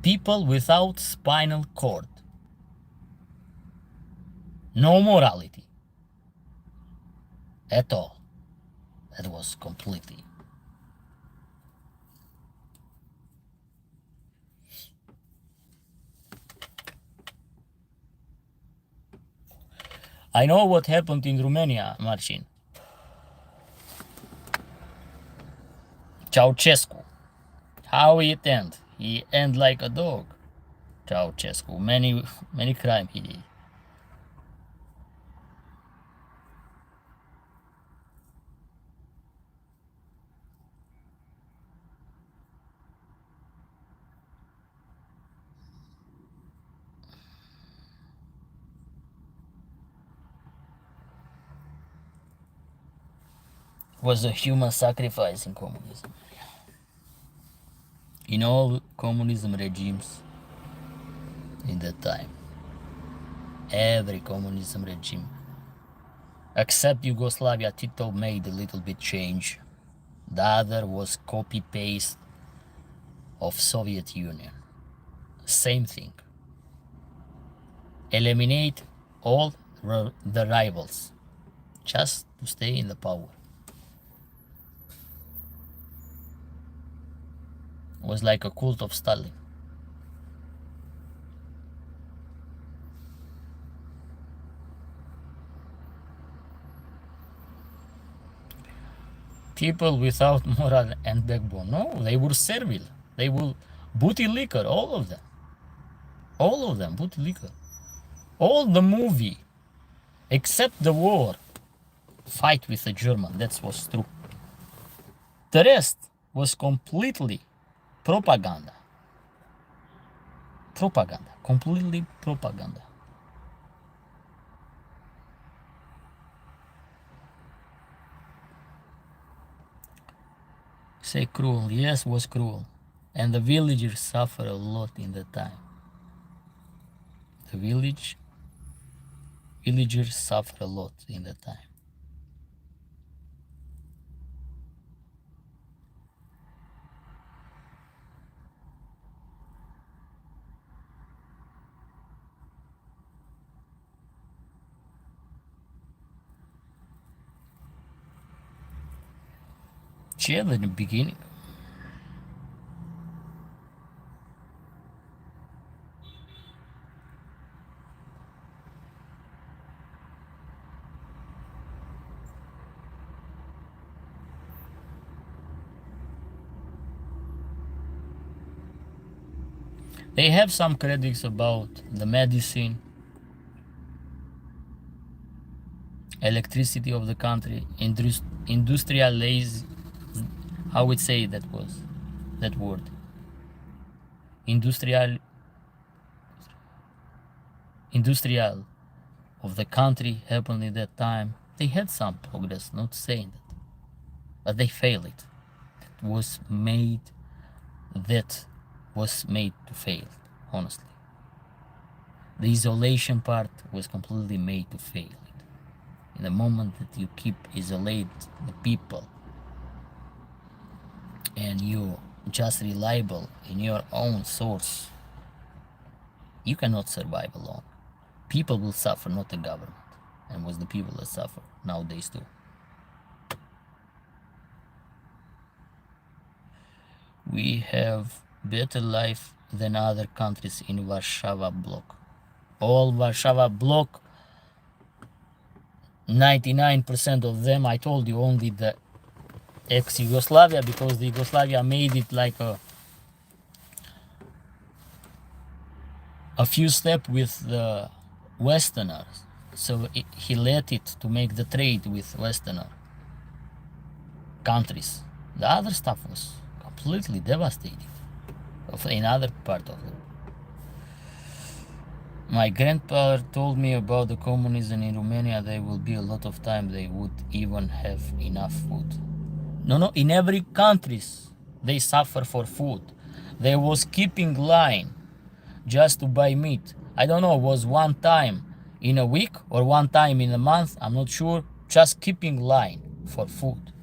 People without spinal cord. No morality at all. That was completely. I know what happened in Romania, Marcin. Ceausescu. How it end? He end like a dog. Ceausescu. Many crime he did. was a human sacrifice in communism. In all communism regimes in that time, every communism regime, except Yugoslavia, Tito made a little bit change. The other was copy-paste of Soviet Union. Same thing. Eliminate all the rivals just to stay in the power. It was like a cult of Stalin. People without moral and backbone. No, they were servile. They were booty liquor, all of them. All of them, booty liquor. All the movie, except the war, fight with the German, that was true. The rest was completely propaganda. Propaganda, completely propaganda. Say cruel, yes, was cruel. And the villagers suffer a lot in that time. The villagers suffer a lot in that time. Chill in the beginning. They have some critics about the medicine, electricity of the country, industrialize, how would say that word? Industrial of the country happened in that time. They had some progress, not saying that, but they failed it. It was made to fail, honestly. The isolation part was completely made to fail. In the moment that you keep isolate the people and you just reliable in your own source, you cannot survive alone. People will suffer, not the government. And it was the people that suffer nowadays too. We have better life than other countries in Warsaw bloc. All Warsaw bloc, 99% of them, I told you, only the ex-Yugoslavia, because the Yugoslavia made it like a few steps with the Westerners. So he let it to make the trade with Westerner countries. The other stuff was completely devastated in other part of it. My grandpa told me about the communism in Romania. There will be a lot of time they would even have enough food. No, in every countries they suffer for food. They was keeping line just to buy meat. I don't know, it was one time in a week or one time in a month, I'm not sure, just keeping line for food.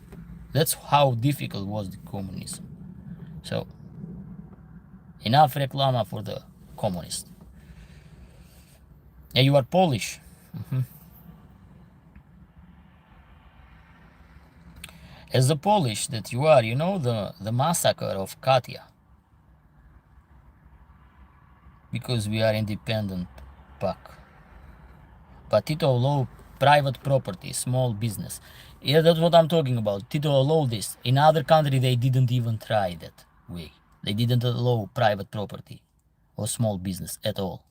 That's how difficult was the communism. So, enough reclama for the communists. And you are Polish. As the Polish that you are, you know the massacre of Katia. Because we are independent pack. But Tito allowed private property, small business. Yeah, that's what I'm talking about. Tito allowed this. In other country, they didn't even try that way. They didn't allow private property or small business at all.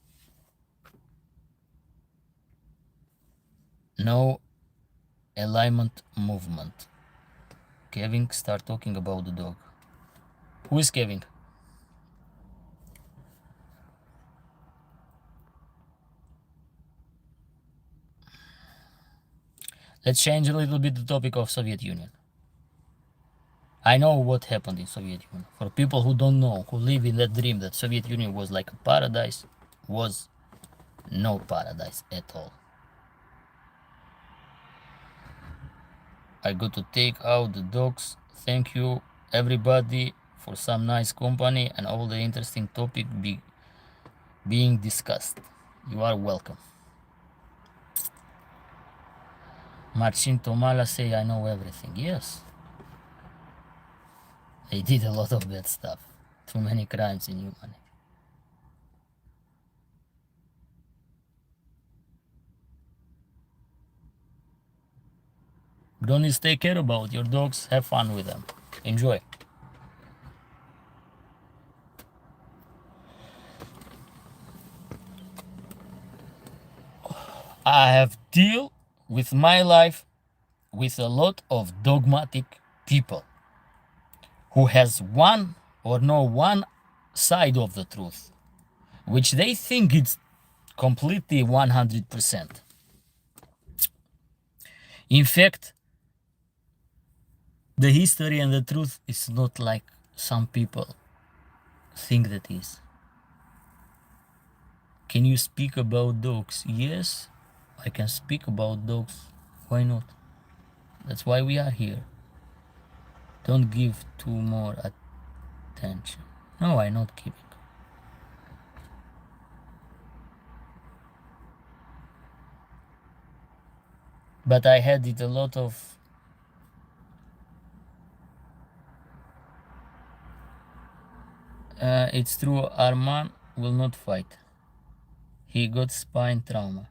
No alignment movement. Kevin, start talking about the dog. Who is Kevin? Let's change a little bit the topic of Soviet Union. I know what happened in Soviet Union. For people who don't know, who live in that dream that Soviet Union was like a paradise, was no paradise at all. I got to take out the dogs. Thank you everybody for some nice company and all the interesting topic being discussed. You are welcome. Marcin Tomala say I know everything. Yes. They did a lot of bad stuff. Too many crimes in humanity. Don't take care about your dogs. Have fun with them. Enjoy. I have deal with my life with a lot of dogmatic people who has one or no one side of the truth, which they think it's completely 100%. In fact, the history and the truth is not like some people think that is. Can you speak about dogs? Yes, I can speak about dogs. Why not? That's why we are here. Don't give too more attention. No, I'm not giving. But I had it a lot of it's true, Arman will not fight. He got spine trauma.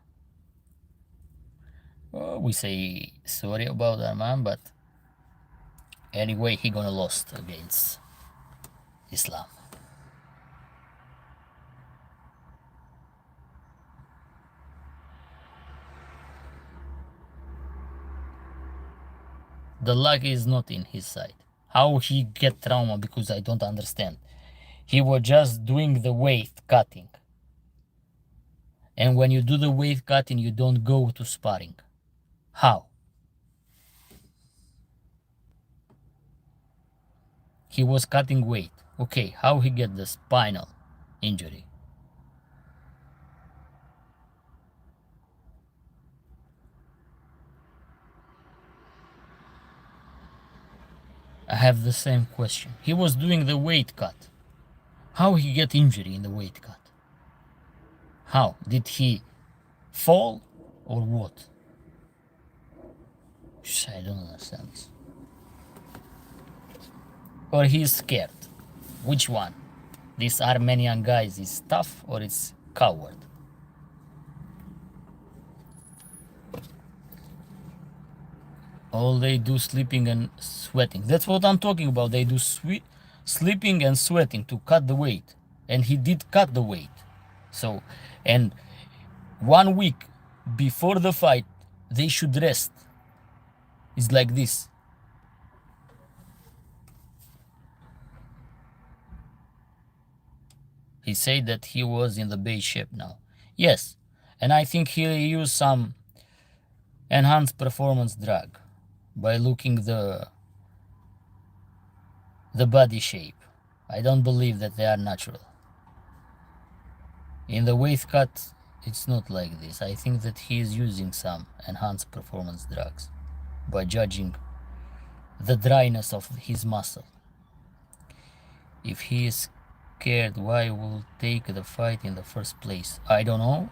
Well, we say sorry about Arman, but anyway, he gonna lost against Islam. The luck is not in his side. How he get trauma? Because I don't understand. He was just doing the weight cutting. And when you do the weight cutting, you don't go to sparring. How? He was cutting weight. Okay, how he get the spinal injury? I have the same question. He was doing the weight cut. How he get injury in the weight cut? How? Did he fall or what? I don't understand this. Or he's scared. Which one? This Armenian guy is tough or is coward? All they do sleeping and sweating. That's what I'm talking about. They do sleeping and sweating to cut the weight. And he did cut the weight. So, and 1 week before the fight, they should rest. It's like this. He said that he was in the base shape now. Yes, and I think he used some enhanced performance drug by looking the body shape. I don't believe that they are natural. In the weight cut, it's not like this. I think that he is using some enhanced performance drugs by judging the dryness of his muscle. If he is scared, why will take the fight in the first place? I don't know.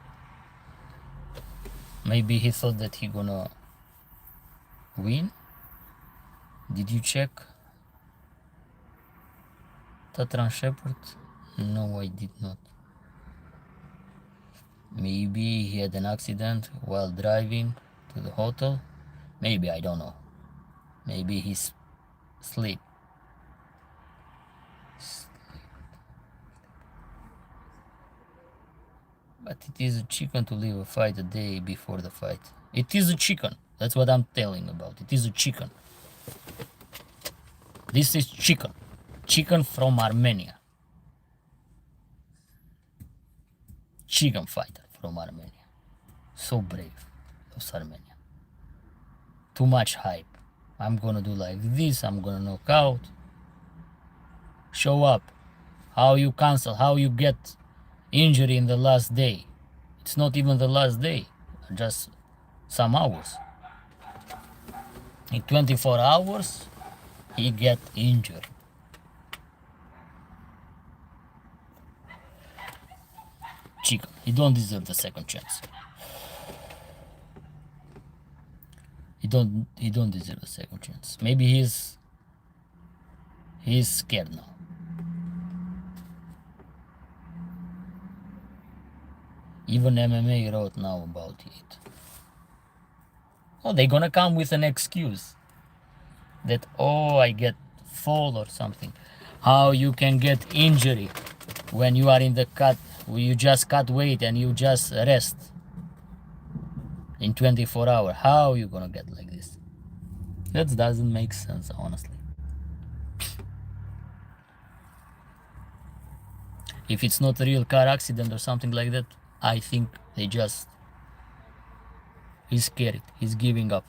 Maybe he thought that he gonna win. Did you check Tatran Shepherd? No, I did not. Maybe he had an accident while driving to the hotel. Maybe, I don't know. Maybe he's asleep. But it is a chicken to leave a fight a day before the fight. It is a chicken. That's what I'm telling about. It is a chicken. This is chicken. Chicken from Armenia. Chicken fighter from Armenia. So brave, those Armenians. Too much hype. I'm gonna do like this, I'm gonna knock out. show up, how you cancel, how you get injury in the last day. It's not even the last day, just some hours. In 24 hours, he get injured. Chico, he don't deserve the second chance. He don't deserve a second chance. Maybe he's scared now. Even MMA wrote now about it. Oh, they're gonna come with an excuse that, oh, I get fall or something. How you can get injury when you are in the cut, you just cut weight and you just rest in 24 hours. How you gonna get like this? That doesn't make sense, honestly. If it's not a real car accident or something like that, I think he's scared, he's giving up.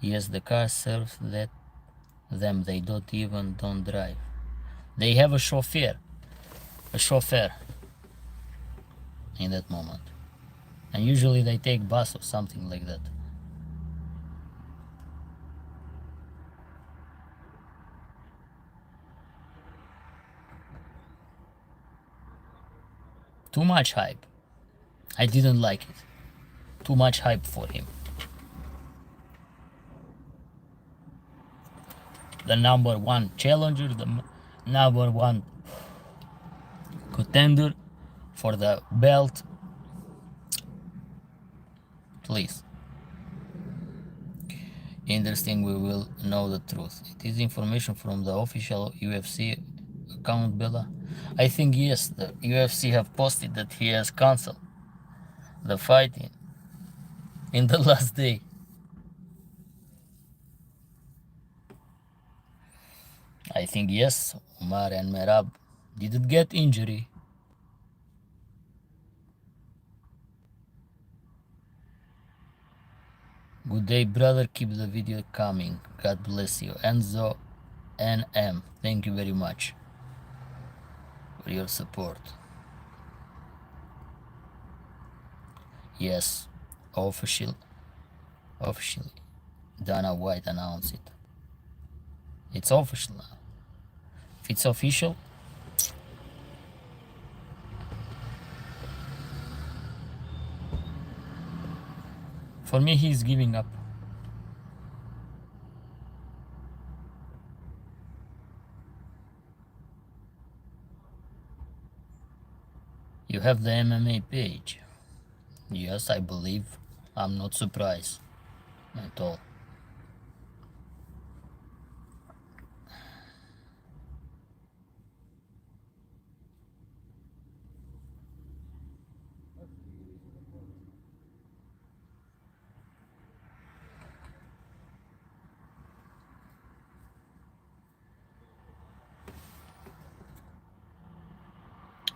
Yes, the car serves them, they don't drive. They have a chauffeur in that moment. And usually they take bus or something like that. Too much hype. I didn't like it. Too much hype for him. The number one challenger, the number one contender for the belt. Please. Interesting, we will know the truth. It is information from the official UFC account, Bella. I think yes, the UFC have posted that he has cancelled the fight in the last day. I think yes, Umar and Merab didn't get injury. Good day, brother. Keep the video coming. God bless you. Enzo NM, thank you very much for your support. Yes, officially, Dana White announced it. It's official now. If it's official, for me, he's giving up. You have the MMA page. Yes, I believe. I'm not surprised at all.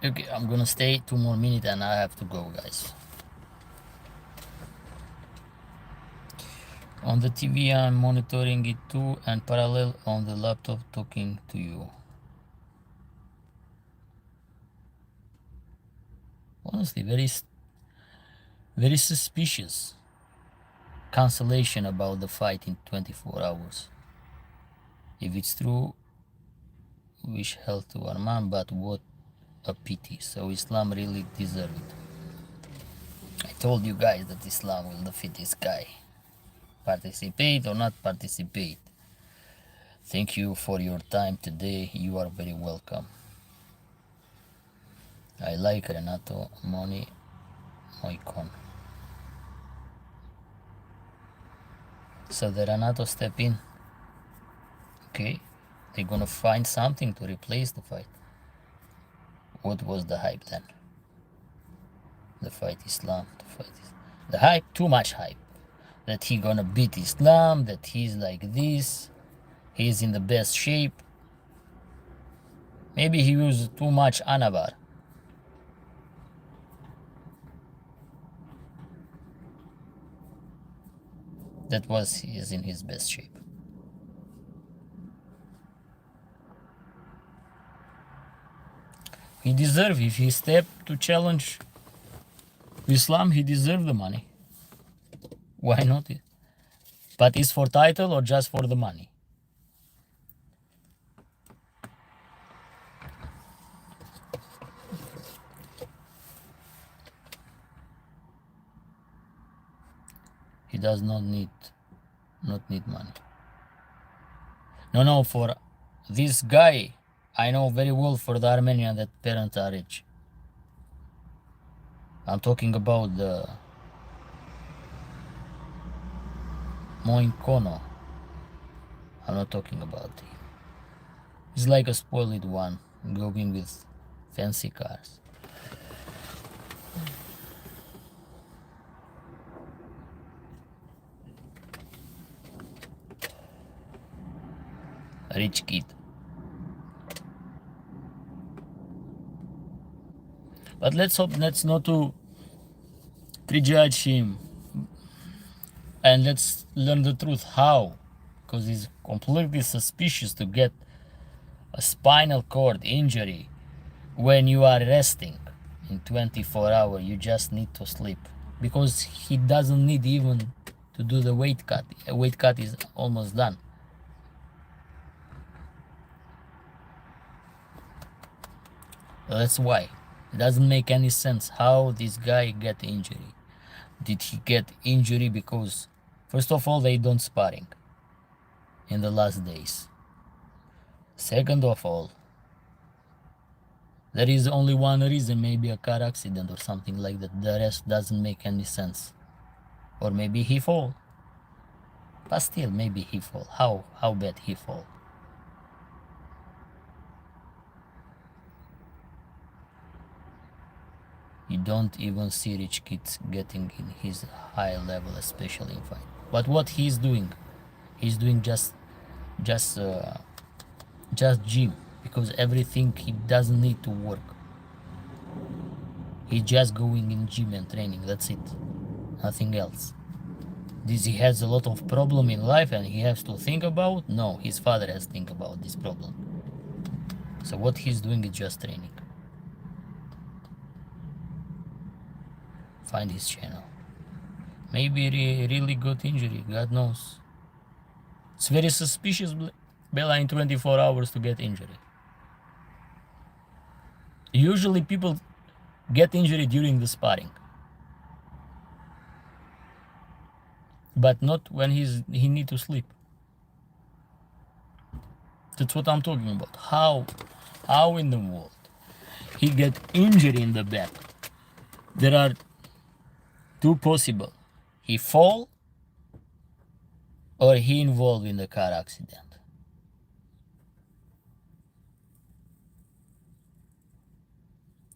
Okay, I'm gonna stay 2 more minutes and I have to go, guys. On the TV, I'm monitoring it too, and parallel on the laptop talking to you. Honestly, very suspicious cancellation about the fight in 24 hours. If it's true, wish health to Arman, but what a pity. So Islam really deserved it. I told you guys that Islam will defeat this guy. Participate or not participate. Thank you for your time today. You are very welcome. I like Renato Moni Moicon. So the Renato step in. Okay, they're gonna find something to replace the fight. What was the hype then? The fight Islam, the hype, too much hype. That he gonna beat Islam, that he's like this, he's in the best shape. Maybe he used too much Anabar. that he is in his best shape. He deserved, if he stepped to challenge Islam, he deserved the money. Why not? But is for title or just for the money? He does not need money. No, for this guy, I know very well for the Armenian that parents are rich. I'm talking about the Moinkono. I'm not talking about him. He's like a spoiled one, going with fancy cars. Rich kid. But let's hope that's not to prejudge him, and let's learn the truth. How? Because he's completely suspicious to get a spinal cord injury when you are resting in 24 hours. You just need to sleep, because he doesn't need even to do the weight cut. A weight cut is almost done. That's why it doesn't make any sense how this guy get injury. Did he get injury because, first of all, they don't sparring in the last days. Second of all, there is only one reason, maybe a car accident or something like that. The rest doesn't make any sense. Or maybe he fall. But still, maybe he fall. How bad he fall? You don't even see rich kids getting in his high level, especially in fight. But what he's doing just gym, because everything he doesn't need to work. He's just going in gym and training. That's it, nothing else. He has a lot of problem in life and he has to think about. No, his father has to think about this problem. So what he's doing is just training. Find his channel. Maybe really got injury, God knows. It's very suspicious, Bella, in 24 hours to get injury. Usually people get injury during the sparring, but not when he need to sleep. That's what I'm talking about. How in the world he get injury in the back? There are two possible. He fall or he involved in the car accident.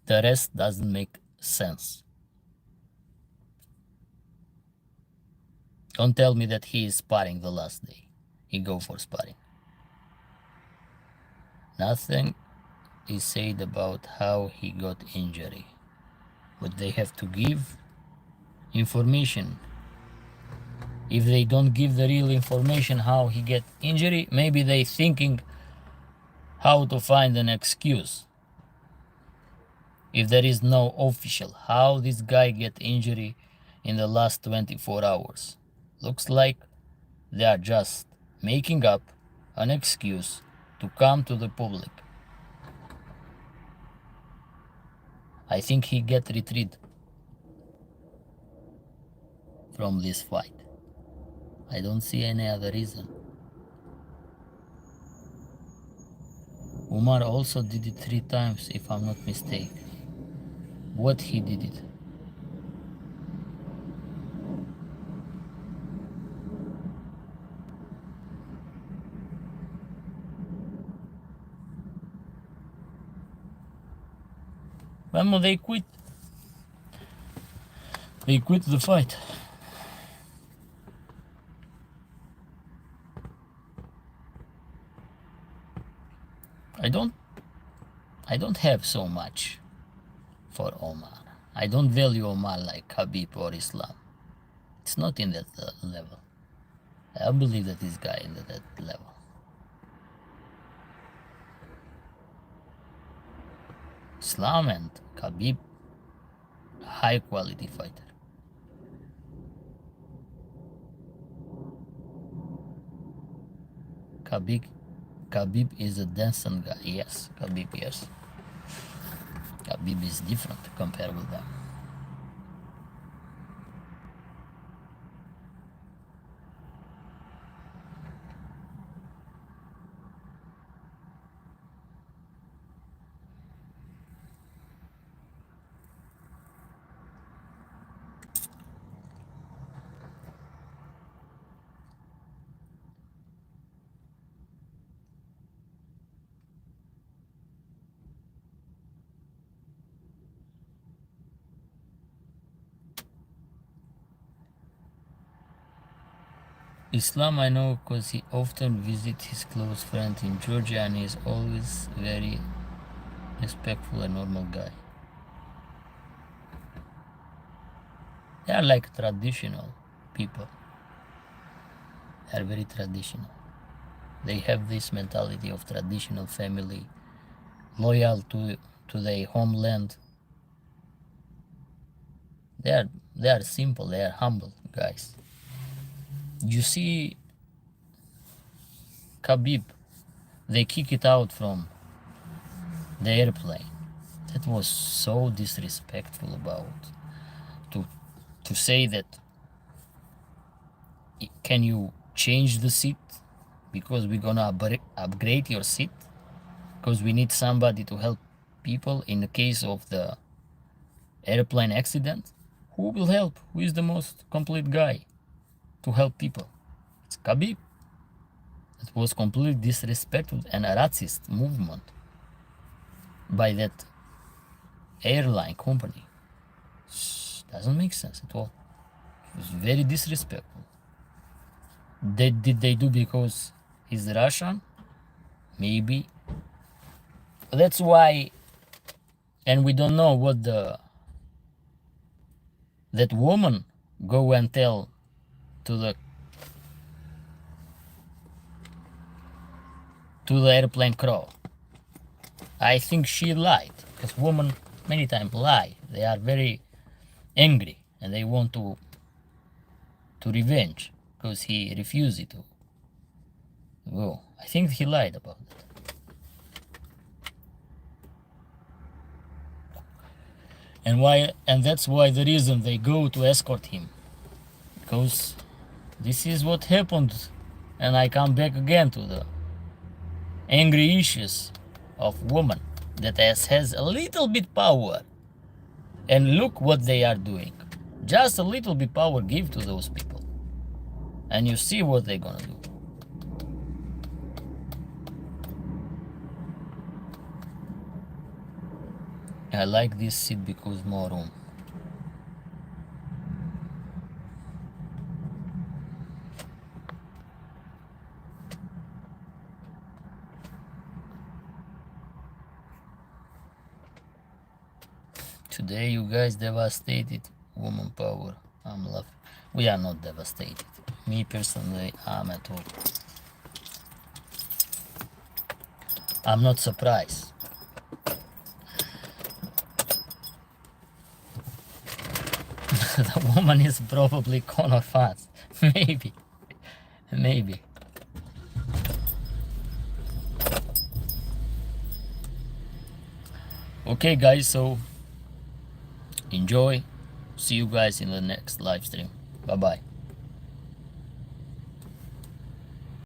The rest doesn't make sense. Don't tell me that he is sparring the last day. He go for sparring. Nothing is said about how he got injury, but they have to give information. If they don't give the real information how he get injury, maybe they thinking how to find an excuse. If there is no official, how this guy get injury in the last 24 hours? Looks like they are just making up an excuse to come to the public. I think he get retreat from this fight. I don't see any other reason. Umar also did it 3 times, if I'm not mistaken. What he did it? Well, they quit. They quit the fight. I don't have so much for Omar. I don't value Omar like Habib or Islam. It's not in that level. I believe that this guy is at that level. Islam and Khabib, high quality fighter. Khabib is a decent guy. Yes, Khabib, yes. Khabib is different compared with them. Islam I know because he often visits his close friend in Georgia and he is always very respectful and normal guy. They are like traditional people. They are very traditional. They have this mentality of traditional family, loyal to their homeland. They are simple, they are humble guys. You see Khabib, they kick it out from the airplane. That was so disrespectful about to say that can you change the seat because we're gonna upgrade your seat because we need somebody to help people in the case of the airplane accident. Who will help? Who is the most complete guy to help people? It's Khabib. It was completely disrespectful and a racist movement by that airline company. Doesn't make sense at all. It was very disrespectful. Did they do because he's Russian? Maybe. That's why, and we don't know what that woman go and tell to the airplane crew. I think she lied, because women many times lie. They are very angry and they want to revenge because he refused to go. I think he lied about it. And that's why the reason they go to escort him, because this is what happened, and I come back again to the angry issues of women that has a little bit power, and look what they are doing. Just a little bit power give to those people, and you see what they're gonna do. I like this seat because more room. Today you guys devastated woman power. I'm laughing. We are not devastated. Me personally, I'm at all. I'm not surprised. The woman is probably Connor fast. Maybe. Okay guys, so enjoy. See you guys in the next live stream. Bye bye.